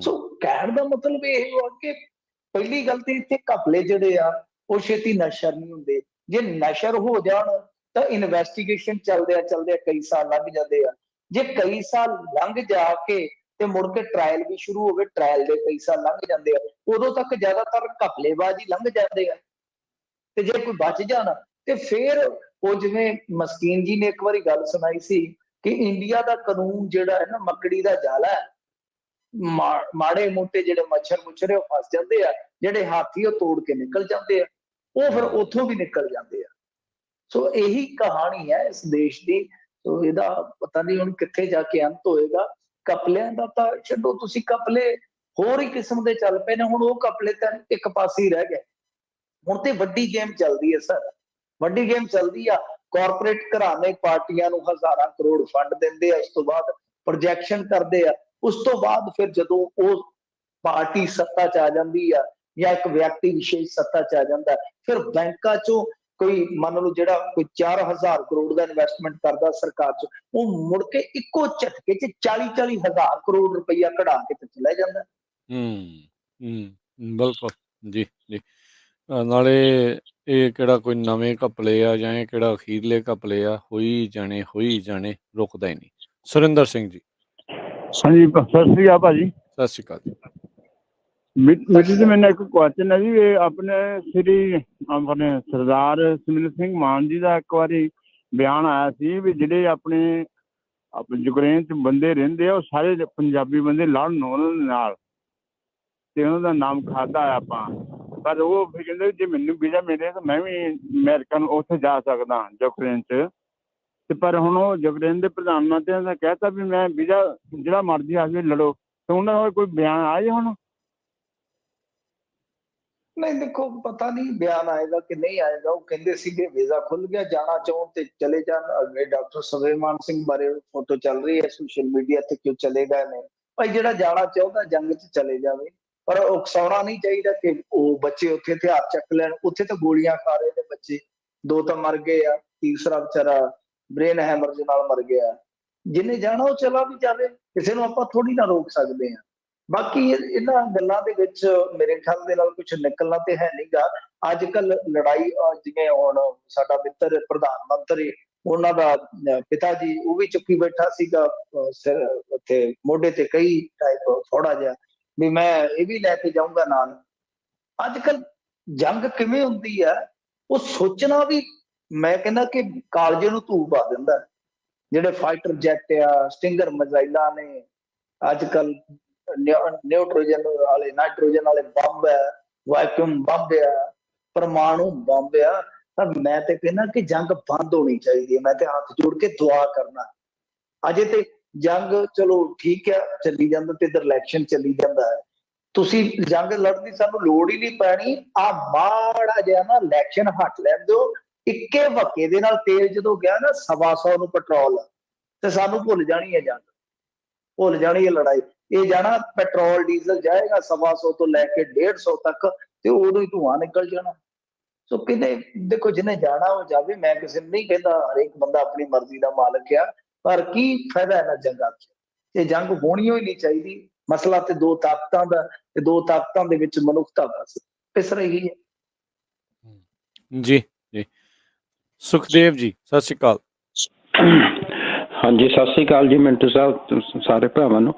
ਸੋ ਕਹਿਣ ਦਾ ਮਤਲਬ ਇਹ ਹੋਇਆ ਕਿ ਪਹਿਲੀ ਗੱਲ ਤੇ ਇੱਥੇ ਘਪਲੇ ਜਿਹੜੇ ਆ ਉਹ ਛੇਤੀ ਨਸ਼ਰ ਨਹੀਂ ਹੁੰਦੇ। ਜੇ ਨਸ਼ਰ ਹੋ ਜਾਣ ਤਾਂ ਇਨਵੈਸਟੀਗੇਸ਼ਨ ਚੱਲਦੇ ਕਈ ਸਾਲ ਲੰਘ ਜਾਂਦੇ ਆ। ਜੇ ਕਈ ਸਾਲ ਲੰਘ ਜਾ ਕੇ ਤੇ ਮੁੜ ਕੇ ਟ੍ਰਾਇਲ ਵੀ ਸ਼ੁਰੂ ਹੋਵੇ, ਟ੍ਰਾਇਲ ਦੇ ਕਈ ਸਾਲ ਲੰਘ ਜਾਂਦੇ ਆ, ਉਦੋਂ ਤੱਕ ਜ਼ਿਆਦਾਤਰ ਘਪਲੇਬਾਜ਼ੀ ਲੰਘ ਜਾਂਦੇ ਆ। ਤੇ ਜੇ ਕੋਈ ਬਚ ਜਾਣਾ ਤੇ ਫਿਰ ਉਹ ਜਿਵੇਂ ਮਸਕੀਨ ਜੀ ਨੇ ਇੱਕ ਵਾਰੀ ਗੱਲ ਸੁਣਾਈ ਸੀ ਕਿ ਇੰਡੀਆ ਦਾ ਕਾਨੂੰਨ ਜਿਹੜਾ ਹੈ ਨਾ ਮੱਕੜੀ ਦਾ ਜਾਲਾ ਹੈ, ਮਾੜੇ ਮੋਟੇ ਜਿਹੜੇ ਮੱਛਰ ਮੁੱਛਰੇ ਉਹ ਫਸ ਜਾਂਦੇ ਆ, ਜਿਹੜੇ ਹਾਥੀ ਉਹ ਤੋੜ ਕੇ ਨਿਕਲ ਜਾਂਦੇ ਆ, ਉਹ ਫਿਰ ਉੱਥੋਂ ਵੀ ਨਿਕਲ ਜਾਂਦੇ ਆ। ਸੋ ਇਹੀ ਕਹਾਣੀ ਹੈ ਇਸ ਦੇਸ਼ ਦੀ। ਸੋ ਇਹਦਾ ਪਤਾ ਨਹੀਂ ਹੁਣ ਕਿੱਥੇ ਜਾ ਕੇ ਅੰਤ ਹੋਏਗਾ। ਕਪਲਿਆਂ ਦਾ ਤਾਂ ਛੱਡੋ, ਤੁਸੀਂ ਕਪਲੇ ਹੋਰ ਹੀ ਕਿਸਮ ਦੇ ਚੱਲ ਪਏ ਨੇ। ਹੁਣ ਉਹ ਕਪਲੇ ਤਾਂ ਇੱਕ ਪਾਸੇ ਹੀ ਰਹਿ ਗਏ। ਹੁਣ ਤੇ ਵੱਡੀ ਗੇਮ ਚੱਲਦੀ ਹੈ ਸਰ, ਵੱਡੀ ਗੇਮ ਚੱਲਦੀ ਆ। ਕਾਰਪੋਰੇਟ ਘਰਾਣੇ ਪਾਰਟੀਆਂ ਨੂੰ ਹਜ਼ਾਰਾਂ ਕਰੋੜ ਫੰਡ ਦਿੰਦੇ ਆ, ਉਸ ਤੋਂ ਬਾਅਦ ਪ੍ਰੋਜੈਕਸ਼ਨ ਕਰਦੇ ਆ। ਉਸ ਤੋਂ ਬਾਅਦ ਫਿਰ ਜਦੋਂ ਉਹ ਪਾਰਟੀ ਸੱਤਾ 'ਚ ਆ ਜਾਂਦੀ ਆ ਜਾਂ ਇੱਕ ਵਿਅਕਤੀ ਵਿਸ਼ੇਸ਼ ਸੱਤਾ 'ਚ ਆ ਜਾਂਦਾ, ਫਿਰ ਬੈਂਕਾਂ 'ਚੋਂ ਕੋਈ ਮੰਨ ਲਓ ਜਿਹੜਾ ਕੋਈ 4000 ਕਰੋੜ ਦਾ ਇਨਵੈਸਟਮੈਂਟ ਕਰਦਾ ਸਰਕਾਰ 'ਚ, ਉਹ ਮੁੜ ਕੇ ਇੱਕੋ ਝਟਕੇ 'ਚ 40-40 ਹਜ਼ਾਰ ਕਰੋੜ ਰੁਪਈਆ ਕਢਾ ਕੇ ਤੇ ਚਲਾ ਜਾਂਦਾ। ਬਿਲਕੁਲ ਜੀ ਜੀ। ਨਾਲੇ ਇਹ ਕਿਹੜਾ ਕੋਈ ਨਵੇਂ ਘਪਲੇ ਆ ਜਾਂ ਇਹ ਕਿਹੜਾ ਅਖੀਰਲੇ ਘਪਲੇ ਆ, ਹੋਈ ਜਾਣੇ, ਰੁਕਦਾ ਹੀ ਨਹੀਂ। ਸੁਰਿੰਦਰ ਸਿੰਘ ਜੀ। ਹਾਂਜੀ, ਸਤਿ ਸ੍ਰੀ ਅਕਾਲ ਭਾਜੀ। ਸਤਿ ਸ਼੍ਰੀ ਅਕਾਲ ਜੀ। ਮਿੱਠੂ ਜੀ ਮੈਨੂੰ ਇੱਕ ਕੁਐਸਚਨ ਹੈ ਜੀ, ਇਹ ਆਪਣੇ ਆਪਣੇ ਸਰਦਾਰ ਸਿਮਰਨ ਸਿੰਘ ਮਾਨ ਜੀ ਦਾ ਇੱਕ ਵਾਰੀ ਬਿਆਨ ਆਇਆ ਸੀ ਵੀ ਜਿਹੜੇ ਆਪਣੇ ਯੂਕਰੇਨ 'ਚ ਬੰਦੇ ਰਹਿੰਦੇ ਆ ਉਹ ਸਾਰੇ ਪੰਜਾਬੀ ਬੰਦੇ ਲੜਨ ਉਹਨਾਂ ਦੇ ਨਾਲ, ਤੇ ਉਹਨਾਂ ਦਾ ਨਾਮ ਖਾਦਾ ਆ ਆਪਾਂ, ਪਰ ਉਹ ਫਿਰ ਕਹਿੰਦੇ ਜੇ ਮੈਨੂੰ ਵੀਜ਼ਾ ਮਿਲੇ ਤਾਂ ਮੈਂ ਵੀ ਅਮਰੀਕਾ ਨੂੰ ਉੱਥੇ ਜਾ ਸਕਦਾ ਯੂਕਰੇਨ 'ਚ। ਤੇ ਪਰ ਹੁਣ ਉਹ ਯੂਕਰੇਨ ਦੇ ਪ੍ਰਧਾਨ ਮੰਤਰੀ ਨੇ ਕਹਿਤਾ ਵੀ ਮੈਂ ਵੀਜ਼ਾ ਜਿਹੜਾ ਮਰਜ਼ੀ ਆਦਮੀ ਲੜੋ, ਤੇ ਉਹਨਾਂ ਦਾ ਕੋਈ ਬਿਆਨ ਆਇਆ ਜੀ ਹੁਣ? ਨਹੀਂ ਦੇਖੋ, ਪਤਾ ਨਹੀਂ ਬਿਆਨ ਆਏਗਾ ਕਿ ਨਹੀਂ ਆਏਗਾ। ਉਹ ਕਹਿੰਦੇ ਸੀਗੇ ਵੀਜ਼ਾ ਖੁੱਲ ਗਿਆ, ਜਾਣਾ ਚਾਹੋ ਤੇ ਚਲੇ ਜਾਣ। ਅੱਗੇ ਡਾਕਟਰ ਸੁਲੇਮਾਨ ਸਿੰਘ ਬਾਰੇ ਫੋਟੋ ਚੱਲ ਰਹੀ ਹੈ ਸੋਸ਼ਲ ਮੀਡੀਆ ਤੇ, ਕਿਉਂ ਚਲੇ ਗਏ ਨੇ ਭਾਈ। ਜਿਹੜਾ ਜਾਣਾ ਚਾਹੁੰਦਾ ਜੰਗ 'ਚ ਚਲੇ ਜਾਵੇ, ਪਰ ਉਕਸਾਉਣਾ ਨਹੀਂ ਚਾਹੀਦਾ ਕਿ ਉਹ ਬੱਚੇ ਉੱਥੇ ਹਥਿਆਰ ਚੱਕ ਲੈਣ। ਉੱਥੇ ਤਾਂ ਗੋਲੀਆਂ ਖਾ ਰਹੇ ਨੇ ਬੱਚੇ, 2 ਤਾਂ ਮਰ ਗਏ ਆ, ਤੀਸਰਾ ਵਿਚਾਰਾ ਬ੍ਰੇਨ ਹੈਮਰਜ ਨਾਲ ਮਰ ਗਿਆ। ਜਿਹਨੇ ਜਾਣਾ ਉਹ ਚਲਾ ਵੀ ਜਾਵੇ, ਕਿਸੇ ਨੂੰ ਆਪਾਂ ਥੋੜੀ ਨਾ ਰੋਕ ਸਕਦੇ ਹਾਂ। ਬਾਕੀ ਇਹਨਾਂ ਗੱਲਾਂ ਦੇ ਵਿੱਚ ਮੇਰੇ ਖਿਆਲ ਦੇ ਨਾਲ ਕੁਝ ਨਿਕਲਣਾ ਤੇ ਹੈ ਨਹੀਂਗਾ। ਅੱਜ ਕੱਲ ਲੜਾਈ ਜਿਵੇਂ ਹੁਣ ਸਾਡਾ ਮਿੱਤਰ ਪ੍ਰਧਾਨ ਮੰਤਰੀ, ਉਹਨਾਂ ਦਾ ਪਿਤਾ ਜੀ ਉਹ ਵੀ ਚੁੱਕੀ ਬੈਠਾ ਸੀਗਾ ਉੱਥੇ ਮੋਢੇ ਤੇ ਕਈ ਟਾਈਪ ਥੋੜਾ ਜਿਹਾ ਵੀ ਮੈਂ ਇਹ ਵੀ ਲੈ ਕੇ ਜਾਊਂਗਾ ਨਾਲ। ਅੱਜ ਕੱਲ ਜੰਗ ਕਿਵੇਂ ਹੁੰਦੀ ਆ ਉਹ ਸੋਚਣਾ ਵੀ, ਮੈਂ ਕਹਿੰਦਾ ਕਿ ਕਾਲਜੇ ਨੂੰ ਧੂੰ ਪਾ ਦਿੰਦਾ। ਜਿਹੜੇ ਫਾਈਟਰ ਜੈਟ ਆ, ਸਟਿੰਗਰ ਮਿਜ਼ਾਈਲਾਂ ਨੇ, ਅੱਜ ਕੱਲ ਨਿਊਟ੍ਰੋਜਨ ਵਾਲੇ ਨਾਈਟ੍ਰੋਜਨ ਵਾਲੇ ਬੰਬ ਹੈ, ਵੈਕਿਊਮ ਬੰਬ ਆ, ਪਰਮਾਣੂ ਬੰਬ ਆ। ਤਾਂ ਮੈਂ ਤੇ ਕਹਿੰਦਾ ਕਿ ਜੰਗ ਬੰਦ ਹੋਣੀ ਚਾਹੀਦੀ ਹੈ। ਮੈਂ ਤੇ ਹੱਥ ਜੋੜ ਕੇ ਦੁਆ ਕਰਨਾ। ਅਜੇ ਤੇ ਜੰਗ ਚਲੋ ਠੀਕ ਹੈ ਚੱਲੀ ਜਾਂਦਾ, ਤੇ ਇਧਰ ਇਲੈਕਸ਼ਨ ਚੱਲੀ ਜਾਂਦਾ ਹੈ। ਤੁਸੀਂ ਜੰਗ ਲੜਨ ਦੀ ਸਾਨੂੰ ਲੋੜ ਹੀ ਨਹੀਂ ਪੈਣੀ। ਆ ਮਾੜਾ ਜਿਹਾ ਨਾ ਇਲੈਕਸ਼ਨ ਹਟ ਲੈਣ ਦਿਓ। ਇੱਕੇ ਵਕੇ ਦੇ ਨਾਲ ਤੇਲ ਜਦੋਂ ਗਿਆ ਨਾ 125 ਨੂੰ ਪੈਟਰੋਲ, ਤੇ ਸਾਨੂੰ ਭੁੱਲ ਜਾਣੀ ਹੈ ਜੰਗ, ਭੁੱਲ ਜਾਣੀ ਹੈ ਲੜਾਈ। ਇਹ ਜਾਣਾ ਪੈਟਰੋਲ ਡੀਜ਼ਲ ਜਾਏਗਾ 125 ਤੋਂ ਲੈ ਕੇ 150 ਤੱਕ, ਤੇ ਉਦੋਂ ਹੀ ਧੂਆਂ ਨਿਕਲ ਜਾਣਾ। ਸੋ ਕਿਤੇ ਦੇਖੋ, ਜਿਹਨੇ ਜਾਣਾ ਉਹ ਜਾਵੇ। ਮੈਂ ਕਿਸੇ ਨੂੰ ਨਹੀਂ ਕਹਿੰਦਾ, ਹਰੇਕ ਬੰਦਾ ਆਪਣੀ ਮਰਜ਼ੀ ਦਾ ਮਾਲਕ ਆ, ਪਰ ਕੀ ਫਾਇਦਾ ਇਹਨਾਂ ਜੰਗਾਂ 'ਚ? ਇਹ ਜੰਗ ਹੋਣੀ ਹੀ ਨਹੀਂ ਚਾਹੀਦੀ। ਮਸਲਾ ਤੇ 2 ਤਾਕਤਾਂ ਦਾ, ਤੇ 2 ਤਾਕਤਾਂ ਦੇ ਵਿੱਚ ਮਨੁੱਖਤਾ ਬਸ ਇਸ ਰਹੀ ਹੈ। ਜੀ ਜੀ ਸੁਖਦੇਵ ਜੀ, ਸਤਿ ਸ਼੍ਰੀ ਅਕਾਲ। ਹਾਂਜੀ, ਸਤਿ ਸ੍ਰੀ ਅਕਾਲ ਜੀ ਮਿੰਟੂ ਸਾਹਿਬ, ਸਾਰੇ ਭਰਾਵਾਂ ਨੂੰ।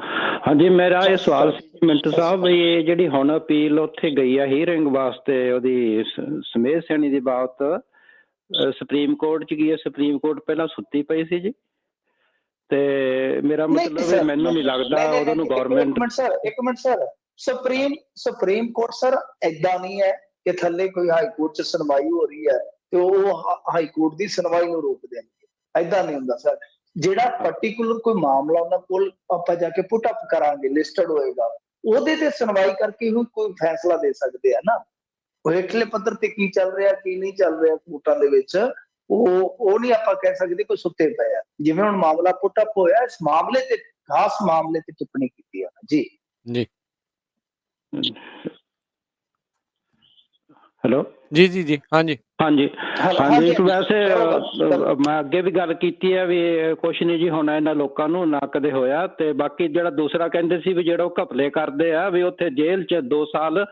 ਹਾਂਜੀ, ਮੇਰਾ ਇਹ ਸਵਾਲ ਸੀ ਮਿੰਟੂ ਸਾਹਿਬ, ਵੀ ਇਹ ਜਿਹੜੀ ਹੁਣ ਅਪੀਲ ਉੱਥੇ ਗਈ ਆ ਹੀਅਰਿੰਗ ਵਾਸਤੇ ਉਹਦੀ ਸਮੇਧ ਸੈਣੀ ਦੀ ਬਾਬਤ, ਸੁਪਰੀਮ ਕੋਰਟ 'ਚ ਗਈ ਹੈ। ਸੁਪਰੀਮ ਕੋਰਟ ਪਹਿਲਾਂ ਸੁੱਤੀ ਪਈ ਸੀ ਜੀ, ਤੇ ਮੇਰਾ ਮਤਲਬ ਮੈਨੂੰ ਨਹੀਂ ਲੱਗਦਾ ਉਹਦੇ ਨੂੰ ਗਵਰਨਮੈਂਟ। ਇੱਕ minute sir, supreme court sir ਏਦਾਂ ਨਹੀਂ ਹੈ ਕਿ ਥੱਲੇ ਕੋਈ ਹਾਈ ਕੋਰਟ 'ਚ ਸੁਣਵਾਈ ਹੋ ਰਹੀ ਹੈ ਤੇ ਉਹ ਹਾਈ ਕੋਰਟ ਦੀ ਸੁਣਵਾਈ ਨੂੰ ਰੋਕ ਦੇਣਗੇ। ਏਦਾਂ ਨਹੀਂ ਹੁੰਦਾ ਸਰ। ਜਿਹੜਾ ਪਰਟੀਕੂਲਰ ਕੋਈ ਮਾਮਲਾ ਉਹਨਾਂ ਕੋਲ ਆਪਾਂ ਜਾ ਕੇ ਪੁੱਟ ਅਪ ਕਰਾਂਗੇ, ਲਿਸਟਡ ਹੋਏਗਾ, ਉਹਦੇ ਤੇ ਸੁਣਵਾਈ ਕਰਕੇ ਹੀ ਕੋਈ ਫੈਸਲਾ ਦੇ ਸਕਦੇ ਆ ਨਾ। ਉਹ ਹੇਠਲੇ ਪੱਧਰ ਤੇ ਕੀ ਚੱਲ ਰਿਹਾ ਕੀ ਨਹੀਂ ਚੱਲ ਰਿਹਾ ਕੋਰਟਾਂ ਦੇ ਵਿੱਚ, ਉਹ ਨਹੀਂ ਆਪਾਂ ਕਹਿ ਸਕਦੇ ਕੋਈ ਸੁੱਤੇ ਪਏ ਆ। ਜਿਵੇਂ ਹੁਣ ਮਾਮਲਾ ਪੁੱਟ ਅਪ ਹੋਇਆ, ਇਸ ਮਾਮਲੇ ਤੇ, ਖਾਸ ਮਾਮਲੇ ਤੇ ਟਿੱਪਣੀ ਕੀਤੀ ਆ ਜੀ। ਜੀ ਹੈਲੋ ਜੀ ਜੀ ਜੀ ਹਾਂਜੀ ਹਾਂਜੀ ਹਾਂਜੀ। ਵੈਸੇ ਮੈਂ ਅੱਗੇ ਵੀ ਗੱਲ ਕੀਤੀ ਹੈ ਵੀ ਕੁਛ ਨਹੀਂ ਜੀ ਹੋਣਾ ਇਹਨਾਂ ਲੋਕਾਂ ਨੂੰ, ਨਾ ਕਦੇ ਹੋਇਆ। ਤੇ ਬਾਕੀ ਜਿਹੜਾ ਦੂਸਰਾ ਕਹਿੰਦੇ ਸੀ ਵੀ ਜਿਹੜਾ ਉਹ ਘਪਲੇ ਕਰਦੇ ਆ ਵੀ ਉੱਥੇ ਜੇਲ੍ਹ 'ਚ 2 ਸਾਲ,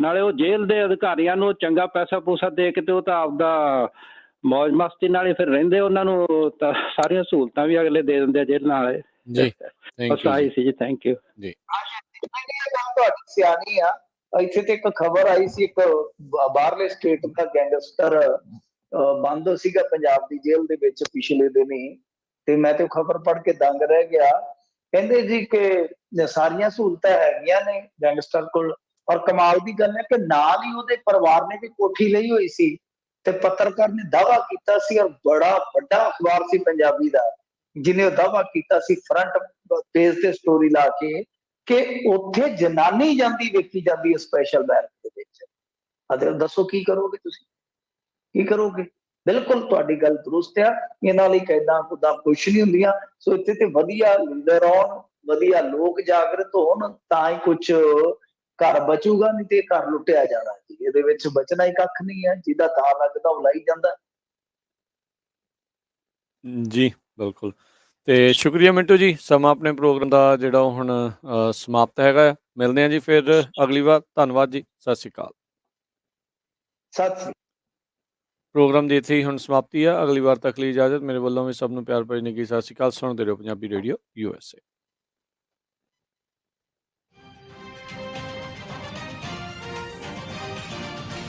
ਨਾਲੇ ਉਹ ਜੇਲ੍ਹ ਦੇ ਅਧਿਕਾਰੀਆਂ ਨੂੰ ਚੰਗਾ ਪੈਸਾ ਪੂਸਾ ਦੇ ਕੇ ਤੇ ਉਹ ਤਾਂ ਆਪਦਾ ਮੌਜ ਮਸਤੀ ਨਾਲ ਹੀ ਫਿਰ ਰਹਿੰਦੇ। ਉਹਨਾਂ ਨੂੰ ਤਾਂ ਸਾਰੀਆਂ ਸਹੂਲਤਾਂ ਵੀ ਅਗਲੇ ਦੇ ਦਿੰਦੇ ਆ ਜੇਲ੍ਹ ਨਾਲ। ਜੀ ਬਸ ਆਹੀ ਸੀ ਜੀ, ਥੈਂਕ ਯੂ ਜੀ। ਤੁਹਾਡੀ ਸਿਆਣੀ ਆ। ਇੱਥੇ ਤੇ ਇੱਕ ਖਬਰ ਆਈ ਸੀ, ਇੱਕ ਬਾਹਰਲੇ ਸਟੇਟ ਦਾ ਗੈਂਗਸਟਰ ਬੰਦ ਸੀਗਾ ਪੰਜਾਬ ਦੀ ਜੇਲ੍ਹ ਦੇ ਵਿੱਚ ਪਿਛਲੇ ਦਿਨੀ, ਤੇ ਮੈਂ ਤੇ ਖਬਰ ਪੜ੍ਹ ਕੇ ਦੰਗ ਰਹਿ ਗਿਆ। ਕਹਿੰਦੇ ਜੀ ਕਿ ਸਾਰੀਆਂ ਸਹੂਲਤਾਂ ਹੈਗੀਆਂ ਨੇ ਗੈਂਗਸਟਰ ਕੋਲ, ਔਰ ਕਮਾਲ ਦੀ ਗੱਲ ਹੈ ਕਿ ਨਾਲ ਹੀ ਉਹਦੇ ਪਰਿਵਾਰ ਨੇ ਵੀ ਕੋਠੀ ਲਈ ਹੋਈ ਸੀ। ਤੇ ਪੱਤਰਕਾਰ ਨੇ ਦਾਅਵਾ ਕੀਤਾ ਸੀ, ਔਰ ਬੜਾ ਵੱਡਾ ਅਖਬਾਰ ਸੀ ਪੰਜਾਬੀ ਦਾ ਜਿਹਨੇ ਉਹ ਦਾਅਵਾ ਕੀਤਾ ਸੀ ਫਰੰਟ ਪੇਜ ਤੇ ਸਟੋਰੀ ਲਾ ਕੇ ਕਿ ਉੱਥੇ ਜਨਾਨੀ ਜਾਂਦੀ ਵੇਖੀ ਜਾਂਦੀ ਹੈ ਸਪੈਸ਼ਲ ਬੈਰਕ ਦੇ ਵਿੱਚ। ਅਦਰ ਦੱਸੋ ਕੀ ਕਰੋਗੇ ਤੁਸੀਂ, ਕੀ ਕਰੋਗੇ? ਬਿਲਕੁਲ ਤੁਹਾਡੀ ਗੱਲ ਦਰੁਸਤ ਆ। ਇਹਨਾਂ ਲਈ ਕੈਦਾਂ ਕੁਦਾਂ ਕੁਛ ਨਹੀਂ ਹੁੰਦੀਆਂ। ਸੋ ਇੱਥੇ ਤੇ ਵਧੀਆ ਲੀਡਰ ਆਉਣ, ਵਧੀਆ ਲੋਕ ਜਾਗਰਤ ਹੋਣ, ਤਾਂ ਹੀ ਕੁਛ ਘਰ ਬਚੂਗਾ, ਨਹੀਂ ਤੇ ਘਰ ਲੁੱਟਿਆ ਜਾਣਾ ਜੀ। ਇਹਦੇ ਵਿੱਚ ਬਚਣਾ ਹੀ ਕੱਖ ਨਹੀਂ ਹੈ। ਜਿਹਦਾ ਤਾਂ ਲੱਗਦਾ ਉਹ ਲਾਈ ਜਾਂਦਾ। ਜੀ ਬਿਲਕੁਲ। ਤੇ ਸ਼ੁਕਰੀਆ ਮਿੰਟੂ ਜੀ, ਸਮਾਂ ਆਪਣੇ ਪ੍ਰੋਗਰਾਮ ਦਾ ਜਿਹੜਾ ਉਹ ਹੁਣ ਸਮਾਪਤ ਹੈਗਾ। ਮਿਲਦੇ ਹਾਂ ਜੀ ਫਿਰ ਅਗਲੀ ਵਾਰ। ਧੰਨਵਾਦ ਜੀ, ਸਤਿ ਸ਼੍ਰੀ ਅਕਾਲ। ਸਤਿ ਸ੍ਰੀ ਪ੍ਰੋਗਰਾਮ ਦੀ ਇੱਥੇ ਹੀ ਹੁਣ ਸਮਾਪਤੀ ਆ। ਅਗਲੀ ਵਾਰ ਤੱਕ ਲਈ ਇਜਾਜ਼ਤ। ਮੇਰੇ ਵੱਲੋਂ ਵੀ ਸਭ ਨੂੰ ਪਿਆਰ ਭਰੀ ਨਿੱਘੀ ਸਤਿ ਸ਼੍ਰੀ ਅਕਾਲ। ਸੁਣਦੇ ਰਹੋ ਪੰਜਾਬੀ ਰੇਡੀਓ USA।